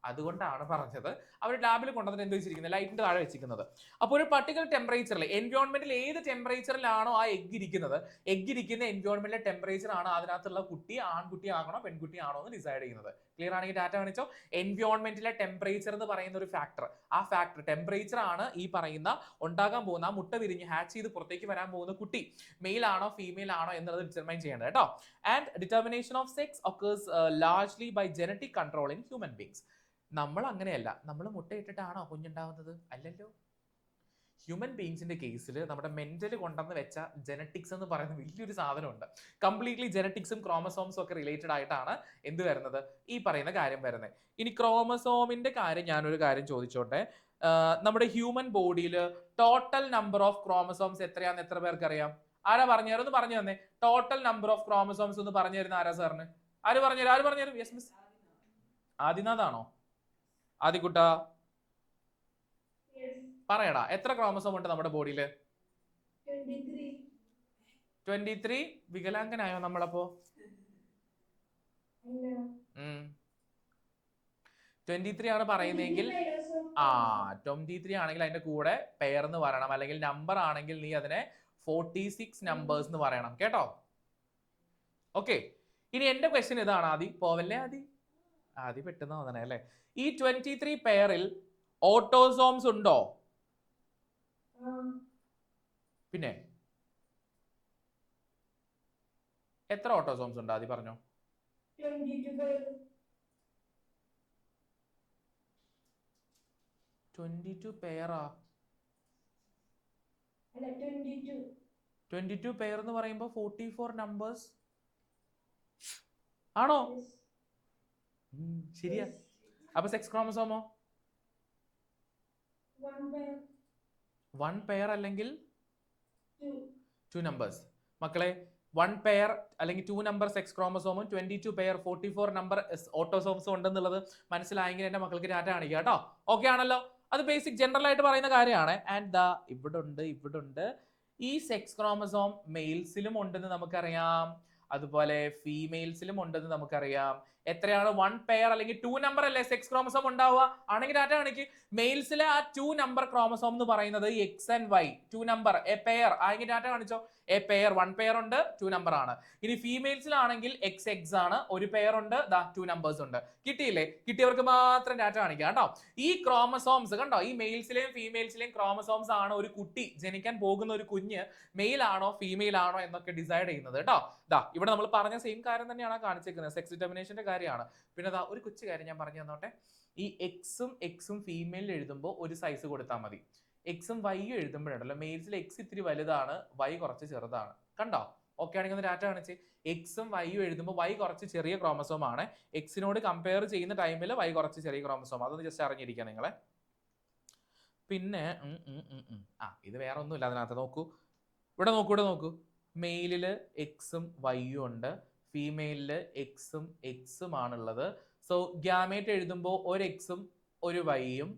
അതുകൊണ്ടാണ് പറഞ്ഞത് അവർ ലാബിൽ കൊണ്ടുവന്നിട്ട് എന്ത് വെച്ചിരിക്കുന്നത്? ലൈറ്റിന്റെ താഴെ വെച്ചിരിക്കുന്നത്. അപ്പോൾ ഒരു പർട്ടിക്കുലർ ടെമ്പറേച്ചറിൽ, എൻവയോൺമെന്റിൽ ഏത് ടെമ്പറേച്ചറിലാണോ ആ എഗ് ഇരിക്കുന്നത്, എഗ് ഇരിക്കുന്ന എൻവയോൺമെന്റിലെ ടെമ്പറേച്ചർ ആണ് അതിനകത്തുള്ള കുട്ടി ആൺകുട്ടി ആകണോ പെൺകുട്ടി ആണോ എന്ന് ഡിസൈഡ് ചെയ്യുന്നത്. ക്ലിയർ ആണെങ്കിൽ ഡാറ്റ കാണിച്ചോ. എൻവയോൺമെന്റിലെ ടെമ്പറേച്ചർ എന്ന് പറയുന്ന ഒരു ഫാക്ടർ, ആ ഫാക്ടർ ടെമ്പറേച്ചർ ആണ് ഈ പറയുന്ന ഉണ്ടാകാൻ പോകുന്ന മുട്ട വിരിഞ്ഞ് ഹാച്ച് ചെയ്ത് പുറത്തേക്ക് വരാൻ പോകുന്ന കുട്ടി മെയിൽ ആണോ ഫീമെയിൽ ആണോ എന്നുള്ളത് ഡിറ്റർമൈൻ ചെയ്യേണ്ടത് കേട്ടോ. And determination of sex occurs largely by genetic control in human beings. നമ്മൾ അങ്ങനെയല്ല. നമ്മൾ മുട്ടയിട്ടിട്ടാണോ കുഞ്ഞുണ്ടാവുന്നത്? അല്ലല്ലോ. ഹ്യൂമൻ ബീങ്സിന്റെ കേസിൽ നമ്മുടെ മെന്റൽ കൊണ്ടുവന്ന് വെച്ച ജനറ്റിക്സ് എന്ന് പറയുന്ന വലിയൊരു സാധനമുണ്ട്. കംപ്ലീറ്റ്ലി ജനറ്റിക്സും ക്രോമസോംസും ഒക്കെ റിലേറ്റഡ് ആയിട്ടാണ് എന്ത് വരുന്നത്, ഈ പറയുന്ന കാര്യം വരുന്നത്. ഇനി ക്രോമസോമിന്റെ കാര്യം ഞാനൊരു കാര്യം ചോദിച്ചോട്ടെ. നമ്മുടെ ഹ്യൂമൻ ബോഡിയിൽ ടോട്ടൽ നമ്പർ ഓഫ് ക്രോമസോംസ് എത്രയാന്ന് എത്ര പേർക്ക് അറിയാം? ആരാ പറഞ്ഞു ഒന്ന് പറഞ്ഞു തന്നെ. ടോട്ടൽ നമ്പർ ഓഫ് ക്രോമസോംസ് ഒന്ന് പറഞ്ഞു തരുന്ന ആരാ സാറിന്? ആര് പറഞ്ഞുതരും? Yes miss. ആദിനാഥാണോ? ആദിക്കുട്ട പറയടാ, എത്ര ക്രോമസോം ഉണ്ട് നമ്മുടെ ബോഡിയിൽ? 23. വികലാംഗനായോ നമ്മളപ്പോ? 23 ആണ് പറയുന്നതെങ്കിൽ 23 ആണെങ്കിൽ അതിന്റെ കൂടെ പെയർ എന്ന് പറയണം, അല്ലെങ്കിൽ നമ്പർ ആണെങ്കിൽ നീ അതിനെ 46 നമ്പേഴ്സ് എന്ന് പറയണം കേട്ടോ. ഓക്കെ, ഇനി എന്റെ ക്വസ്റ്റ്യൻ ഇതാണ്. ആദി പോവല്ലേ? ആദി പെട്ടെന്ന് തോന്നണേ അല്ലേ? ഈ 23 പെയറിൽ ഓട്ടോസോംസ് ഉണ്ടോ? പിന്നെ എത്ര ഓട്ടോസോംസ് ഉണ്ട്? ആദി പറഞ്ഞോ. 22 പെയറാ? 22 പെയർ എന്ന് പറയുമ്പോ 44 നമ്പേഴ്സ് ആണോ? ശരിയാ. അപ്പൊ സെക്സ് ക്രോമസോമോ? 1 പെയർ അല്ലെങ്കിൽ 2 നമ്പേഴ്സ്. മക്കളെ 1 പെയർ അല്ലെങ്കിൽ 2 നമ്പർ സെക്സ് ക്രോമസോമും 22 പെയർ 44 നമ്പർ ഓട്ടോസോംസും ഉണ്ടെന്നുള്ളത് മനസ്സിലായെങ്കിൽ എന്റെ മക്കൾക്ക് ഡാറ്റ കാണിക്കുക കേട്ടോ. ഓക്കെ ആണല്ലോ? അത് ബേസിക് ജനറൽ ആയിട്ട് പറയുന്ന കാര്യമാണ്. ആൻഡ് ദാ ഇവിടെ ഉണ്ട് ഈ സെക്സ് ക്രോമസോം മെയിൽസിലും ഉണ്ടെന്ന് നമുക്കറിയാം, അതുപോലെ ഫീമെയിൽസിലും ഉണ്ടെന്ന് നമുക്കറിയാം. എത്രയാണ്? 1 പെയർ അല്ലെങ്കിൽ 2 നമ്പർ അല്ലേ സെക്സ് ക്രോമസോം ഉണ്ടാവുക? ആണെങ്കിൽ ഡാറ്റ കാണിക്ക്. മെയിൽസിലെ ആ 2 നമ്പർ ക്രോമസോം എന്ന് പറയുന്നത് X and Y. 2 number a pair ആണെങ്കിൽ ഡാറ്റ കാണിച്ചോ. എ പെയർ 1 പെയർ ഉണ്ട്, 2 നമ്പർ ആണ്. ഇനി ഫീമെയിൽസിലാണെങ്കിൽ എക്സ് ആണ്, 1 പെയർ ഉണ്ട്, 2 നമ്പേഴ്സ് ഉണ്ട്. കിട്ടിയില്ലേ? കിട്ടിയവർക്ക് മാത്രം ഡാറ്റ കാണിക്കാം കേട്ടോ. ഈ ക്രോമസോംസ് കണ്ടോ, ഈ മെയിൽസിലെയും ഫീമെയിൽസിലെയും ക്രോമസോംസ് ആണ് ഒരു കുട്ടി ജനിക്കാൻ പോകുന്ന ഒരു കുഞ്ഞ് മെയിൽ ആണോ ഫീമെയിൽ ആണോ എന്നൊക്കെ ഡിസൈഡ് ചെയ്യുന്നത് കേട്ടോ. ഇവിടെ നമ്മൾ പറഞ്ഞ സെയിം കാര്യം തന്നെയാണ് കാണിച്ചിരിക്കുന്നത്, സെക്സ് ഡിറ്റർമിനേഷന്റെ കാര്യമാണ്. പിന്നെ ഒരു കൊച്ചു കാര്യം ഞാൻ പറഞ്ഞു തന്നോട്ടെ. ഈ എക്സും ഫീമെയിലിൽ എഴുതുമ്പോൾ ഒരു സൈസ് കൊടുത്താൽ മതി. എക്സും വൈയും എഴുതുമ്പോഴുണ്ടല്ലോ, മെയിൽസിൽ എക്സ് ഇത്തിരി വലുതാണ്, വൈ കുറച്ച് ചെറുതാണ്. കണ്ടോ? ഓക്കെ ആണെങ്കിൽ ഒന്ന് ഡാറ്റ കാണിച്ച്. എക്സും വൈയും എഴുതുമ്പോൾ വൈ കുറച്ച് ചെറിയ ക്രോമസോം ആണ്, എക്സിനോട് കമ്പയർ ചെയ്യുന്ന ടൈമിൽ വൈ കുറച്ച് ചെറിയ ക്രോമസോം. അതൊന്ന് ജസ്റ്റ് അറിഞ്ഞിരിക്കുക നിങ്ങളെ. പിന്നെ ഇത് വേറെ ഒന്നുമില്ല അതിനകത്ത്. ഇവിടെ നോക്കൂ. മെയിലില് എക്സും വൈയും ഉണ്ട്, ഫീമെയിലില് എക്സും ആണുള്ളത്. സോ ഗ്യാമേറ്റ് എഴുതുമ്പോൾ ഒരു എക്സും ഒരു വൈയും.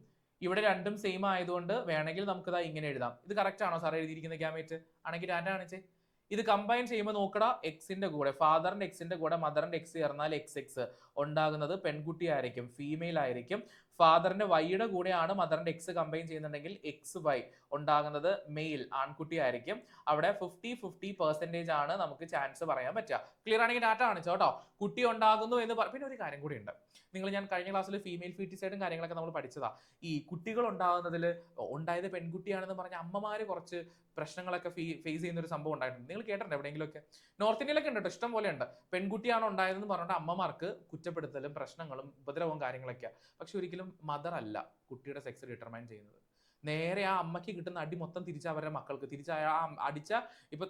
ഇവിടെ രണ്ടും സെയിം ആയതുകൊണ്ട് വേണമെങ്കിൽ നമുക്ക് ഇങ്ങനെ എഴുതാം. ഇത് കറക്റ്റ് ആണോ സാർ എഴുതിയിരിക്കുന്ന ഗ്യാമേറ്റ്? ആണെങ്കിൽ ഡാറ്റ കാണിച്ചേ. ഇത് കമ്പൈൻ ചെയ്യുമ്പോൾ നോക്കടാ, എക്സിന്റെ കൂടെ ഫാദറിന്റെ എക്സിന്റെ കൂടെ മദറിന്റെ എക്സ് ചേർന്നാൽ എക്സ് ഉണ്ടാകുന്നത് പെൺകുട്ടി ആയിരിക്കും, ഫീമെയിൽ ആയിരിക്കും. ഫാദറിന്റെ വൈയുടെ കൂടെയാണ് മദറിന്റെ എക്സ് കമ്പൈൻ ചെയ്യുന്നുണ്ടെങ്കിൽ എക്സ് വൈ ഉണ്ടാകുന്നത് മെയിൽ ആൺകുട്ടി ആയിരിക്കും. അവിടെ 50-50% ആണ് നമുക്ക് ചാൻസ് പറയാൻ പറ്റുക. ക്ലിയർ ആണെങ്കിൽ ഡാറ്റ കാണിച്ചോ കേട്ടോ. കുട്ടി ഉണ്ടാകുന്നു എന്ന് പിന്നെ ഒരു കാര്യം കൂടി ഉണ്ട്. ഞാൻ കഴിഞ്ഞ ക്ലാസ്സിൽ ഫീമെയിൽ ഫീറ്റിസൈഡും കാര്യങ്ങളൊക്കെ നമ്മൾ പഠിച്ചതാ. ഈ കുട്ടികൾ ഉണ്ടാകുന്നതിൽ ഉണ്ടായത് പെൺകുട്ടിയാണെന്ന് പറഞ്ഞ അമ്മമാര് കുറച്ച് പ്രശ്നങ്ങളൊക്കെ ഫേസ് ചെയ്യുന്ന ഒരു സംഭവം ഉണ്ടായിട്ടുണ്ട്. നിങ്ങൾ കേട്ടിട്ടുണ്ട് എവിടെയെങ്കിലുമൊക്കെ? നോർത്ത് ഇന്ത്യയിലൊക്കെ ഉണ്ട്, ഇഷ്ടം പോലെ ഉണ്ട്. പെൺകുട്ടിയാണോ ഉണ്ടായതെന്ന് പറഞ്ഞിട്ട് അമ്മമാർക്ക് കുറ്റപ്പെടുത്തലും പ്രശ്നങ്ങളും ഉപദ്രവവും കാര്യങ്ങളൊക്കെ. പക്ഷെ ഒരിക്കലും മദർ അല്ല കുട്ടിയുടെ സെക്സ് ഡിറ്റർമൈൻ ചെയ്യുന്നത്. നേരെ ആ അമ്മയ്ക്ക് കിട്ടുന്ന അടി മൊത്തം തിരിച്ച് അവരുടെ മക്കൾക്ക് അടിച്ച ഇപ്പൊ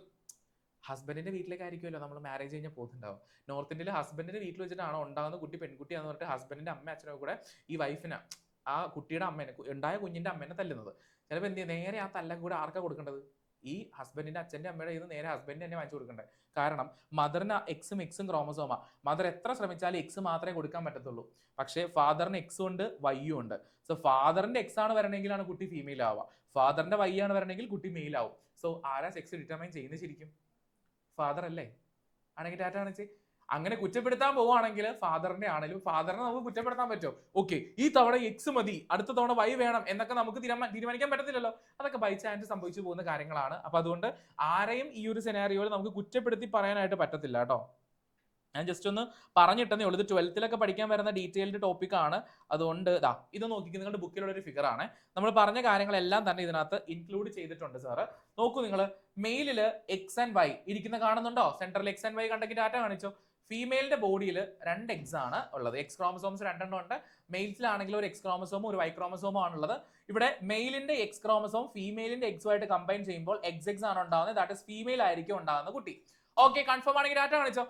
ഹസ്ബൻഡിന്റെ വീട്ടിലേക്കായിരിക്കുമല്ലോ നമ്മൾ മാരേജ് കഴിഞ്ഞാൽ പോകുന്നുണ്ടാവും. നോർത്ത് ഇന്ത്യയിൽ ഹസ്ബൻഡിന്റെ വീട്ടിൽ വെച്ചിട്ടാണോ ഉണ്ടാകുന്ന കുട്ടി പെൺകുട്ടിയാന്ന് പറഞ്ഞിട്ട് ഹസ്ബൻഡിന്റെ അമ്മ അച്ഛനോ കൂടെ ഈ വൈഫിനെ, ആ കുട്ടിയുടെ അമ്മേനെ, ഉണ്ടായ കുഞ്ഞിന്റെ അമ്മേനെ തല്ലുന്നത്. ചിലപ്പോൾ എന്ത് ചെയ്യും, നേരെ ആ തല്ലം കൂടെ ആർക്കാ കൊടുക്കേണ്ടത്? ഈ ഹസ്ബൻഡിന്റെ അച്ഛന്റെ അമ്മയുടെ ഇത് നേരെ ഹസ്ബൻഡിന് തന്നെ വാങ്ങിച്ചു കൊടുക്കണ്ടേ? കാരണം മദറിന് എക്സും ക്രോമസോമാ. മദർ എത്ര ശ്രമിച്ചാലും എക്സ് മാത്രമേ കൊടുക്കാൻ പറ്റത്തുള്ളൂ. പക്ഷേ ഫാദറിന് എക്സും ഉണ്ട് വൈയും ഉണ്ട്. സോ ഫാദറിന്റെ എക്സ് ആണ് വരണമെങ്കിലാണ് കുട്ടി ഫീമെയിൽ ആവുക, ഫാദറിന്റെ വൈ ആണ് വരണമെങ്കിൽ കുട്ടി മെയിൽ ആവും. സോ ആരാ സെക്സ് ഡിറ്റർമൈൻ ചെയ്യുന്നത് ശരിക്കും? ഫാദർ അല്ലേ? ആണെങ്കിൽ ഡാറ്റ കാണിച്ച്. അങ്ങനെ കുറ്റപ്പെടുത്താൻ പോവുകയാണെങ്കിൽ ഫാദറിന്റെ ആണെങ്കിലും ഫാദറിനെ നമുക്ക് കുറ്റപ്പെടുത്താൻ പറ്റുമോ? ഓക്കെ, ഈ തവണ എക്സ് മതി, അടുത്ത തവണ വൈ വേണം എന്നൊക്കെ നമുക്ക് തീരുമാനിക്കാൻ പറ്റത്തില്ലല്ലോ. അതൊക്കെ ബൈ ചാൻസ് സംഭവിച്ചു പോകുന്ന കാര്യങ്ങളാണ്. അപ്പൊ അതുകൊണ്ട് ആരെയും ഈ ഒരു സെനാരിയോയിൽ നമുക്ക് കുറ്റപ്പെടുത്തി പറയാനായിട്ട് പറ്റത്തില്ല കേട്ടോ. ഞാൻ ജസ്റ്റ് ഒന്ന് പറഞ്ഞിട്ടേ ഉള്ളൂ. ഇത് 12th പഠിക്കാൻ വരുന്ന ഡീറ്റെയിൽഡ് ടോപ്പിക് ആണ്. അതുകൊണ്ട് ഇത് നോക്കിക്കുക, നിങ്ങളുടെ ബുക്കിലുള്ള ഒരു ഫിഗർ ആണ്. നമ്മൾ പറഞ്ഞ കാര്യങ്ങളെല്ലാം തന്നെ ഇതിനകത്ത് ഇൻക്ലൂഡ് ചെയ്തിട്ടുണ്ട് സാറ്. നോക്കൂ, നിങ്ങൾ മെയിലില് എക്സ് ആൻഡ് വൈ ഇരിക്കുന്ന കാണുന്നുണ്ടോ? സെന്ററിൽ എക്സ് ആൻഡ് വൈ കണ്ടെങ്കിൽ ഡാറ്റ കാണിച്ചോ. ഫീമെയിലിന്റെ ബോഡിയിൽ 2 എഗ്സ് ആണ് ഉള്ളത്. എക്സ് ക്രോമസോംസ് 2 ഉണ്ട്. മെയിൽസിലാണെങ്കിൽ ഒരു എക്സ് ക്രോമസോമും ഒരു വൈ ക്രോമസോമും ആണുള്ളത്. ഇവിടെ മെയിലിന്റെ എക്സ് ക്രോമസോം ഫീമെയിലിന്റെ എക്സുമായിട്ട് കമ്പൈൻ ചെയ്യുമ്പോൾ എക്സ് ആണ് ഉണ്ടാകുന്നത്. ദാറ്റ് ഇസ് ഫീമെയിൽ ആയിരിക്കും ഉണ്ടാകുന്ന കുട്ടി. ഓക്കെ, കൺഫേം ആണെങ്കിൽ ഡാറ്റ കാണിച്ചോ.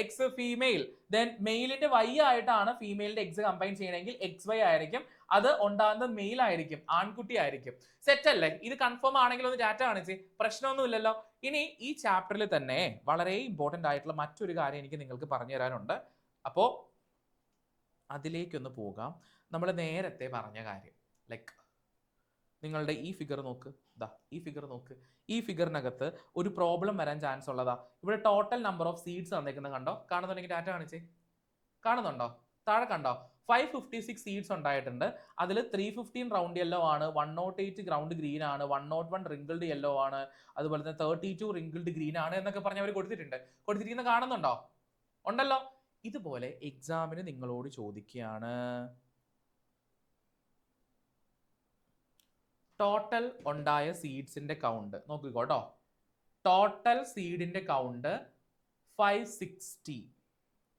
എക്സ് ഫീമെയിൽ, ദെൻ മെയിലിന്റെ വൈ ആയിട്ടാണ് ഫീമെയിലിന്റെ എക്സ് കമ്പൈൻ ചെയ്യണമെങ്കിൽ എക്സ് വൈ ആയിരിക്കും. അത് ഉണ്ടാകുന്നത് മെയിൽ ആയിരിക്കും, ആൺകുട്ടി ആയിരിക്കും. സെറ്റ് അല്ലേ? ഇത് കൺഫേം ആണെങ്കിൽ ഒന്ന് ഡാറ്റ കാണിച്ച്. പ്രശ്നമൊന്നുമില്ലല്ലോ. ഇനി ഈ ചാപ്റ്ററിൽ തന്നെ വളരെ ഇമ്പോർട്ടന്റ് ആയിട്ടുള്ള മറ്റൊരു കാര്യം എനിക്ക് നിങ്ങൾക്ക് പറഞ്ഞു തരാനുണ്ട്. അപ്പോൾ അതിലേക്കൊന്ന് പോകാം. നമ്മൾ നേരത്തെ പറഞ്ഞ കാര്യം, ലൈക്ക് നിങ്ങളുടെ ഈ ഫിഗർ നോക്ക്, ഈ ഫിഗർ നോക്ക്. ഈ ഫിഗറിനകത്ത് ഒരു പ്രോബ്ലം വരാൻ ചാൻസ് ഉള്ളതാ. ഇവിടെ ടോട്ടൽ നമ്പർ ഓഫ് സീഡ്സ് തന്നേക്കുന്നത് കണ്ടോ? കാണുന്നുണ്ടെങ്കിൽ ഡാറ്റ കാണിച്ചേ. കാണുന്നുണ്ടോ? താഴെ കണ്ടോ? 556 സീഡ്സ് ഉണ്ടായിട്ടുണ്ട്. അതിൽ 315 റൗണ്ട് യെല്ലോ ആണ്, 108 ഗ്രൗണ്ട് ഗ്രീൻ ആണ്, 101 റിങ്കിൾഡ് യെല്ലോ ആണ്, അതുപോലെ തന്നെ 32 റിങ്കിൾഡ് ഗ്രീൻ ആണ് എന്നൊക്കെ പറഞ്ഞ് അവർ കൊടുത്തിരിക്കുന്നത് കാണുന്നുണ്ടോ? ഉണ്ടല്ലോ. ഇതുപോലെ എക്സാമിന് നിങ്ങളോട് ചോദിക്കുകയാണ്, ടോട്ടൽ ഉണ്ടായ സീഡ്സിന്റെ കൗണ്ട് നോക്കിക്കോട്ടോ. ടോട്ടൽ സീഡിന്റെ കൗണ്ട് 560.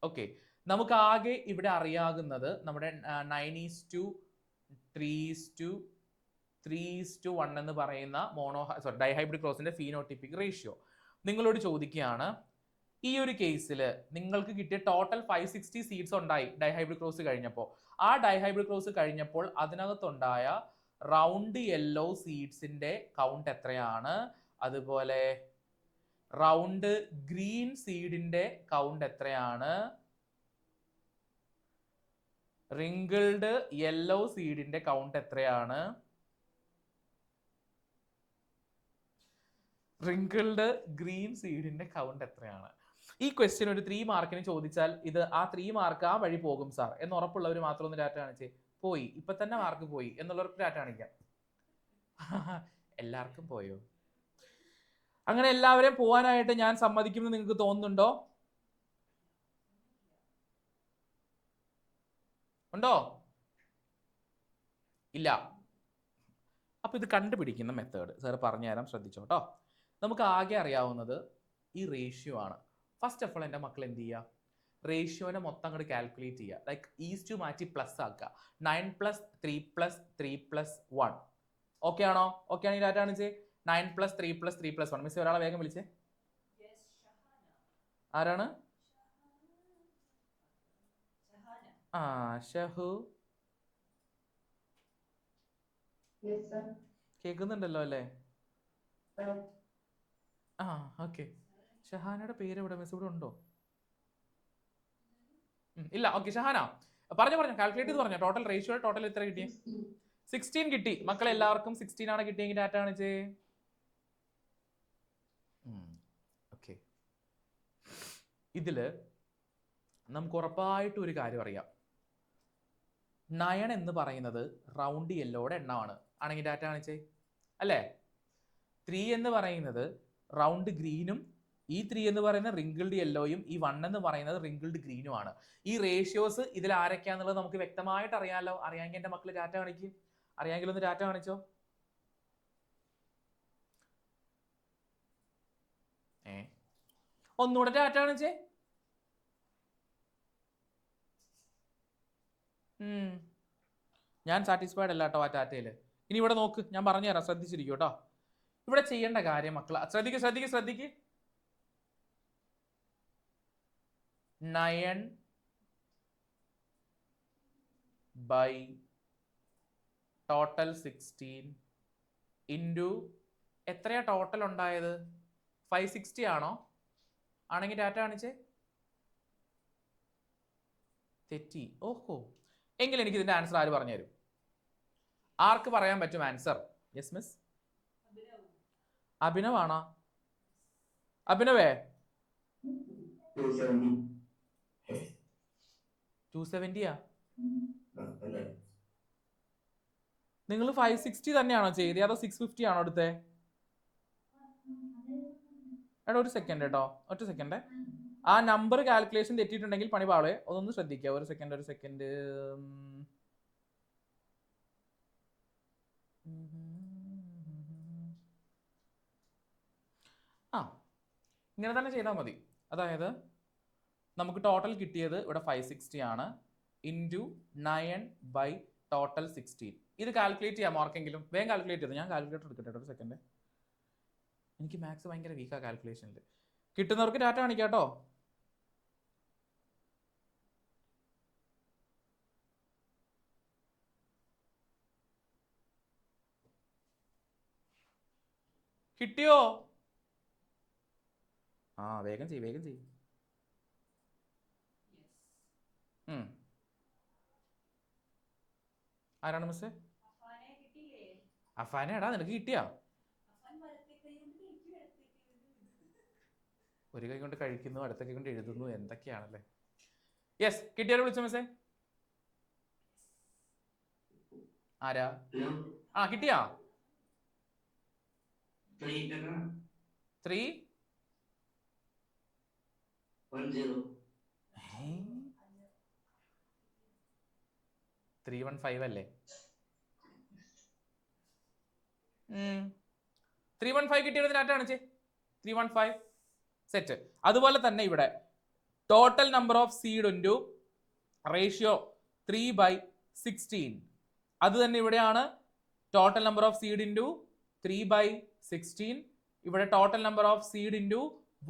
ഓക്കെ, നമുക്ക് ആകെ ഇവിടെ അറിയാകുന്നത് നമ്മുടെ 9:3:3:1 എന്ന് പറയുന്ന ഡൈഹൈബ്രിഡ് ക്രോസിന്റെ ഫീനോട്ടിപ്പിക് റേഷ്യോ. നിങ്ങളോട് ചോദിക്കുകയാണ്, ഈ ഒരു കേസിൽ നിങ്ങൾക്ക് കിട്ടിയ ടോട്ടൽ 560 സീഡ്സ് ഉണ്ടായി ഡൈഹൈബ്രിഡ് ക്രോസ് കഴിഞ്ഞപ്പോൾ. ആ ഡൈഹൈബ്രിഡ് ക്രോസ് കഴിഞ്ഞപ്പോൾ അതിനകത്തുണ്ടായ റൗണ്ട് യെല്ലോ സീഡ്സിന്റെ കൗണ്ട് എത്രയാണ്, അതുപോലെ റൗണ്ട് ഗ്രീൻ സീഡിന്റെ കൗണ്ട് എത്രയാണ്, റിങ്കിൾഡ് യെല്ലോ സീഡിന്റെ കൗണ്ട് എത്രയാണ്, റിങ്കിൾഡ് ഗ്രീൻ സീഡിന്റെ കൗണ്ട് എത്രയാണ്. ഈ ക്വസ്റ്റ്യൻ ഒരു 3 മാർക്കിന് ചോദിച്ചാൽ ഇത് ആ 3 മാർക്ക് ആ വഴി പോകും സാർ എന്ന് ഉറപ്പുള്ളവർ മാത്രം ഒന്ന് ഡാറ്റ കാണിച്ചേ. പോയി, ഇപ്പൊ തന്നെ മാർക്ക് പോയി എന്നുള്ളവർക്ക് ഡാറ്റ കാണിക്കാം. എല്ലാവർക്കും പോയോ? അങ്ങനെ എല്ലാവരെയും പോവാനായിട്ട് ഞാൻ സമ്മതിക്കുമെന്ന് നിങ്ങൾക്ക് തോന്നുന്നുണ്ടോ? ഉണ്ടോ? ഇല്ല. അപ്പൊ ഇത് കണ്ടുപിടിക്കുന്ന മെത്തേഡ് സാർ പറഞ്ഞുതരാം, ശ്രദ്ധിച്ചോട്ടോ. നമുക്ക് ആകെ അറിയാവുന്നത് ഈ റേഷ്യോ ആണ്. ഫസ്റ്റ് ഓഫ് ഓൾ എൻ്റെ മക്കൾ എന്ത് ചെയ്യുക, റേഷ്യോനെ മൊത്തം അങ്ങോട്ട് കാൽക്കുലേറ്റ് ചെയ്യുക. ലൈക്ക് ഈസ് മാറ്റി പ്ലസ് ആക്കുക. 9+3+3+1. ഓക്കെ ആണോ? ഓക്കെ ആണെങ്കിൽ ഡാറ്റ കാണിച്ചേ. 9+3+3+1. മിസ് ഒരാളെ വേഗം വിളിച്ചേ. ആരാണ്? ആ, ഷഹു. കേൾക്കുന്നുണ്ടല്ലോ അല്ലേ? ആ, ഓക്കെ. ഷഹാനയുടെ പേര് ഇവിടെ മിസ് ഇവിടെ ഉണ്ടോ? ഇല്ല. ഓക്കെ, ഷഹാന പറഞ്ഞു കാൽക്കുലേറ്റ് ചെയ്ത് പറഞ്ഞോ. ടോട്ടൽ റേഷ്യോ ടോട്ടൽ എത്ര കിട്ടി? 16 കിട്ടി. മക്കൾ എല്ലാവർക്കും 16 ആണ് കിട്ടിയെങ്കിൽ ഡാറ്റ കാണിച്ചേ. ഓക്കെ, ഇതില് നമുക്ക് ഉറപ്പായിട്ടും ഒരു കാര്യം അറിയാം. 9 എന്ന് പറയുന്നത് റൗണ്ട് യെല്ലോയുടെ എണ്ണമാണ്. ആണെങ്കിൽ ഡാറ്റ കാണിച്ചേ. അല്ലേ? 3 എന്ന് പറയുന്നത് റൗണ്ട് ഗ്രീനും, ഈ 3 എന്ന് പറയുന്നത് റിങ്കിൾഡ് യെല്ലോയും, ഈ 1 എന്ന് പറയുന്നത് റിങ്കിൾഡ് ഗ്രീനും ആണ്. ഈ റേഷ്യോസ് ഇതിൽ ആരൊക്കെയാന്നുള്ളത് നമുക്ക് വ്യക്തമായിട്ട് അറിയാമല്ലോ. അറിയാമെങ്കിൽ എൻ്റെ മക്കൾ ഡാറ്റ കാണിക്കും. അറിയാമെങ്കിൽ ഒന്ന് ഡാറ്റ കാണിച്ചോ. ഒന്നുകൂടെ ഡാറ്റ കാണിച്ചേ. ഞാൻ സാറ്റിസ്ഫൈഡ് അല്ല കേട്ടോ ആ ഡാറ്റയില്. ഇനി ഇവിടെ നോക്ക്, ഞാൻ പറഞ്ഞുതരാം, ശ്രദ്ധിച്ചിരിക്കും കേട്ടോ. ഇവിടെ ചെയ്യേണ്ട കാര്യം മക്കൾ ശ്രദ്ധിക്ക്. 9 by ടോട്ടൽ 16 ഇൻറ്റു എത്രയാ ടോട്ടൽ ഉണ്ടായത്? 560 ആണോ? ആണെങ്കിൽ ഡാറ്റ കാണിച്ചേ. തെറ്റി. ഓഹോ, എങ്കിൽ എനിക്ക് ഇതിന്റെ ആൻസർ ആര് പറഞ്ഞു തരും? ആർക്ക് പറയാൻ പറ്റും ആൻസർ? Yes miss. അഭിനവ് ആണോ? അഭിനവേ, 270യാ? നിങ്ങൾ 560 തന്നെയാണോ ചെയ്തത് അതോ 650 ആണോ എടുത്തേ? എടാ ഒരു സെക്കൻഡ് കേട്ടോ, ഒറ്റ സെക്കൻഡ്. ആ നമ്പർ കാൽക്കുലേഷൻ തെറ്റിയിട്ടുണ്ടെങ്കിൽ പണി പാളേ, അതൊന്ന് ശ്രദ്ധിക്കുക. ഒരു സെക്കൻഡ്. ഇങ്ങനെ തന്നെ ചെയ്താൽ മതി. അതായത് നമുക്ക് ടോട്ടൽ കിട്ടിയത് ഇവിടെ 560 ആണ് ഇൻറ്റു 9 ടോട്ടൽ 16. ഇത് കാൽക്കുലേറ്റ് ചെയ്യാം ആർക്കെങ്കിലും? വേഗം കാൽക്കുലേറ്റ് ചെയ്തു. ഞാൻ കാൽക്കുലേറ്റർ എടുക്കട്ടെ ഒരു സെക്കൻഡ്. എനിക്ക് മാത്സ് ഭയങ്കര വീക്കാ കാൽക്കുലേഷനിൽ. കിട്ടുന്നവർക്ക് ഡാറ്റ കാണിക്കാം കേട്ടോ. കിട്ടിയോ? ആ വേഗം ചെയ്യ് വേഗം ചെയ്യ്. ആരാണ് മിസ്? അഫാനെടാ, നിനക്ക് കിട്ടിയാ? ഒരു കൈ കൊണ്ട് കഴിക്കുന്നു, അടുത്ത കൈ കൊണ്ട് എഴുതുന്നു, എന്തൊക്കെയാണല്ലേ. യെസ്, കിട്ടിയാലും വിളിച്ചോ മിസ്സേ? ആരാ? ആ കിട്ടിയാ? 3 315 അല്ലേ? 315 കിട്ടിയത് ഡാറ്റ കാണിച്ചേ. 315 സെറ്റ്. അതുപോലെ തന്നെ ഇവിടെ total number of seed into ratio 3/16. അത് തന്നെ ഇവിടെയാണ് total number of seed into 3/16. ഇവിടെ total number of seed into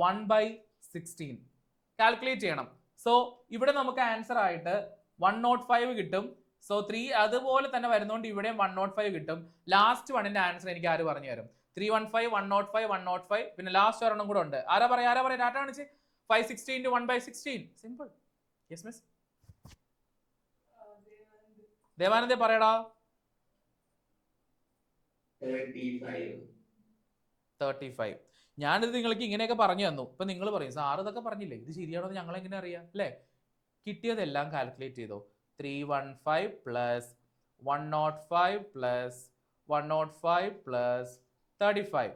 1/16 calculate ചെയ്യണം. സോ ഇവിടെ നമുക്ക് ആൻസർ ആയിട്ട് 105 കിട്ടും. സോ 3 അതുപോലെ തന്നെ വരുന്നതുകൊണ്ട് ഇവിടെയും 105 കിട്ടും. ലാസ്റ്റ് വണ്ണിന്റെ ആൻസർ എനിക്ക് ആര് പറഞ്ഞു തരും? 315, 105, 105, പിന്നെ ലാസ്റ്റ് ഒരെണ്ണം കൂടെ ഉണ്ട്. ആരാ പറയാ ഡാറ്റ കാണിച്ച്? 560 into 1/16. സിമ്പിൾ. യെസ് മിസ് ദേവാനന്ദേ പറയടാ. 35. ഞാനിത് നിങ്ങൾക്ക് ഇങ്ങനെയൊക്കെ പറഞ്ഞു തന്നു. ഇപ്പൊ നിങ്ങൾ പറയും സാർ ഇതൊക്കെ പറഞ്ഞില്ലേ, ഇത് ശരിയാണോ എന്ന് ഞങ്ങൾ എങ്ങനെ അറിയാം അല്ലേ? കിട്ടിയതെല്ലാം കാൽക്കുലേറ്റ് ചെയ്തോ. 315 പ്ലസ് 105 പ്ലസ് 105 പ്ലസ് 35.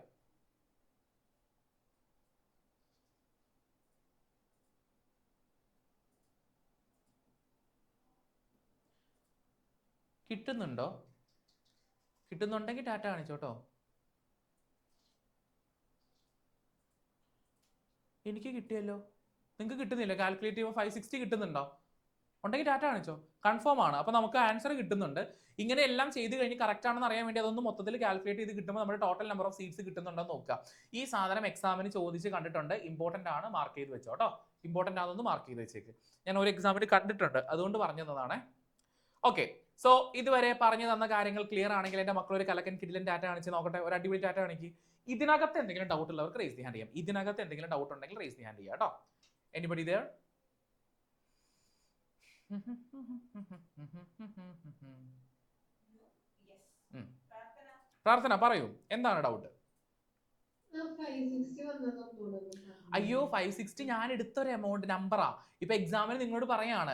കിട്ടുന്നുണ്ടോ? കിട്ടുന്നുണ്ടെങ്കിൽ ഡാറ്റ കാണിച്ചോട്ടോ. എനിക്ക് കിട്ടിയല്ലോ. നിങ്ങൾക്ക് കിട്ടുന്നില്ല? കാൽക്കുലേറ്റ് ചെയ്യുമ്പോൾ 560 കിട്ടുന്നുണ്ടോ? ഉണ്ടെങ്കിൽ ഡാറ്റ കാണിച്ചോ. കൺഫേം ആണ്. അപ്പോൾ നമുക്ക് ആൻസർ കിട്ടുന്നുണ്ട്. ഇങ്ങനെ എല്ലാം ചെയ്ത് കഴിഞ്ഞ് കറക്റ്റ് ആണെന്ന് അറിയാൻ വേണ്ടി അതൊന്ന് മൊത്തത്തിൽ കാൽക്കുലേറ്റ് ചെയ്ത് കിട്ടുമ്പോൾ നമ്മുടെ ടോട്ടൽ നമ്പർ ഓഫ് സീറ്റ്സ് കിട്ടുന്നുണ്ടോ എന്ന് നോക്കുക. ഈ സാധനം എക്സാമിന് ചോദിച്ച് കണ്ടിട്ടുണ്ട്. ഇമ്പോർട്ടൻ്റ് ആണ്, മാർക്ക് ചെയ്ത് വെച്ചോ കേട്ടോ. ഇമ്പോർട്ടൻ്റ് ആണെന്ന് മാർക്ക് ചെയ്ത് വെച്ചേക്ക്. ഞാൻ ഒരു എക്സാമിന് കണ്ടിട്ടുണ്ട്, അതുകൊണ്ട് പറഞ്ഞു തന്നതാണ്. ഓക്കെ, സോ ഇതുവരെ പറഞ്ഞു തന്ന കാര്യങ്ങൾ ക്ലിയർ ആണെങ്കിൽ എൻ്റെ മക്കൾ ഒരു കലക്കൻ കിഡിലൻ ഡാറ്റ കാണിച്ച് നോക്കട്ടെ. ഒരു അടിപൊളി ഡാറ്റ കാണിക്ക്. ഇതിനകത്ത് എന്തെങ്കിലും ഡൗട്ട് ഉള്ളവർക്ക് റേസ് ദി ഹാൻഡ് ചെയ്യാം. ഇതിനകത്ത് എന്തെങ്കിലും ഡൗട്ട് ഉണ്ടെങ്കിൽ റേസ് ദി ഹാൻഡ് ചെയ്യാം കേട്ടോ. Anybody there? പ്രാർത്ഥന പറയൂ, എന്താണ് ഡൗട്ട്? അയ്യോ 560 ഞാൻ എടുത്തൊരു എമൗണ്ട് നമ്പറാ. ഇപ്പൊ എക്സാമിന് നിങ്ങളോട് പറയാണ്,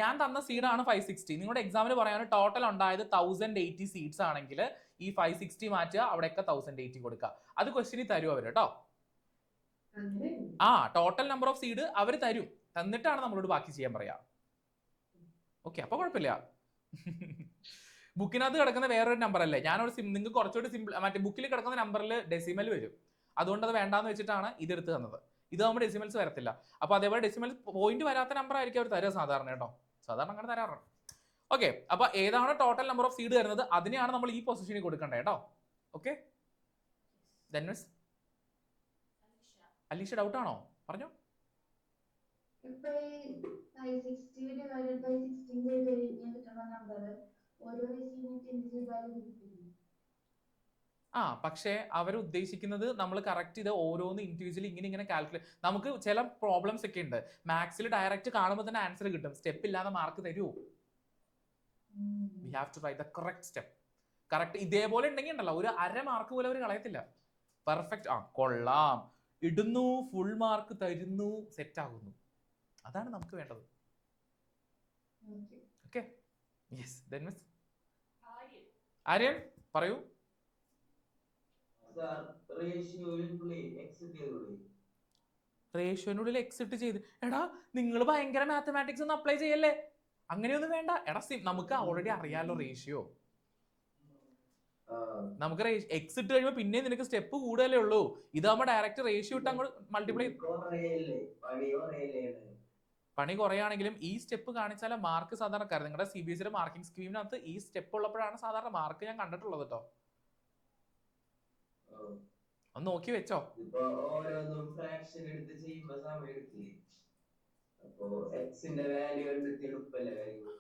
ഞാൻ തന്ന സീഡാണ് 560. നിങ്ങളുടെ എക്സാമിന് പറയാണ് ടോട്ടൽ ഉണ്ടായത് 1080 സീറ്റ്സ് ആണെങ്കിൽ ഈ 560 മാറ്റുക, അവിടെയൊക്കെ 1080 കൊടുക്കുക. അത് ക്വസ്റ്റ്യനിൽ തരും അവർ കേട്ടോ. ആ ടോട്ടൽ നമ്പർ ഓഫ് സീഡ് അവർ തരും, തന്നിട്ടാണ് നമ്മളോട് ബാക്കി ചെയ്യാൻ പറയാ. ഓക്കെ, അപ്പൊ കുഴപ്പമില്ല. ബുക്കിനകത്ത് കിടക്കുന്ന വേറൊരു നമ്പർ അല്ലേ. ഞാനൊരു നിങ്ങൾക്ക് കുറച്ചുകൂടി സിമ്പിൾ, മറ്റേ ബുക്കിൽ കിടക്കുന്ന നമ്പറിൽ ഡെസിമൽ വരും. അതുകൊണ്ട് അത് വേണ്ടാന്ന് വെച്ചിട്ടാണ് ഇതെടുത്ത് തന്നത്. ഇത് നമ്മൾ ഡെസിമൽസ് വരത്തില്ല. അപ്പൊ അതേപോലെ ഡെസിമൽ പോയിന്റ് വരാത്ത നമ്പർ ആയിരിക്കും അവർ തരുക സാധാരണ കേട്ടോ. സാധാരണ അങ്ങനെ തരാറുണ്ട്. ഓക്കെ, അപ്പൊ ഏതാണ് ടോട്ടൽ നമ്പർ ഓഫ് സീഡ് തരുന്നത് അതിനെയാണ് നമ്മൾ ഈ പൊസിഷനിൽ കൊടുക്കേണ്ടത് കേട്ടോ. ഓക്കെ, അലീഷ ഡൗട്ട് ആണോ? പറഞ്ഞോ. ആ പക്ഷേ അവർ ഉദ്ദേശിക്കുന്നത് നമ്മൾ കറക്റ്റ് ഇത് ഓരോന്ന് ഇൻഡിവിജ്വലി ഇങ്ങനെ കാൽക്കുലേറ്റ്. നമുക്ക് ചില പ്രോബ്ലംസ് ഒക്കെ ഉണ്ട് മാത്സിൽ, ഡയറക്റ്റ് കാണുമ്പോൾ തന്നെ ആൻസർ കിട്ടും. സ്റ്റെപ്പ് ഇല്ലാതെ മാർക്ക് തരുമോ? We have to write the correct step. Correct ഇതേപോലെ ഉണ്ടെങ്കിൽ ഉണ്ടല്ലോ ഒരു അര മാർക്ക് പോലെ അവർ കളയത്തില്ല. പെർഫെക്റ്റ്, ആ കൊള്ളാം, ഇടുന്നു, ഫുൾ മാർക്ക് തരുന്നു, സെറ്റ് ആകുന്നു. അതാണ് നമുക്ക് വേണ്ടത്. Okay, yes. Then miss Aryan പറയൂ. റേഷ്യോനുള്ളിൽ എക്സിറ്റ് ചെയ്ത്, എടാ നിങ്ങൾ ഭയങ്കര മാത്തമാറ്റിക്സ് ഒന്നും അപ്ലൈ ചെയ്യല്ലേ. അങ്ങനെയൊന്നും വേണ്ട. എടാ നമുക്ക് ഓൾറെഡി അറിയാലോ റേഷ്യോ. നമുക്ക് എക്സിറ്റ് കഴിയുമ്പോൾ പിന്നെ നിനക്ക് സ്റ്റെപ്പ് കൂടുതലേ ഉള്ളൂ. ഇതാകുമ്പോൾ ഡയറക്റ്റ് റേഷ്യോ ഇട്ട് അങ്ങോട്ട് മൾട്ടിപ്ലൈ. പണി കുറയാണെങ്കിലും ഈ സ്റ്റെപ്പ് കാണിച്ചാലേ മാർക്ക് സാധാരണക്കാരൻ നിങ്ങളുടെ CBSE മാർക്കിംഗ് സ്കീമിനകത്ത് ഈ സ്റ്റെപ്പ് ഉള്ളപ്പോഴാണ് സാധാരണ മാർക്ക് ഞാൻ കണ്ടിട്ടുള്ളത് കേട്ടോ. ഒന്ന് നോക്കി വെച്ചോ. ഇപ്പൊ ഓരോന്നും ഫ്രാക്ഷൻ എടുത്ത് ചെയ്യുമ്പോ സമയം എടുക്കില്ലേ? അപ്പൊ എക്സിന്റെ വാല്യൂ കണ്ടെത്തി എടുപ്പല്ലേ കാര്യങ്ങൾ.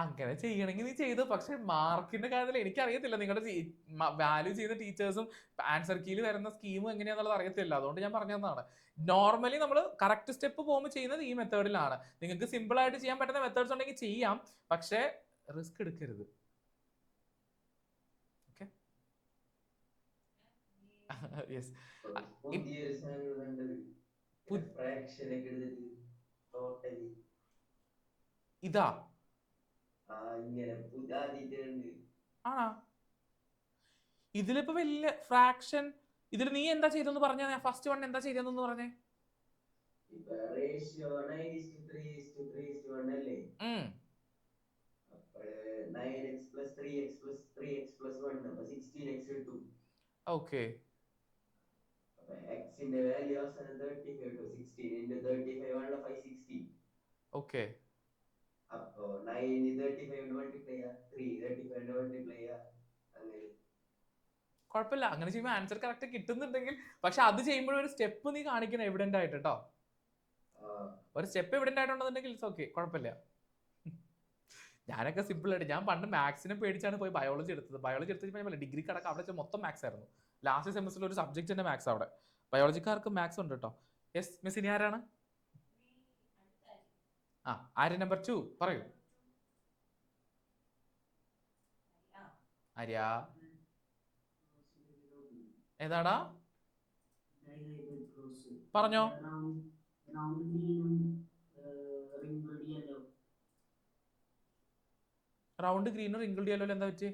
അങ്ങനെ ചെയ്യണമെങ്കിൽ നീ ചെയ്തു. പക്ഷെ മാർക്കിന്റെ കാര്യത്തിൽ എനിക്കറിയത്തില്ല നിങ്ങളുടെ വാല്യൂ ചെയ്യുന്ന ടീച്ചേഴ്സും ആൻസർ കീയിൽ വരുന്ന സ്കീമും എങ്ങനെയാണെന്നുള്ളത് അറിയത്തില്ല. അതുകൊണ്ട് ഞാൻ പറഞ്ഞതാണ്. നോർമലി നമ്മൾ കറക്റ്റ് സ്റ്റെപ്പ് പോകുമ്പോൾ ചെയ്യുന്നത് ഈ മെത്തേഡിലാണ്. നിങ്ങൾക്ക് സിമ്പിൾ ആയിട്ട് ചെയ്യാൻ പറ്റുന്ന മെത്തേഡ്സ് ഉണ്ടെങ്കിൽ ചെയ്യാം, പക്ഷെ റിസ്ക് എടുക്കരുത്. Okay, yes. പുതിയൊരു സാധനം കണ്ടത് ഫ്രാക്ഷൻ ഒക്കെ എടുത്തിട്ട് ടോട്ടലി ഇതാ ഇങ്ങനെ ആദ്യമായിട്ടുണ്ട്. ആണോ? ഇതിലിപ്പോ വലിയ ഫ്രാക്ഷൻ. ഇതിൽ നീ എന്താ ചെയ്തെന്ന് പറഞ്ഞ? ഫസ്റ്റ് വൺ എന്താ ചെയ്തെന്ന് പറഞ്ഞേ? ഇപ്പൊ റേഷ്യോ 9:3:1 അല്ലേ? അപ്പോൾ 9x + 3x + 3x + 1 അപ്പൊ 16x കിട്ടും. ഓക്കെ. അപ്പൊ x ന്റെ വാല്യൂ അവസാനം 35 കിട്ടും. 16 × 35 1 560. ഓക്കെ. അപ്പൊ 9 35 കൊണ്ട് മൾട്ടിപ്ലൈ ചെയ്യാ, 3 35 കൊണ്ട് മൾട്ടിപ്ലൈ ചെയ്യാ, അങ്ങനെ. കുഴപ്പമില്ല, അങ്ങനെ ചെയ്യുമ്പോൾ ആൻസർ കറക്റ്റ് കിട്ടുന്നുണ്ടെങ്കിൽ. പക്ഷെ അത് ചെയ്യുമ്പോഴും ഒരു സ്റ്റെപ്പ് നീ കാണിക്കണം എവിഡന്റ് ആയിട്ട് കേട്ടോ. ഒരു സ്റ്റെപ്പ് എവിഡന്റ് ആയിട്ടുണ്ടെന്നുണ്ടെങ്കിൽ ഇറ്റ്സ് ഓക്കെ, കുഴപ്പമില്ല. ഞാനൊക്കെ സിമ്പിൾ ആയിട്ട്, ഞാൻ പണ്ട് മാത്സിനെ പേടിച്ചാണ് പോയി ബയോളജി എടുത്തത്. ബയോളജി എടുത്തപ്പോൾ ഡിഗ്രി കടക്കം അവിടെ മൊത്തം മാത്സ് ആയിരുന്നു. ലാസ്റ്റ് സെമസ്റ്ററിൽ ഒരു സബ്ജക്റ്റിന്റെ മാത്സ് അവിടെ. ബയോളജിക്കാർക്ക് മാത്സ് ഉണ്ട് കേട്ടോ. യെസ് മിസ്, ഇനി ആരാണ്? ആര്യ നമ്പർ 2 പറയൂ. ആര്യ ഏതാടാ? പറഞ്ഞോ. റൗണ്ട് ഗ്രീനും റിങ്കിൾഡ് യെല്ലോ എന്താ പറ്റി?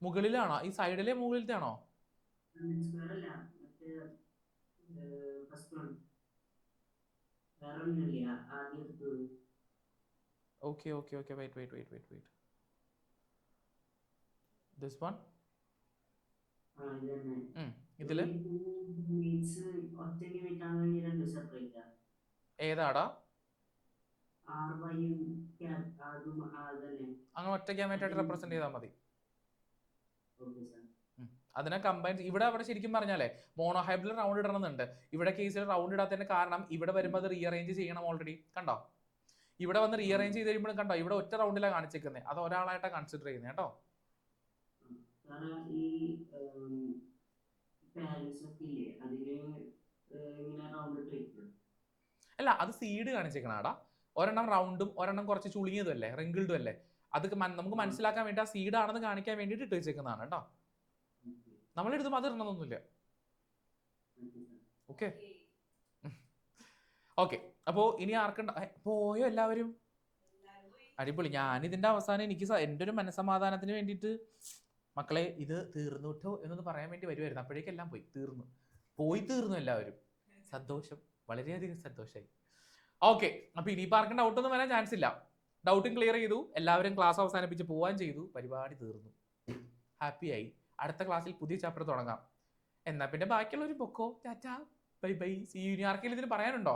മുകളിലാണോ? ഈ സൈഡിലെ മുകളിലത്തെ ആണോ? Okay okay okay, wait. This one. ഇതില് ഏതാടാ? അങ്ങനെ ഒറ്റ ഗാമേറ്റായിട്ട് റെപ്രസെന്റ് ചെയ്താൽ മതി. അതിനെ കമ്പൈൻ. ഇവിടെ അവിടെ ശരിക്കും പറഞ്ഞാലേ മോണോഹൈബ്രിഡ് റൗണ്ട് ഇടണമെന്നുണ്ട്. ഇവിടെ കേസിൽ റൗണ്ട് ഇടാത്തതിന്റെ കാരണം ഇവിടെ വരുമ്പോൾ അത് റീഅറേഞ്ച് ചെയ്യണം. ഓൾറെഡി കണ്ടോ? ഇവിടെ വന്ന് റീഅറേഞ്ച് ചെയ്ത് കഴിയുമ്പോഴും കണ്ടോ ഇവിടെ ഒറ്റ റൗണ്ടിലാണ് കാണിച്ചേക്കുന്നത്. അത് ഒരാളായിട്ടാണ് കൺസിഡർ ചെയ്യുന്നത് കേട്ടോ. അല്ല, അത് സീഡ് കാണിച്ചേക്കണാടാ. ഒരെണ്ണം റൗണ്ടും ഒരെണ്ണം കുറച്ച് ചുളുങ്ങിയതും അല്ലേ, റിങ്കിൾഡും അല്ലേ. അത് നമുക്ക് മനസ്സിലാക്കാൻ വേണ്ടി ആ സീഡ് ആണെന്ന് കാണിക്കാൻ വേണ്ടിയിട്ട് ഇട്ട് വെച്ചേക്കുന്നതാണ് കേട്ടോ. നമ്മൾ എഴുതുമ്പോൾ അത് ഇടണമെന്നൊന്നുമില്ല. Okay okay. അപ്പോ ഇനി ആർക്കുണ്ട പോയോ എല്ലാവരും? അടിപൊളി. ഞാനിതിന്റെ അവസാനം എനിക്ക് എൻ്റെ ഒരു മനസ്സമാധാനത്തിന് വേണ്ടിയിട്ട് മക്കളെ ഇത് തീർന്നു കേട്ടോ എന്നൊന്ന് പറയാൻ വേണ്ടി വരുമായിരുന്നു. അപ്പോഴേക്കെല്ലാം തീർന്നു എല്ലാവരും. സന്തോഷം, വളരെയധികം സന്തോഷമായി. ഓക്കെ, അപ്പൊ ഇനിയിപ്പോൾ ആർക്കും ഡൗട്ടൊന്നും വരാൻ ചാൻസ് ഇല്ല. ഡൗട്ടും ക്ലിയർ ചെയ്തു, എല്ലാവരും ക്ലാസ് അവസാനിപ്പിച്ച് പോവാൻ ചെയ്തു, പരിപാടി തീർന്നു, ഹാപ്പിയായി. അടുത്ത ക്ലാസ്സിൽ പുതിയ ചാപ്റ്റർ തുടങ്ങാം. എന്നാ പിന്നെ ബാക്കിയുള്ളവർ പൊക്കോ. Ta-ta, bye bye, see you. ഇനി ആർക്കെങ്കിലും ഇതിന് പറയാനുണ്ടോ?